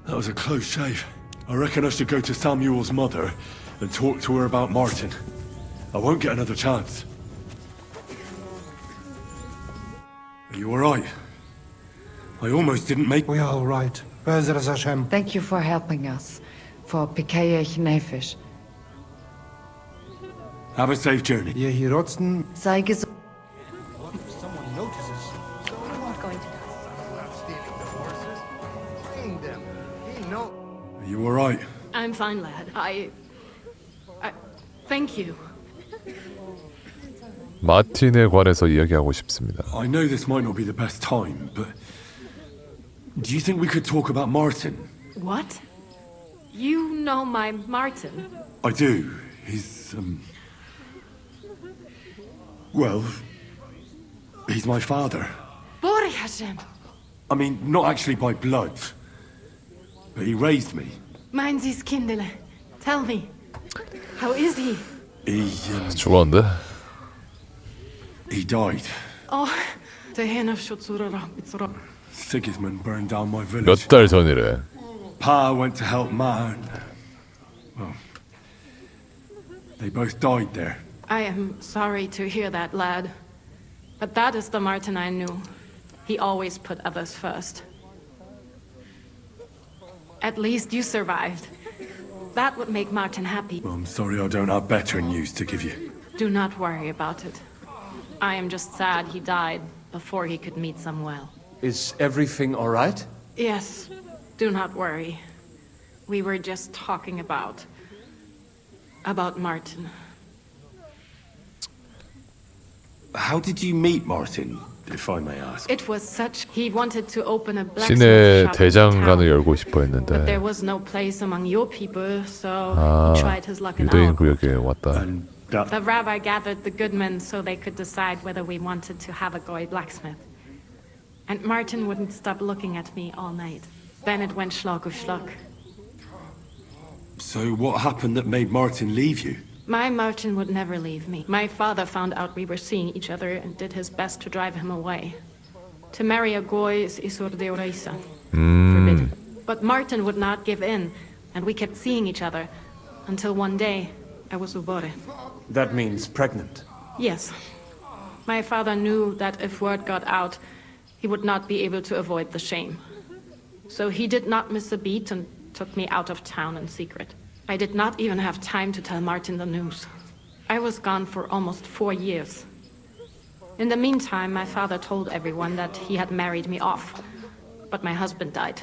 That was a close shave. I reckon I should go to Samuel's mother and talk to her about Martin. I won't get another chance. Are you alright? I almost didn't make... We are alright. Be'ezras Hashem. Thank you for helping us. For Pikeyech Nefesh. Have a safe journey. Yehi rotzen. Sei gesund. What if someone notices? I'm not going to die. I'm stealing the horses. Paying them. He knows. Are you alright? I'm fine, lad. I thank you. 마틴에 관해서 이야기하고 싶습니다. I know this might not be the best time, but do you think we could talk about Martin? What? You know my Martin? I do. He's well, he's my father. Bori Hashem. I mean, not actually by blood, but he raised me. Mein Sie's Kindele. Tell me, how is he? 죽었는데? He died. Oh, 대해나 쇼츠라라 미츠라. Sigismund burned down my village. 몇 달 전이래. Pa went to help Ma and... well, they both died there. I am sorry to hear that, lad. But that is the Martin I knew. He always put others first. At least you survived. That would make Martin happy. Well, I'm sorry I don't have better news to give you. Do not worry about it. I am just sad he died before he could meet Samuel. Is everything all right? Yes, do not worry. We were just talking about Martin. How did you meet Martin, if I may ask? It was such... He wanted to open a blacksmith 시내 shop in 대장간을 town, 열고 싶어 but 했는데 there was no place among your people, so 아, he tried his luck in 유대인 our 구역에 왔다. The rabbi gathered the good men so they could decide whether we wanted to have a goy blacksmith. And Martin wouldn't stop looking at me all night. Then it went schlock of schlock. So what happened that made Martin leave you? My Martin would never leave me. My father found out we were seeing each other and did his best to drive him away. To marry a Goy is Isur de Oreisa. Forbidden. But Martin would not give in, and we kept seeing each other, until one day, I was ubore. That means pregnant. Yes. My father knew that if word got out, he would not be able to avoid the shame. So he did not miss a beat and took me out of town in secret. I did not even have time to tell Martin the news. I was gone for almost 4 years. In the meantime, my father told everyone that he had married me off. But my husband died.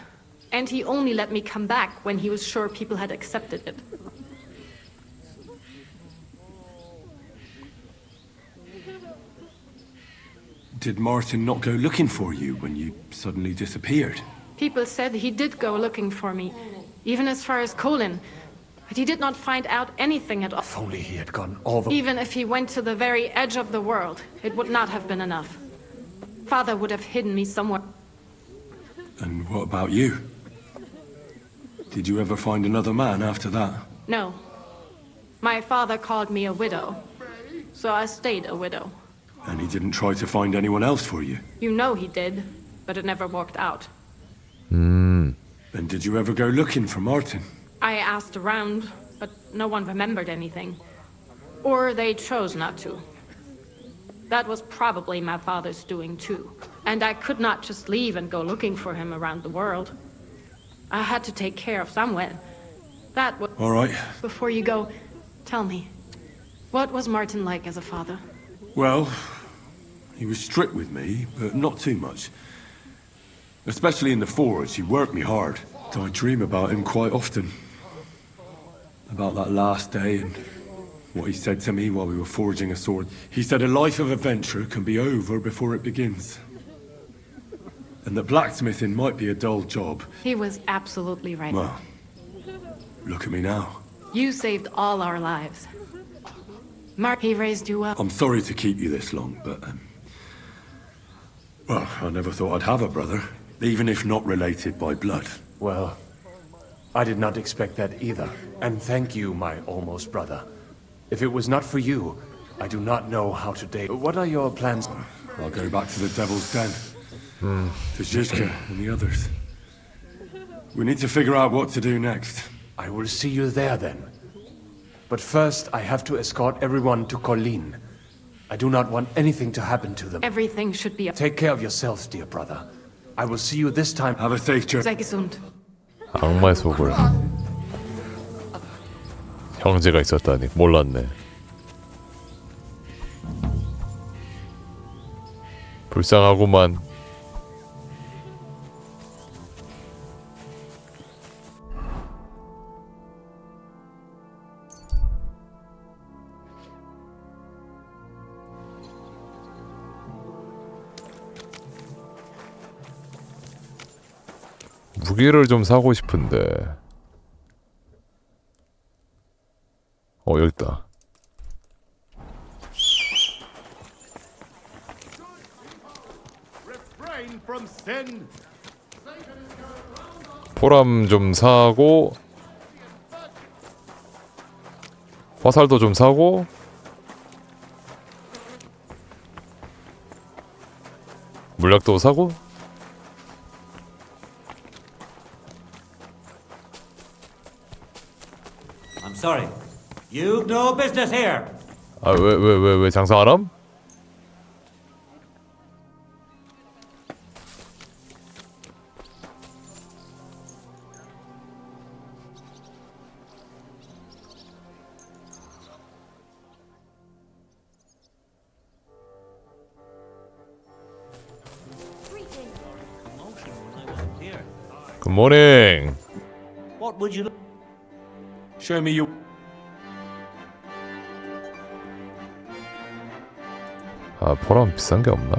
And he only let me come back when he was sure people had accepted it. Did Martin not go looking for you when you suddenly disappeared? People said he did go looking for me, even as far as Colin. But he did not find out anything at all. If only he had gone all the... Even if he went to the very edge of the world, it would not have been enough. Father would have hidden me somewhere. And what about you? Did you ever find another man after that? No. My father called me a widow, so I stayed a widow. And he didn't try to find anyone else for you? You know he did, but it never worked out. And did you ever go looking for Martin? I asked around, but no one remembered anything. Or they chose not to. That was probably my father's doing too. And I could not just leave and go looking for him around the world. I had to take care of someone. That was... All right. Before you go, tell me, what was Martin like as a father? Well, he was strict with me, but not too much. Especially in the forge, he worked me hard. I dream about him quite often. About that last day and what he said to me while we were forging a sword. He said a life of adventure can be over before it begins. And that blacksmithing might be a dull job. He was absolutely right. Well, look at me now. You saved all our lives. Mark, he raised you up. I'm sorry to keep you this long, but... well, I never thought I'd have a brother, even if not related by blood. Well, I did not expect that either. And thank you, my almost brother. If it was not for you, I do not know how to date. What are your plans? I'll go back to the Devil's Den. To Zizka and the others. We need to figure out what to do next. I will see you there then. But first, I have to escort everyone to Colleen. I do not want anything to happen to them. Everything should be... Take care of yourselves, dear brother. I will see you this time. Have a safe trip. Sei gesund. 악마의 속을 형제가 있었다니 몰랐네. 불쌍하구만. 무기를 좀 사고 싶은데. 여기 있다. 포람 좀 사고 화살도 좀 사고 물약도 사고 I'm sorry. You've no business here. 아, 왜 장사 안 함? Good morning. What would you... Show me your... 아, 포람 비싼 게 없나?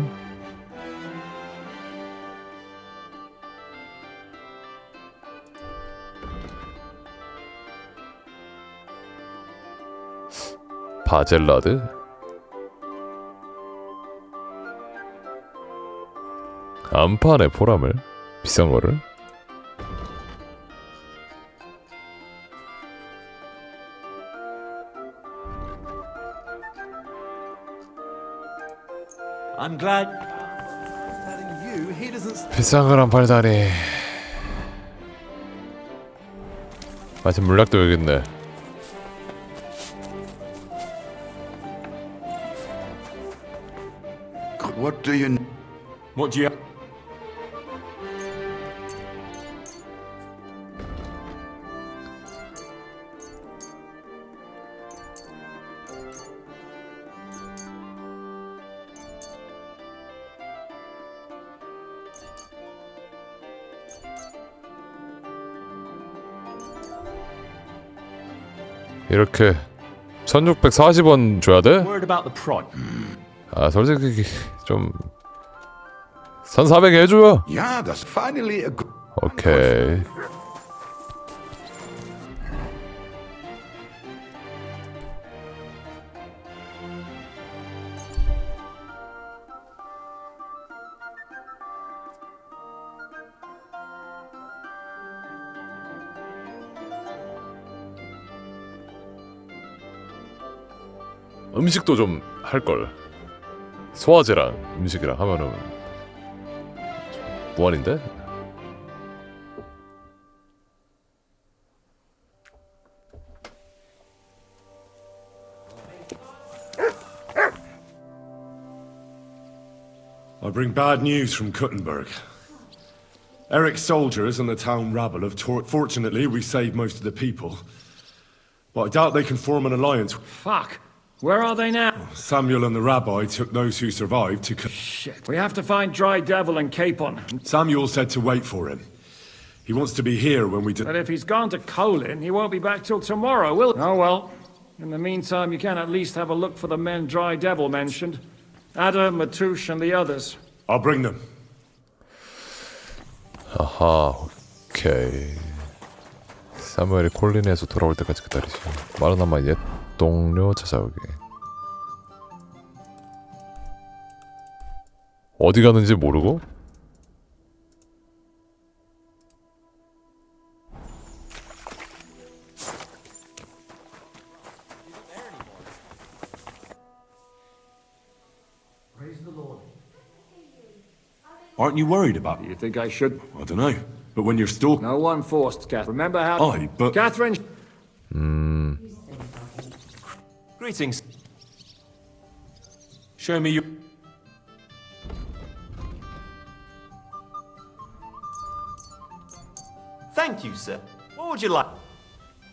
바젤라드? 안 파네, 포람을. 비싼 거를. I'm glad. Telling you, he doesn't. 비싼 거랑 팔다니. 마침 물약도 여기 있네. What do you... What do you... 이렇게 1640원 줘야 돼? Worried about the prod. 아 솔직히 좀 1400 해줘요. Yeah, that's finally a good... 오케이. 음식도 좀 할걸. 소화제랑 음식이랑 하면은 무한인데? I bring bad news from Kuttenberg. Eric's soldiers and the town rabble have fortunately, we saved most of the people. But I doubt they can form an alliance. Fuck! Where are they now? Samuel and the rabbi took those who survived to... Shit. We have to find Dry Devil and Capon. Samuel said to wait for him. He wants to be here when we... But if he's gone to Colin, he won't be back till tomorrow, will he? Oh well. In the meantime, you can at least have a look for the men Dry Devil mentioned. Ada, Matouche, and the others. I'll bring them. 아하, 오케이. 사무엘이 콜린에서 돌아올 때까지 기다리지. 마르나마 옛 동료 찾아오게. 어디 가는지 모르고? Aren't you worried about... You think I should? I don't know. But when you're stalking... No one forced, Catherine. Remember how... Aye, but... Catherine... Greetings. Show me your... Thank you, sir. What would you like?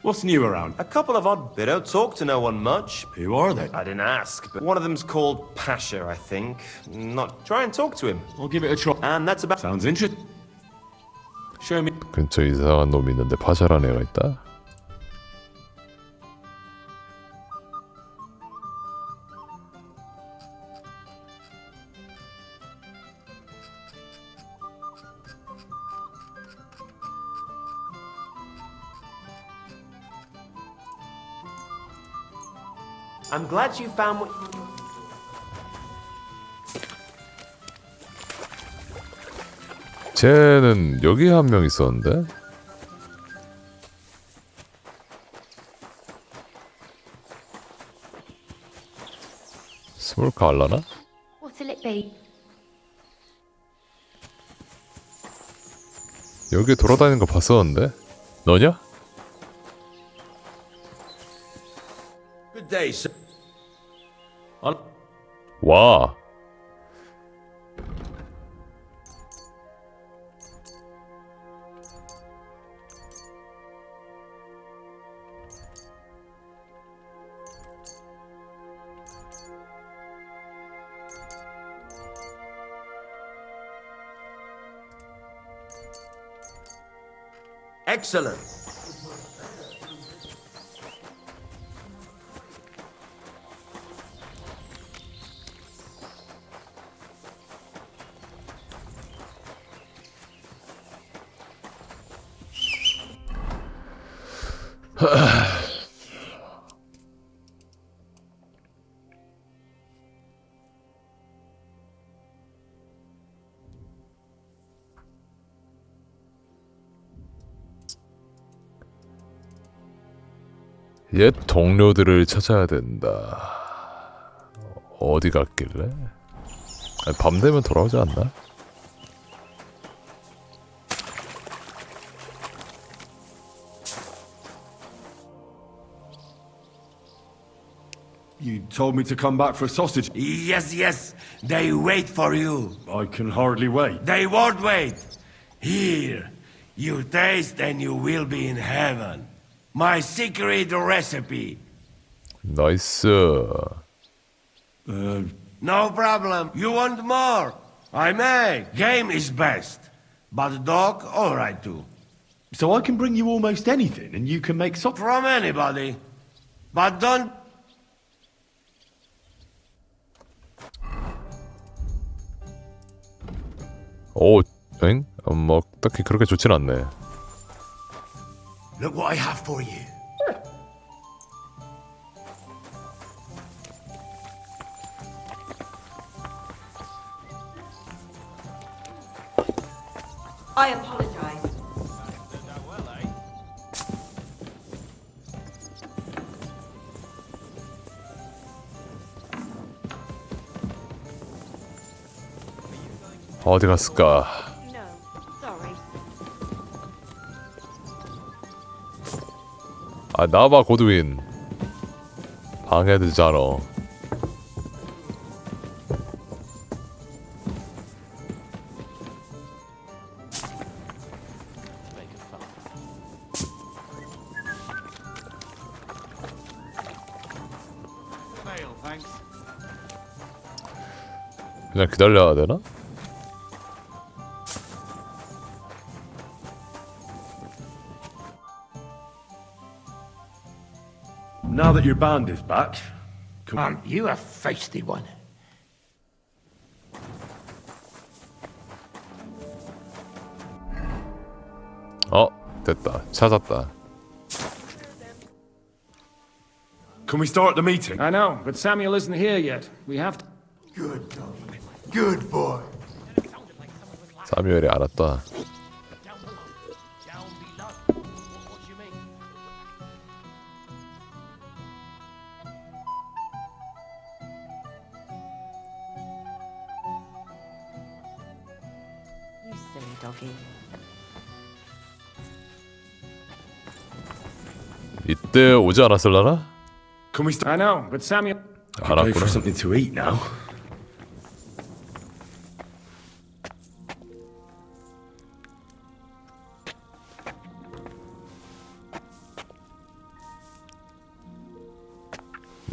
What's new around? A couple of odd... They don't talk to no one much. Who are they? I didn't ask, but one of them's called Pasha, I think. Not... Try and talk to him. I'll give it a try. And that's about... Sounds interesting. Show me... 근처에 이상한 놈이 있는데 파샤라는 애가 있다? I'm glad you found what... 쟤는 여기 한 명 있었는데? 스몰카 알라나? What'll it be? 여기 돌아다니는 거 봤었는데? 너냐? Good day, sir. 와. Excellent. 옛 동료들을 찾아야 된다. 어디 갔길래? 아니, 밤 되면 돌아오지 않나? You told me to come back for a sausage. Yes, yes. They wait for you. I can hardly wait. They won't wait. Here, you taste and you will be in heaven. My secret recipe. 나이스. No problem. You want more? I may. Game is best. But dog, alright too. So I can bring you almost anything and you can make sausage? From anybody. But don't... 오, 엥? 뭐 딱히 그렇게 좋진 않네. Look what I have for you. I apologize. 어디 갔을까? No, sorry. 아, 나와봐 고드윈. 방해되잖아. 그냥 기다려야 되나? Now that your band is back... Aren't you a feisty one? 됐다. 찾았다. Can we start the meeting? I know, but Samuel isn't here yet. We have to... Good dog. Good boy. 사뮤엘이 안 왔다. You silly doggy. 이때 오지 않았을라나? Can we start? I know, but Samuel... 안 Go for 왔구나. something to eat now.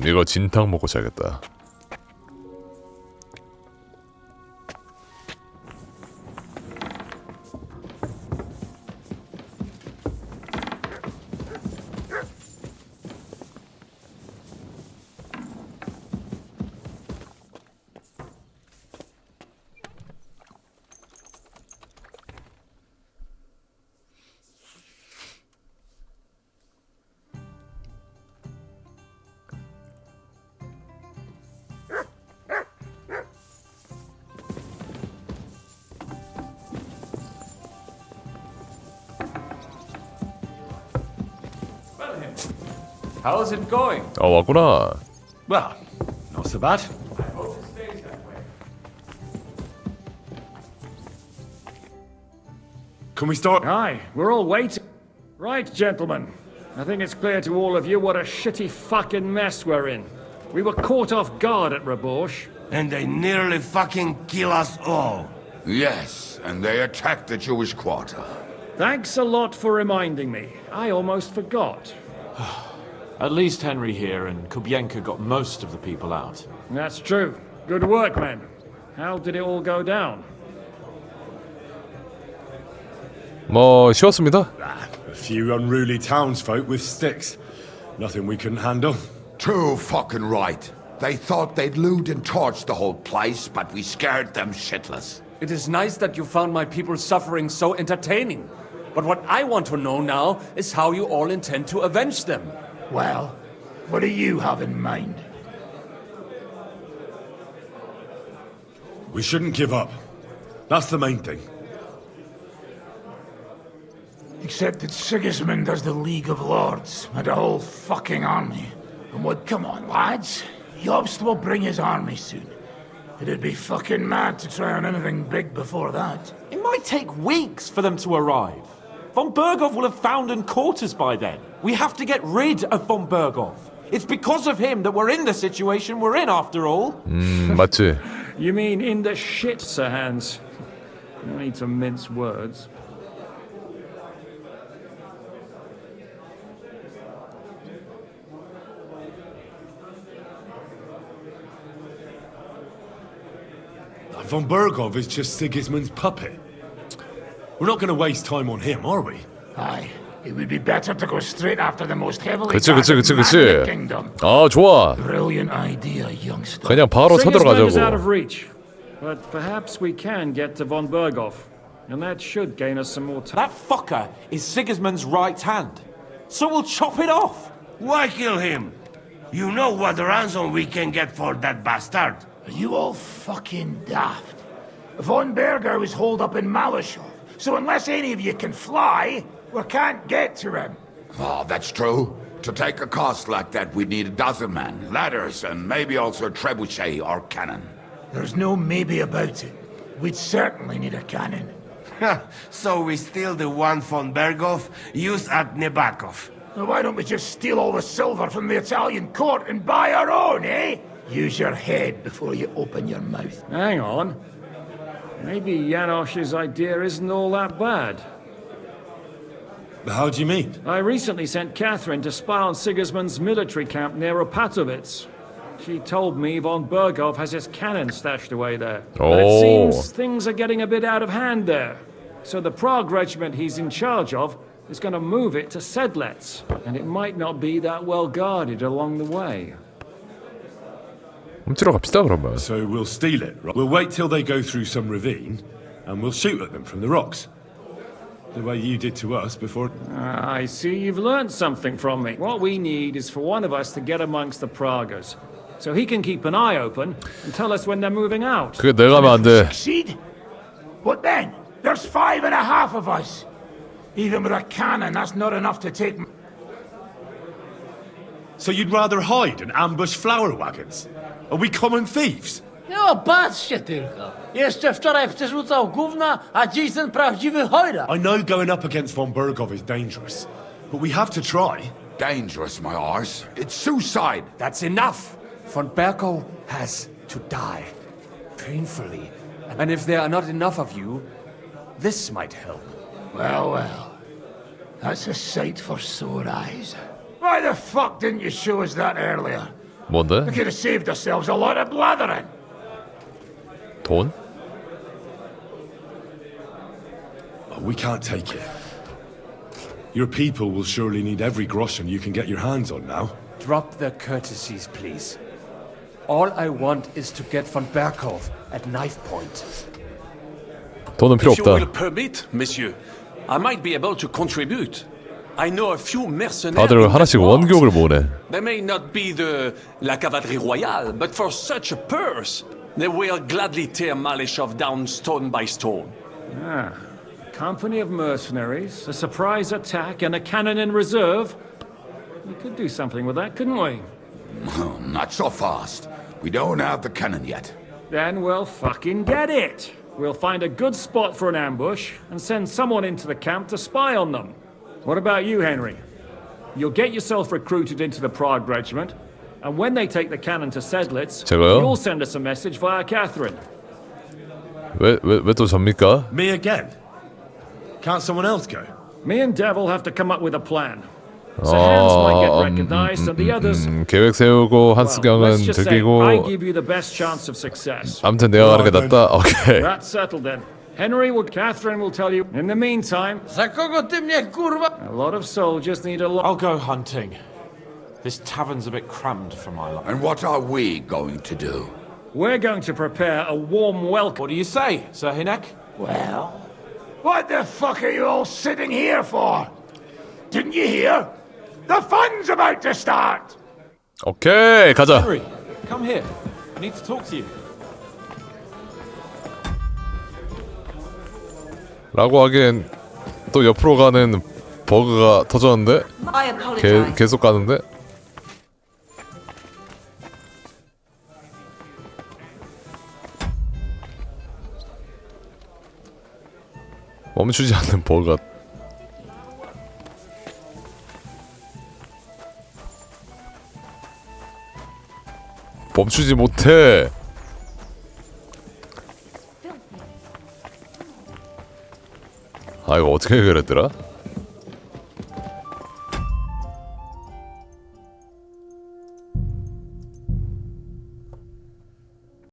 이거 진탕 먹고 자야겠다. How's it going? 왔구나. Well, not so bad. I hope it stays that way. Can we start? Aye, we're all waiting. Right, gentlemen. I think it's clear to all of you what a shitty fucking mess we're in. We were caught off guard at Rabosh. And they nearly fucking kill us all. Yes, and they attacked the Jewish quarter. Thanks a lot for reminding me. I almost forgot. At least Henry here and Kubienka got most of the people out. That's true. Good work, men. How did it all go down? 뭐 쉬웠습니다. A few unruly townsfolk with sticks. Nothing we couldn't handle. Too fucking right. They thought they'd loot and torch the whole place, but we scared them shitless. It is nice that you found my people's suffering so entertaining. But what I want to know now is how you all intend to avenge them. Well, what do you have in mind? We shouldn't give up. That's the main thing. Except that Sigismund has the League of Lords and a whole fucking army. And what, come on, lads. Jobst will bring his army soon. It'd be fucking mad to try on anything big before that. It might take weeks for them to arrive. Von Berghoff will have found and caught us by then. We have to get rid of Von Berghoff. It's because of him that we're in the situation we're in, after all. 맞지. You mean in the shit, Sir Hans? No need to mince words. Von Berghoff is just Sigismund's puppet. We're not going to waste time on him, are we? Aye. It would be better to go straight after the most heavily 그치. guarded man in the kingdom. 아, 좋아. Brilliant idea, youngster. 그냥 바로 Sigismund is out of 쳐들어가자고. reach, but perhaps we can get to von Berghoff, and that should gain us some more time. That fucker is Sigismund's right hand. So we'll chop it off. Why kill him? You know what ransom we can get for that bastard. Are you all fucking daft? Von Berger was holed up in Malashov, so unless any of you can fly, we can't get to him. Oh, that's true. To take a cost like that, we'd need a dozen men, ladders, and maybe also a trebuchet or cannon. There's no maybe about it. We'd certainly need a cannon. So we steal the one von Berghoff used at Nebakov. Now why don't we just steal all the silver from the Italian court and buy our own, eh? Use your head before you open your mouth. Hang on. Maybe Janosch's idea isn't all that bad. How do you mean? I recently sent Catherine to spy on Sigismund's military camp near Opatovitz. She told me von Berghoff has his cannon stashed away there. But it seems things are getting a bit out of hand there. So the Prague regiment he's in charge of is going to move it to Sedlec, and it might not be that well guarded along the way. 훔치러 갑시다 그러면. So we'll steal it, right? We'll wait till they go through some ravine, and we'll shoot at them from the rocks. The way you did to us before. I see you've learned something from me. What we need is for one of us to get amongst the Pragas, so he can keep an eye open and tell us when they're moving out. 그게 내가 하면 안 돼. Succeed? What then? There's 5.5 of us. Even with a cannon, that's not enough to take... So you'd rather hide and ambush flower wagons? Are we common thieves? No, patrzcie tylko. Jeszcze wczoraj przerzucał gówna, a dziś ten prawdziwy hojra. I know going up against von Berghoff is dangerous, but we have to try. Dangerous, my arse. It's suicide. That's enough. Von Berghoff has to die. Painfully. And if there are not enough of you, this might help. Well, well. That's a sight for sore eyes. Why the fuck didn't you show us that earlier? 뭔데? We could have saved ourselves a lot of blathering. 돈? We can't take it. Your people will surely need every groschen you can get your hands on now. Drop the courtesies, please. All I want is to get von Berghoff at knife point. 돈은 필요 If you will 없다. permit, monsieur, I might be able to contribute. I know a few mercenaries. 다들 하나씩 원격을 모으네. They may not be la cavalerie royale, but for such a purse, they will gladly tear Maleshov down stone by stone. Ah, a company of mercenaries, a surprise attack, and a cannon in reserve. We could do something with that, couldn't we? Not so fast. We don't have the cannon yet. Then we'll fucking get it. We'll find a good spot for an ambush and send someone into the camp to spy on them. What about you, Henry? You'll get yourself recruited into the Prague regiment, and when they take the cannon to Sedlec, 제가요? you'll send us a message via Catherine. 왜 또 접니까? Me again? Can't someone else go? Me and Devil have to come up with a plan. So Hans might get recognized, and the others... 계획 세우고 한스경은 let's just say I 들키고. give you the best chance of success. 아무튼 내가 가는 게 낫다. 오케이. That's settled then. Henry will, Catherine will tell you. In the meantime, Za kogo ty mnie, kurwa? a lot of soldiers need a lot. I'll go hunting. This tavern's a bit crammed for my life. And what are we going to do? We're going to prepare a warm welcome. What do you say, Sir Hinek? Well, what the fuck are you all sitting here for? Didn't you hear? The fun's about to start! 오케이, 가자. Henry, come here. I need to talk to you. 라고 하기엔 또 옆으로 가는 버그가 터졌는데? I apologize. 계속 가는데? 멈추지 않는 버가. 멈추지 못해. 아 이거 어떻게 해결했더라?